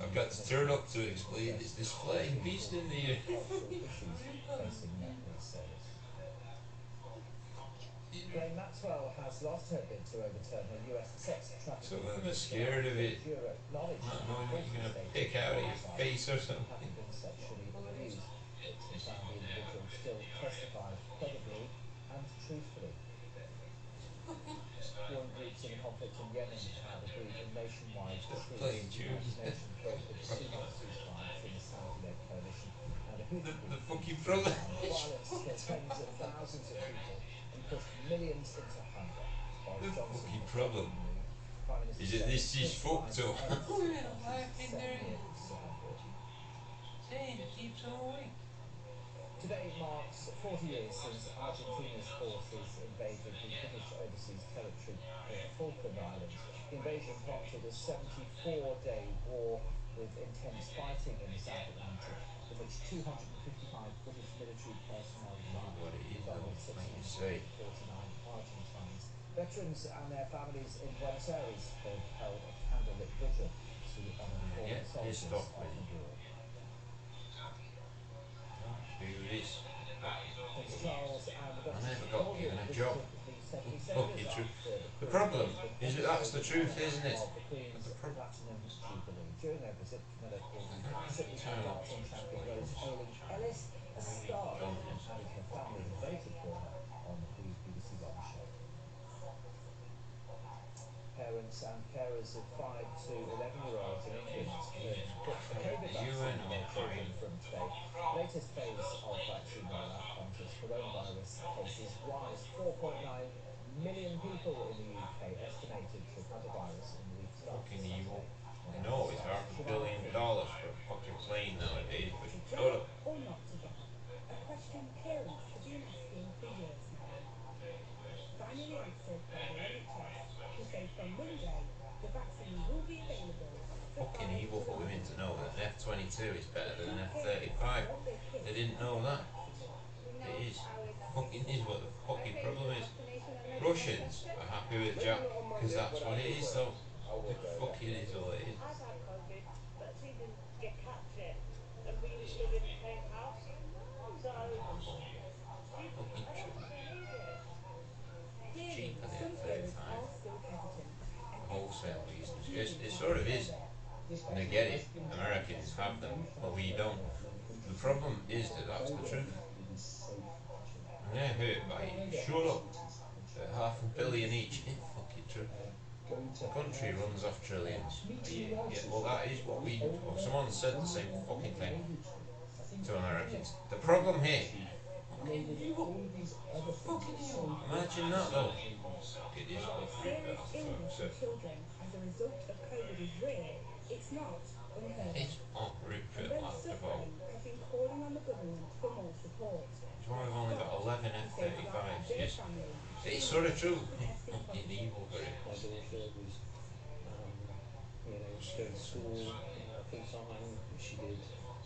I've got to turn up to explain this display beast in the Ghislaine Maxwell has lost her bid to to overturn her US sex trafficking. Some of them are scared of it, Juror acknowledged not knowing what you're going to Wednesday pick out of your face or something. having been sexually abused. Victims found the individual still testified credibly and truthfully. Warring groups in the conflict in Yemen have agreed a nationwide Playing truce. tunes. The nation broke with Sunni ceasefire between the Saudi-led coalition and the Houthi The fucking brother. violence killed tens of thousands of people and pushed millions into hunger. The Boris Johnson fucking problem Prime Minister is that this is fucked up. Today marks 40 years since Argentina's forces invaded the British overseas territory of the Falkland Islands. The invasion prompted a 74-day war with intense fighting in the South Atlantic, in which 255 British military personnel died, along with 649 Argentines. Veterans and their families in Buenos Aires have held a candlelit vigil to honour the fallen soldiers of the war. Prince Charles and I never got given a job. Fucking true. The problem is that that's the truth, isn't it? The Queen's Platinum Jubilee. During their visit, medical boxing champion Rose Owens Ellis, a star, added her family who voted for her on the BBC One show. Parents and carers of 5 to 11-year-olds in England have booked a COVID vaccine for their children from today. Latest phase of vaccine rollout comes as coronavirus cases rise. 4.9 million people in the UK estimated to have had the virus in the week starting fucking evil. Saturday. I know it's $500 billion for a fucking plane nowadays, but shut up. Or not to get? A question parents have been asking for years now. Finally answered by the NHS, who say from Monday the vaccine will be available. Fucking evil for women to know that an F-22 is better than an F-35. They didn't know that. It is. Fucking is what the fucking problem is. Russians are happy with Jack because that's what it is though. It fucking is all it is. I've had COVID, but I didn't get catch it, and we used to live in the same house, so Fucking cheaper than F-35. Wholesale reasons. It sort of is. And they get it. Americans have them, but we don't. The problem is that that's the truth. And they're hurt by it. Shut up. $500 million each. Fucking true. The country runs off trillions a year. Yeah, well, that is what we do. Well, someone said the same fucking thing to Americans. The problem here. Fucking evil. Imagine that though. It is Serious illness in children as a result of COVID is real. It's not unheard of. It's on Rupert And those last of all. suffering have been calling on the government for more support. It's why we've only got 11 F-35s. Yes. It's sort of true. Fucking evil for it. My daughter was, she going to school full time. She did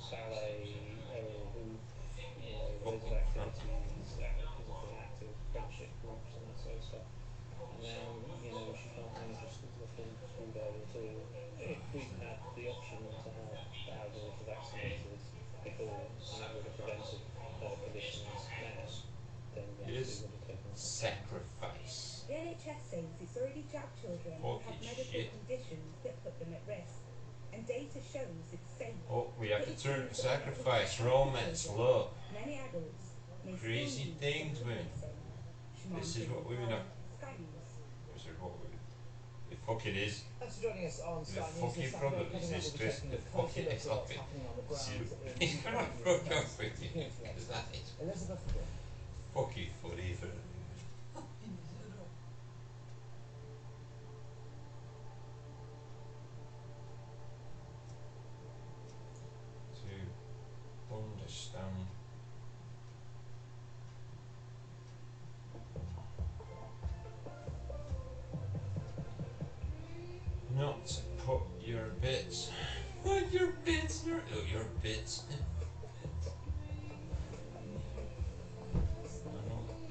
ballet, aerial hoop, loads of activities, active friendship groups and that sort of stuff. And now, she can't manage a full school day at all. If we'd had the option to have our daughter vaccinated before and that would have prevented her conditions now, then yes, we would have taken sacrifice. The NHS says it's already jabbed children who have medical conditions that put them at risk. And data shows it's safe. Oh, we have to turn to sacrifice. Romance, love. Many adults may crazy things, women. This is what women are. This is what women. It fucking is. Thanks for joining us on The Sky News fucking this problem Saturday, is this, coming up, Chris. we'll be The checking fucking closer is look at like what's happening on the it. ground He's gonna fuck off with you. That is Elizabeth Gill. fucking funny for to understand. Not to put your bits. What your bits? Your bits.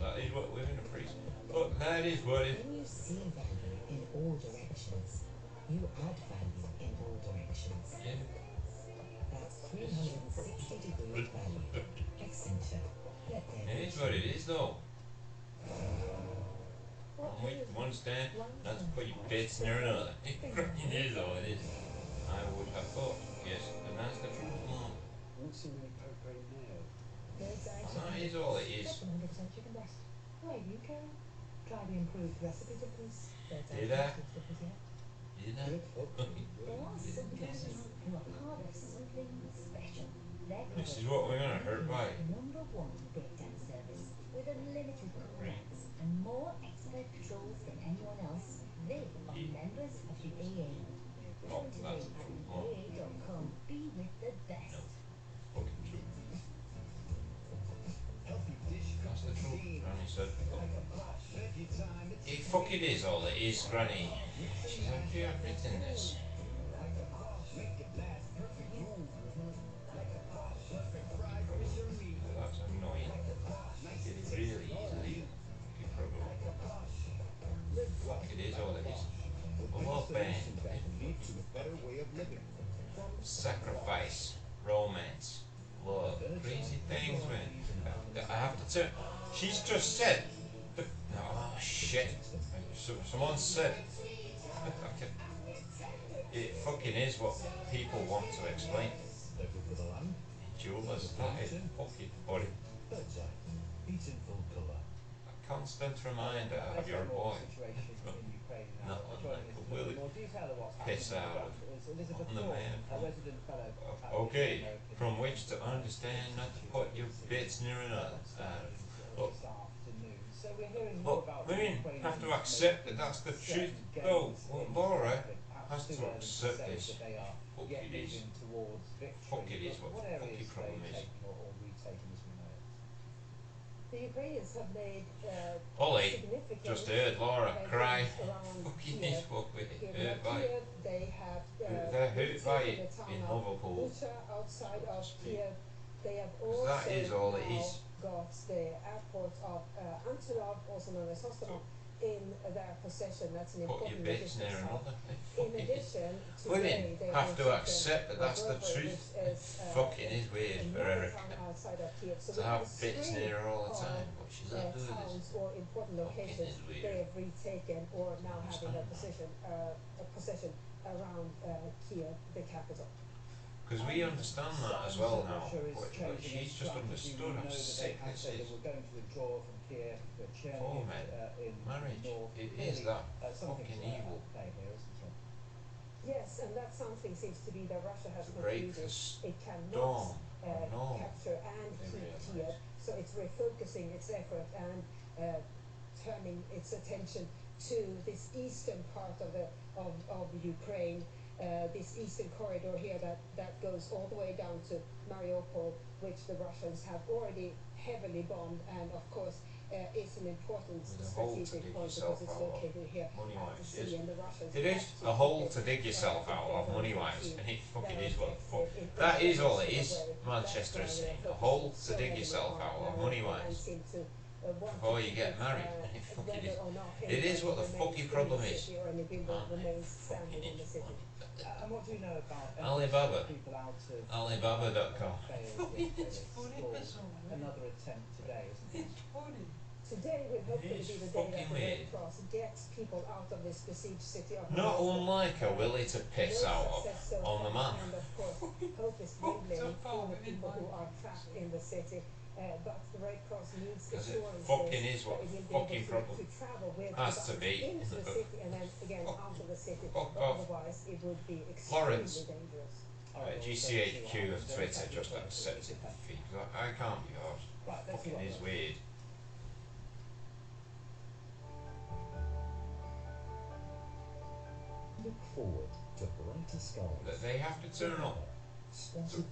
That is what women appreciate. Look, that is what it. When you see value in all directions, you add value in all directions. Yeah. That's 360-degree value. Accenture. Let them It is what it is, though. Once understand not to put your bits near another. It is all it is. I would have thought, yes, and that's the truth, Mom. Won't see many propane now. That is all it is. 100% chicken breast. Why you can try the improved recipe difference. Did I? Did I? There are some dishes who are part of something special. This is what we're gonna hurt by. #1 breakdown service with unlimited call outs and more expert patrols than anyone else. They are members of the AA. Join today at AA.com. Be with the best. Fucking true. That's the truth, Granny said. It fuck it is all it is, Granny. She's actually written this. That's annoying. It really is a problem. Fuck it is all it is. A love band. Sacrifice, romance, love, crazy things, man. I have to tell. She's just said. Oh shit! Someone said. It fucking is what people want to explain. Jewelers, not it. Fuck it, buddy. A constant reminder of your boy. Not like a willy piss out on the man. Okay, from which to understand not to put your bits near another. Look, women have to accept that that's the truth. Though, Laura has to accept this. Fuck it is. Fuck it is what the fucking problem is. The Ukrainians have made Ollie, significant just heard Laura cry. around Fucking Kiev. is what we're Here hurt by. Kiev, they have They're hurt by taken it the town in of Liverpool. Bucha outside of Kiev. They have 'Cause also that is all it now is. got the airport of Antonov, also known as Hostomel, in their possession. That's an Put your important bits near addition. another. In addition, Women today they have to taken accept that that's the Roberto, truth. which is, Fucking is weird for another Erica town outside of Kiev. So to we have a bits string near her all the of, time, but she's not doing this. towns or important locations is weird. they have retaken or now have in their possession around Kiev, the capital. Because we understand that as well now. But she's just understood how sick this is. We're going to withdraw from Kiev, Poor men. in Marriage. north. It is that Something's fucking evil. at play here, isn't it? Yes, and that something seems to be that Russia has To break concluded the it cannot storm of normal. capture and keep Kiev, so it's refocusing its effort and turning its attention to this eastern part of Ukraine, this eastern corridor here that goes all the way down to Mariupol, which the Russians have already heavily bombed, and of course is an important There's a hole to strategic dig point because yourself it's out of, located here at the money-wise, sea, yes. and the Russians It is have a hole keep to it, dig yourself out of, very money-wise, key. and it fucking Their is what the fuck. objective in That is all it Russia is. where Manchester is that's saying where a hole they're to dig focusing yourself on out of, and money-wise. seem to want Before to you get keep, married, and it fucking whether is. or not It is what the anybody fucking remains problem in the is. city or any building remains standing in the city. And what do you know about Alibaba. people out of Alibaba.com. Another attempt today, isn't it? Today will hopefully It's be the day that fucking the Red weird. Cross gets people out of this besieged city of Not Mariupol. unlike a willy to piss No out of success so on the far, man. and of course, hope is dwindling for the people who are trapped in the city. But the Red Cross needs Because it assurances fucking is what that it will the be fucking able problem to travel with has the to buses be in into the the city and then again out of the city. Fuck But off. otherwise, it would be extremely Florence. dangerous. GCHQ of Twitter just accepted the feed. I can't be arsed. Fucking is weird. Look forward to brighter skies. That they have to turn up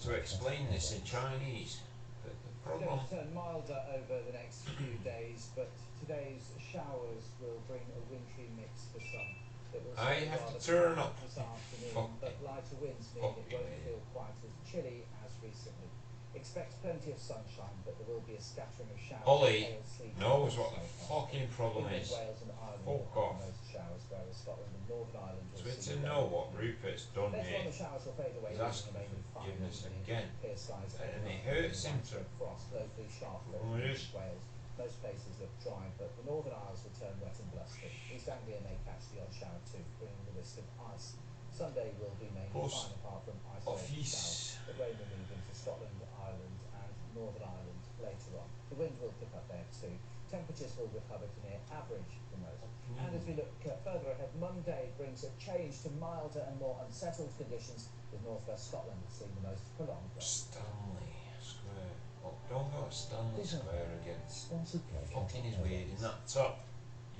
to explain this in Chinese. The It's problem. going to turn milder over the next few days, but today's showers will bring a wintry mix for some. It will I stay have to rather turn cold up. this afternoon, Fuck but lighter winds mean it won't feel quite as chilly as recently. Expect plenty of sunshine, but there will be a scattering of showers. Ollie hail, sleet, knows and what the snow. fucking problem England, is. Wales and Ireland Fuck will have off. the most showers, whereas Scotland and Northern Ireland will Twitter see know rain. what Rupert's done Later on, here. the showers will fade away, He's leaving asking remaining for fine forgiveness evening, again. clear skies And overnight, it hurts him to frost, locally sharp Oh, it is. Wales. Most places look dry, but the Northern Isles will turn wet and blustery. East Anglia may catch the odd shower too, bringing the risk of ice. Sunday will be mainly fine apart from isolated showers, but rain will move into Scotland, Ireland and Northern Ireland later on. The wind will pick up there too. Temperatures will recover to near average for most. And as we look further ahead, Monday brings a change to milder and more unsettled conditions, with North West Scotland seeing the most prolonged rain. Stanley Square. Oh, don't go to Stanley Square against fucking is weird in that top.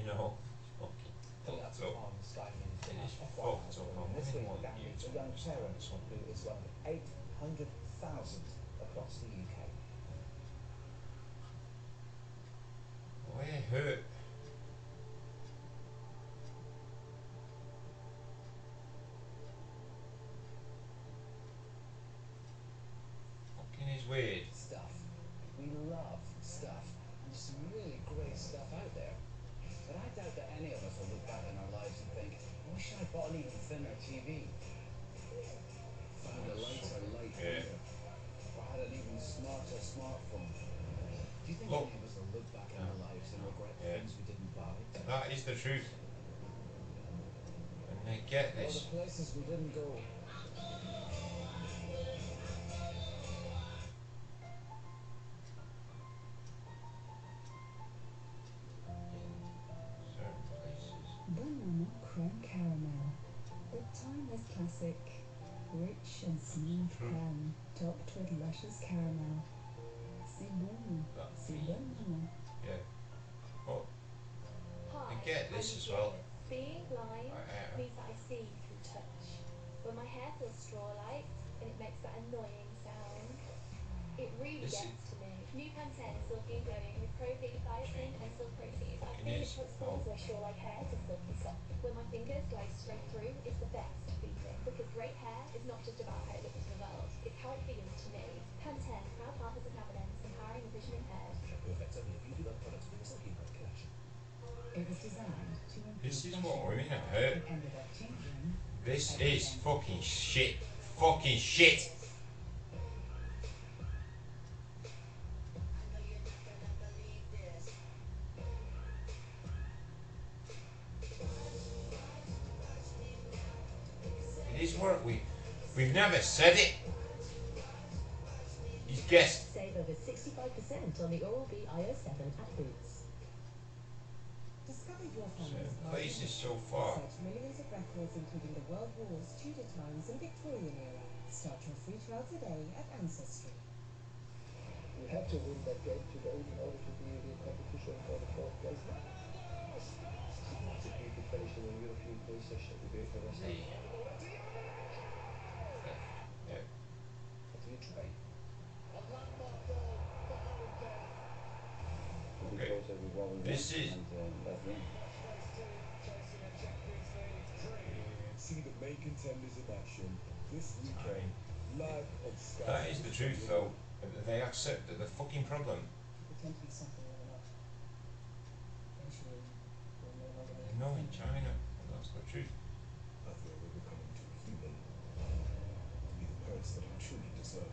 You know, fucking fucked up. It is fucked up. And this week, that meets a young parent who is one of 800,000 across the UK. Oh, it hurt. Fucking is weird. Stuff. We love stuff. And there's some really great stuff out there. But I doubt that any of us will look back in our lives and think, I wish I bought an even thinner TV. Found a lighter light reader. Or had an even smarter smartphone. Do you think any of us will look back in our lives and regret things we didn't buy? That is the truth. And they get Or this. the places we didn't go. Banana creme caramel, the timeless classic, rich and smooth creme, topped with luscious caramel. C'est bon, c'est bon, maman. Yeah. Oh, Hi, I get this as well. Being blind means that I see through touch. When my hair feels straw-like and it makes that annoying sound, it really gets to me. New Pantene Silky and Glowing with Pro-V biotin and silk protein. I've seen it transforms my straw-like hair to silky soft. When my fingers glide straight through, it's the best feeling. Because great hair is not just about how it looks to the world, it's how it feels to me. Pantene, proud partners of Navidance, empowering the vision impaired. Perfect only if you do that product for the Silky and Glowing collection. It was designed to improve This is fashion, what women have heard. but ended up changing. This is fucking shit. Fucking shit. It is what we've never said it. He's guessed. Save over 65% on the Oral-B IO7 at Boots. Discover your family's Places so far. set millions of records, including the World Wars, Tudor times, and Victorian era. Start your free trial today at Ancestry. We had to win that game today in order to be in the competition for the fourth place. It's a big occasion in European PlayStation debate for us. Yeah. What do you try? Okay. This is. See the main contenders in action this weekend, live on Sky. That is the truth, though. They accept that the fucking problem. Pretend to be something you're not. Eventually, you'll no longer make No, in China. That's the truth. I feel we're becoming too human to be the parents that we truly deserve.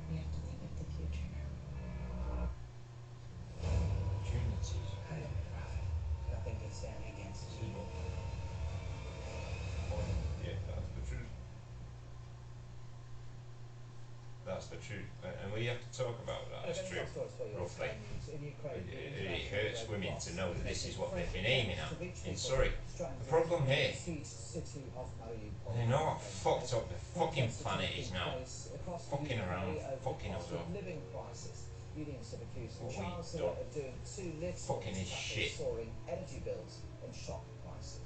We have to think of the future now. Opportunities. Nothing can stand against evil. Yeah, that's the truth. That's the truth. And we have to talk about that as truth, roughly. It hurts women to know that this is what they've been aiming at in Surrey. The problem here, they know how fucked up the fucking planet is now. Fucking around, fucking us up. What we've done. Fucking is shit. Soaring energy bills and shop prices.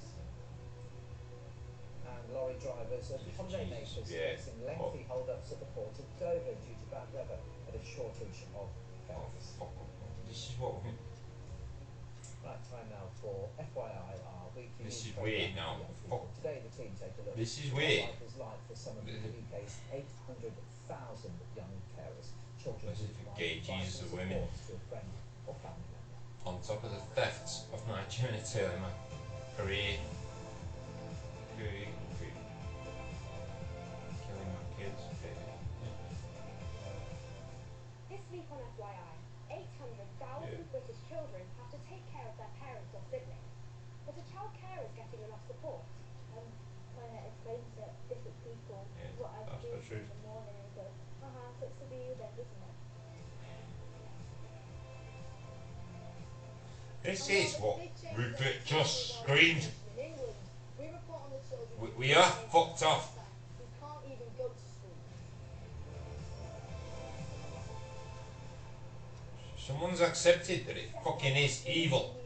And lorry drivers and holiday makers facing lengthy hold-ups at the port of Dover due to bad weather and a shortage of ferries. This is what we. Right, time now for FYI, our weekly This is news weird programme. now. Fuck. Today the team take a look This is at weird. what life is like for some of the UK's 800,000 young carers. Children This is who for provide gay Jesus vital of women. support to a friend or family member. On top of the thefts of my genitalia, my career. Killing my kids. This week on FYI, 800,000 children have to take care of their parents or siblings. But a child carer is getting enough support. Trying to explain to different people what I That's do the in truth. the morning and go, sucks to be you then, isn't it? This is what Rupert just screamed. In England, we report on the children We are fucked off. who can't even go to school. Someone's accepted that it fucking is evil.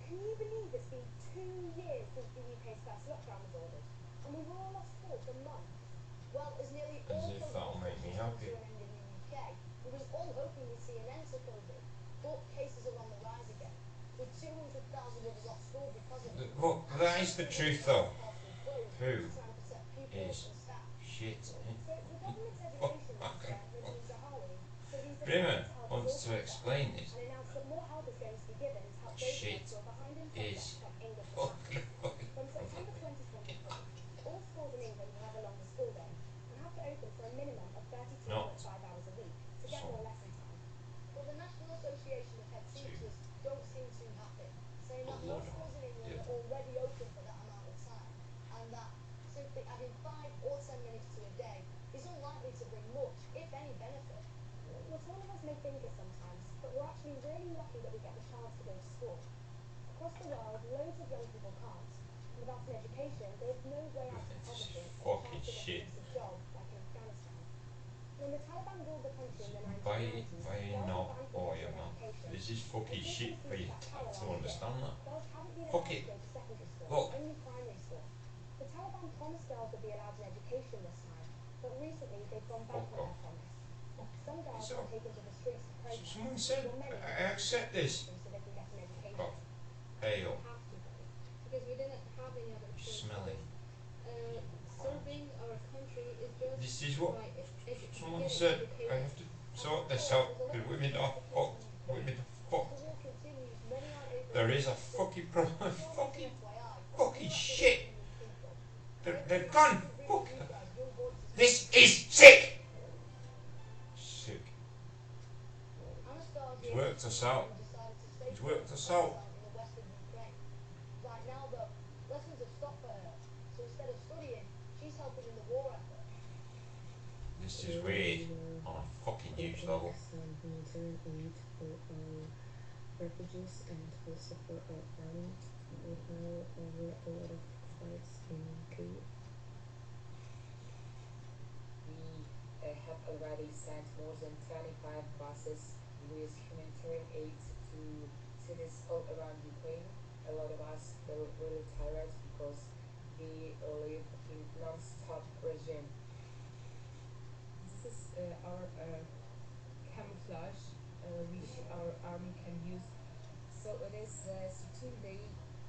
Can you believe it's been 2 years since the UK's first lockdown was ordered? And we've all lost hope for months. Well, as nearly As all if COVID that'll make me restrictions come happy. to an end in the UK, we was all hoping we'd see an end to COVID. But cases are on the rise again, with 200,000 of us off school because of it. Look, that is the truth though. Who Trying to protect pupils is and staff. shit? So the government's education minister, Nadine Zahawi, said he's Brimmer determined to help wants us to all explain this. and announced that more help is going to be given to help those Shit who are behind in is subjects like English and fucking maths. From September 2023, all schools in England will have a longer school day and have to open for a minimum of 32.5 hours a week to get more lesson time. But the National Association of Head Teachers don't seem too happy, saying that most schools in England are already open for that amount of time, and that simply adding 5 or 10 minutes to a day is unlikely to bring much, if any, benefit. Well, some of us may think it sometimes, but we're actually really lucky that we get the chance to go to school. Across the world, loads of young people can't. And without an education, there's no way out of poverty or a fucking chance to shit. get a decent job, like in Afghanistan. When the Taliban ruled the country in the By 1990s, they also not banned or compulsory your mouth. education. This is fucking shit for you to understand that. Girls haven't been Fuck allowed it. to go to secondary school, Look. only primary school. The Taliban promised girls would be allowed an education this time, but recently they've gone back on their promise. Some girls So- were taken to the streets to protest. Someone said, while many I accept this. so they can get an education. But, hey, yo, Have to go. Because we didn't have any other choice. smelly. Serving our country is just This is what by someone getting said. educated. I have to sort this out. The women are fucked. Women are fucked. There is a fucking problem. Fucking shit. They've gone. Fuck. This is sick. Sick. He's worked us out. He's worked us out. Right now, though, lessons have stopped for her. So instead of studying, she's helping in the war effort. This is weird on a fucking huge level. Humanitarian aid for refugees and also for our army. We have over a lot of fights in Kyiv. We have already sent more than 25 buses with humanitarian aid to cities all around Ukraine. A lot of us feel really tired because we live in non-stop regime. This is our camouflage which our army can use. So it is the 13th day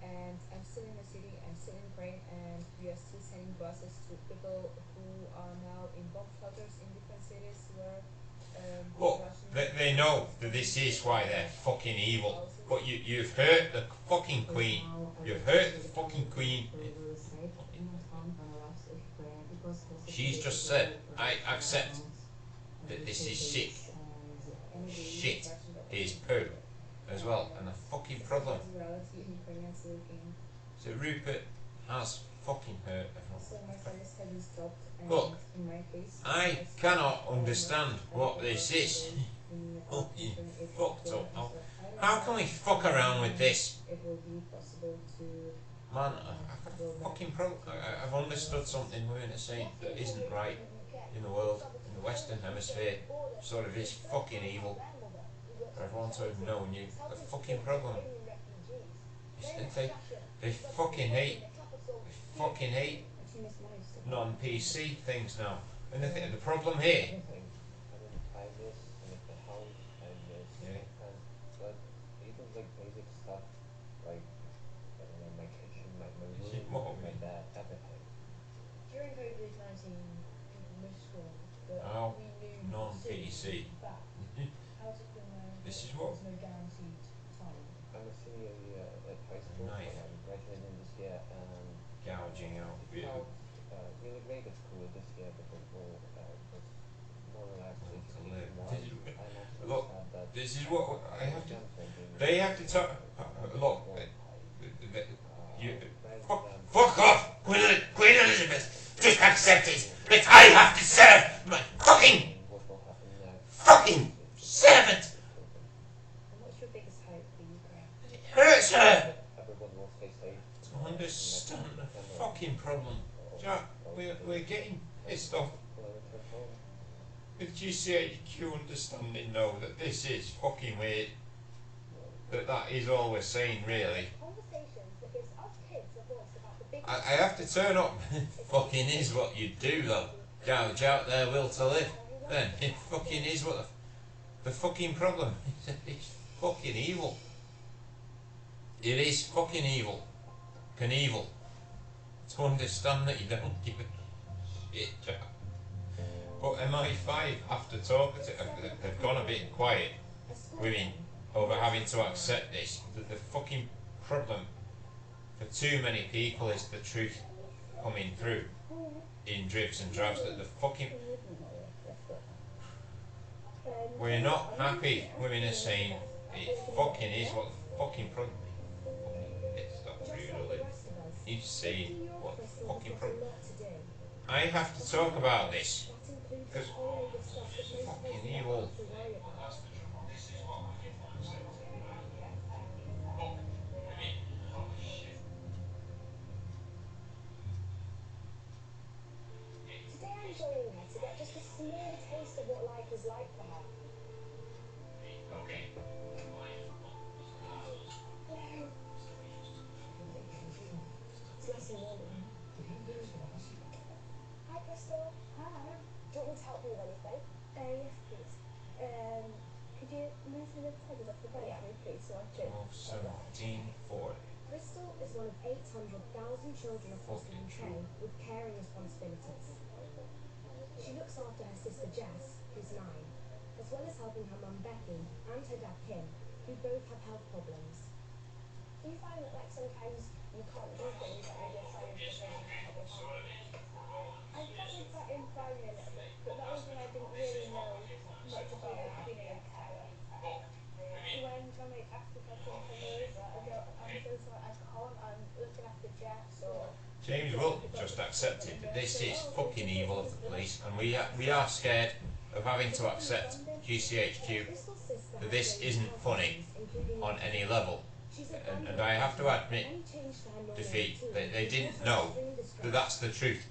and I'm still in the city, I'm still in Ukraine, and we are still sending buses to people who are now in bomb shelters in different cities where Look, they know that this is why they're fucking evil. But you've hurt the fucking queen. You've hurt the fucking queen. She's just said, I accept that this is sick. Shit is poo as well, and a fucking problem. So Rupert has fucking hurt everyone. Look, I cannot understand what this is. Fucking fucked up now. How can we fuck around with this? Man, I fucking I've understood something we're going to say that isn't right in the world, in the Western Hemisphere. Sort of is fucking evil. For everyone to have known you. The fucking problem is that they fucking hate non-PC things now. And the problem here. I miss like the house, I miss but even like basic stuff like I don't know, my kitchen, my room, my bed, everything. During COVID-19, people missed school, but Oh, we knew non-PC. How to feel This is what? there's no guaranteed time. I'm a senior year at high school, Knife. and I'm graduating this year, and Gouging out. it felt really great at school this year because we're more relaxed To education live. wise. Did you- I also Look, understand that This is what I have to. They have to talk. Look, you fuck off, Queen Elizabeth. Just accept it. That I have to serve my fucking servant. What's your biggest hope for Ukraine? It hurts her to understand the fucking problem. Jack, we're getting pissed off with GCHQ understanding though that this is fucking weird. That is all we're saying really. I have to turn up. Fucking is what you do though. Gouge out their will to live. Then it fucking is what the fucking problem is. It's fucking evil. It is fucking evil. Knievel. To understand that you don't give a shit, Jack. But MI5, after talking to they've gone a bit quiet, women, over having to accept this. The fucking problem for too many people is the truth coming through in dribs and drabs. That the fucking we're not happy. Women are saying it fucking is what the fucking problem is. Stop really. He's saying what the fucking problem. I have to talk about this because fucking evil. Today I'm joining her to get just a small taste of what life is like for her. Okay. It's nice and warm. Hi, Crystal. Hi. Do you want me to help you with anything? Yes, please. Could you move the table off the bed for me, please, so I can... 1740. Crystal is one of 800,000 children across the UK with caring responsibilities. She looks after her sister Jess, who's 9, as well as helping her mum Becky and her dad Kim, who both have health problems. Do you find that, like, sometimes you can't do things that maybe you're trying to say I felt like that in primary a little bit, but that was when I didn't really know much about being a carer. When my mate asked if I can come over, I go, I'm so sorry, I can't, I'm looking after Jess, or... James Will just accepted that this is fucking evil of the police, and we are scared of having to accept GCHQ that this isn't funny on any level. And I have to admit, defeat, they didn't know that that's the truth.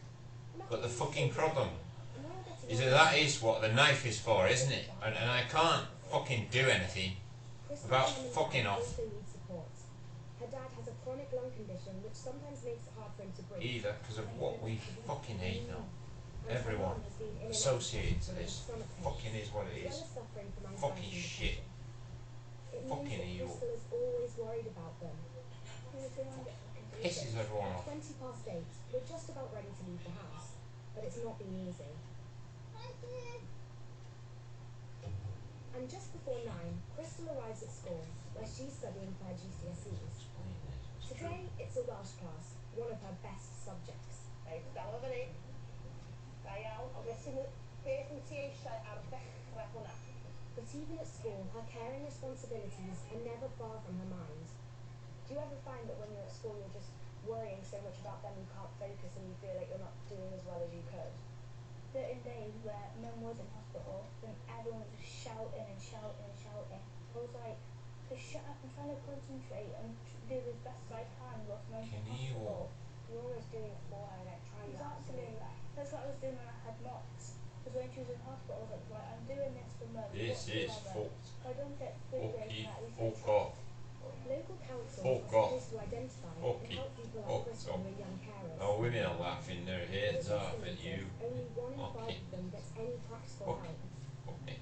But the fucking problem is that is what the knife is for, isn't it? And I can't fucking do anything about fucking off. Her dad has a chronic lung condition which sometimes makes it hard for him to breathe. Either because of what we fucking hate now. Everyone associated to this fucking is what it is. Fucking shit. Fucking evil. Crystal is always worried about them. Pisses everyone off. 8:20, we're just about ready to leave the house, but it's not been easy. And just before 9, Crystal arrives at school, where she's studying for her GCSEs. Today, it's a Welsh class, one of her best subjects. But even at school, her caring responsibilities are never far from her mind. Do you ever find that when you're at school you're just worrying so much about them you can't focus and you feel like you're not doing as well as you could? Certain days where Mum was in hospital, then everyone was just shouting and shouting and shouting. I was like, just shut up, I'm trying to concentrate and do as best as I can whilst Mum's in hospital. You're almost doing it for her, like trying to Exactly. That's what I was doing when I had Mox. Because when she was in hospital, I was like, right, I'm doing this for Mum. This is fucked. I don't get food Fucky, at least fuck off. Local councils Fuck are off. supposed to identify and Fucky, help people like fuck Crystal off. who are young carers. Oh, women are laughing their heads off at you. Only 1 in 5 Fucky. of them gets any practical Fucky. help. Fucky.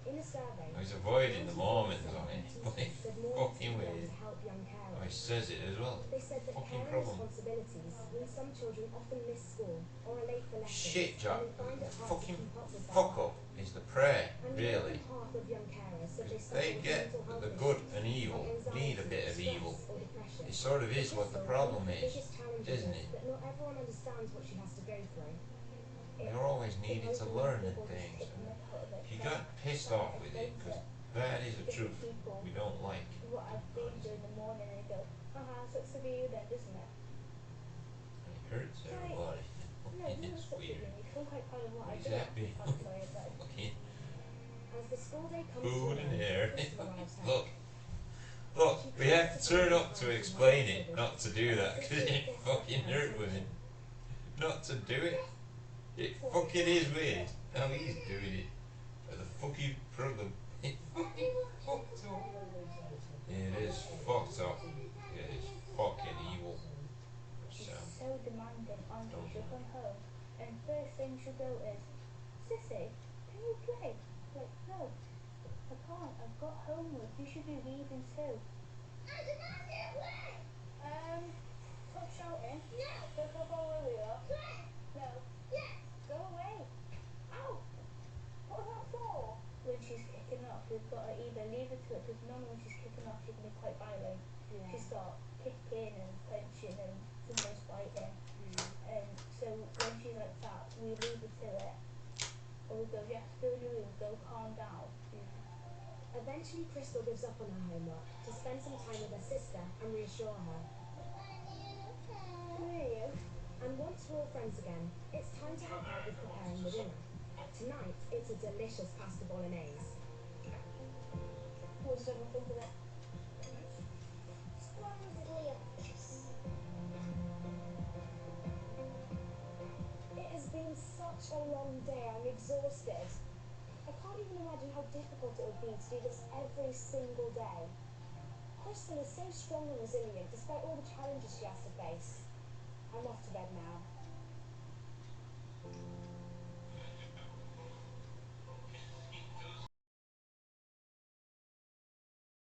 In a survey, He's avoiding the Mormons on it. said more Fucking needs to be done weird. to help young carers. Oh, he says it as well. They said that Fucking caring problem. responsibilities mean some children often miss school or are late for lessons. Shit, Jack. and they find it hard Fucking to keep up with their fuck life. up is the prayer, And really. more than half of young carers said they They suffer get with mental that the health good issues and evil like anxiety, need a bit of stress, evil. or depression. It sort of is what the problem The is, biggest challenge isn't is it? that not everyone understands what she has to go through. They're always needing to learn things. You got pissed off with it because That is the different truth. people We don't like. what I've been doing in the morning and they go, sucks to be you then, doesn't it? And it hurts everybody. No, it doesn't It's suck to be weird. me. I feel quite proud of what I What is did. happening? I'm sorry about it. Fucking As the school day comes food to and an air. end, Crystal arrives home. Look. Look, we have to turn up to explain it, not to do that, because it fucking hurt with it. Not to do it. It fucking is weird how he's doing it. But the fucking problem. It fucking fucked up. It is fucked up. It is fucking evil. She's So, so demanding, honestly. She'll come home and first thing she'll go is, Sissy, can you play? Like, no, I can't. I've got homework. You should be reading too. Stop shouting. No. Don't go where we are. No. Yes. Go away. Ow. What was that for? When she's kicking off, we've got to either leave her to it, because normally when she's kicking off, she can be quite violent. Yeah. She start kicking and punching and sometimes biting. And so when she's like that, we leave her to it. Or we go, you have to go in your room, go calm down. Eventually, Crystal gives up on her homework to spend some time with her sister and reassure her. Who are you? And once we're all friends again, it's time to help out with preparing the dinner. Tonight, it's a delicious pasta bolognese. What does everyone think of it? It has been such a long day, I'm exhausted. I can't even imagine how difficult it would be to do this every single day. Crystal is so strong and resilient despite all the challenges she has to face. I'm off to bed now.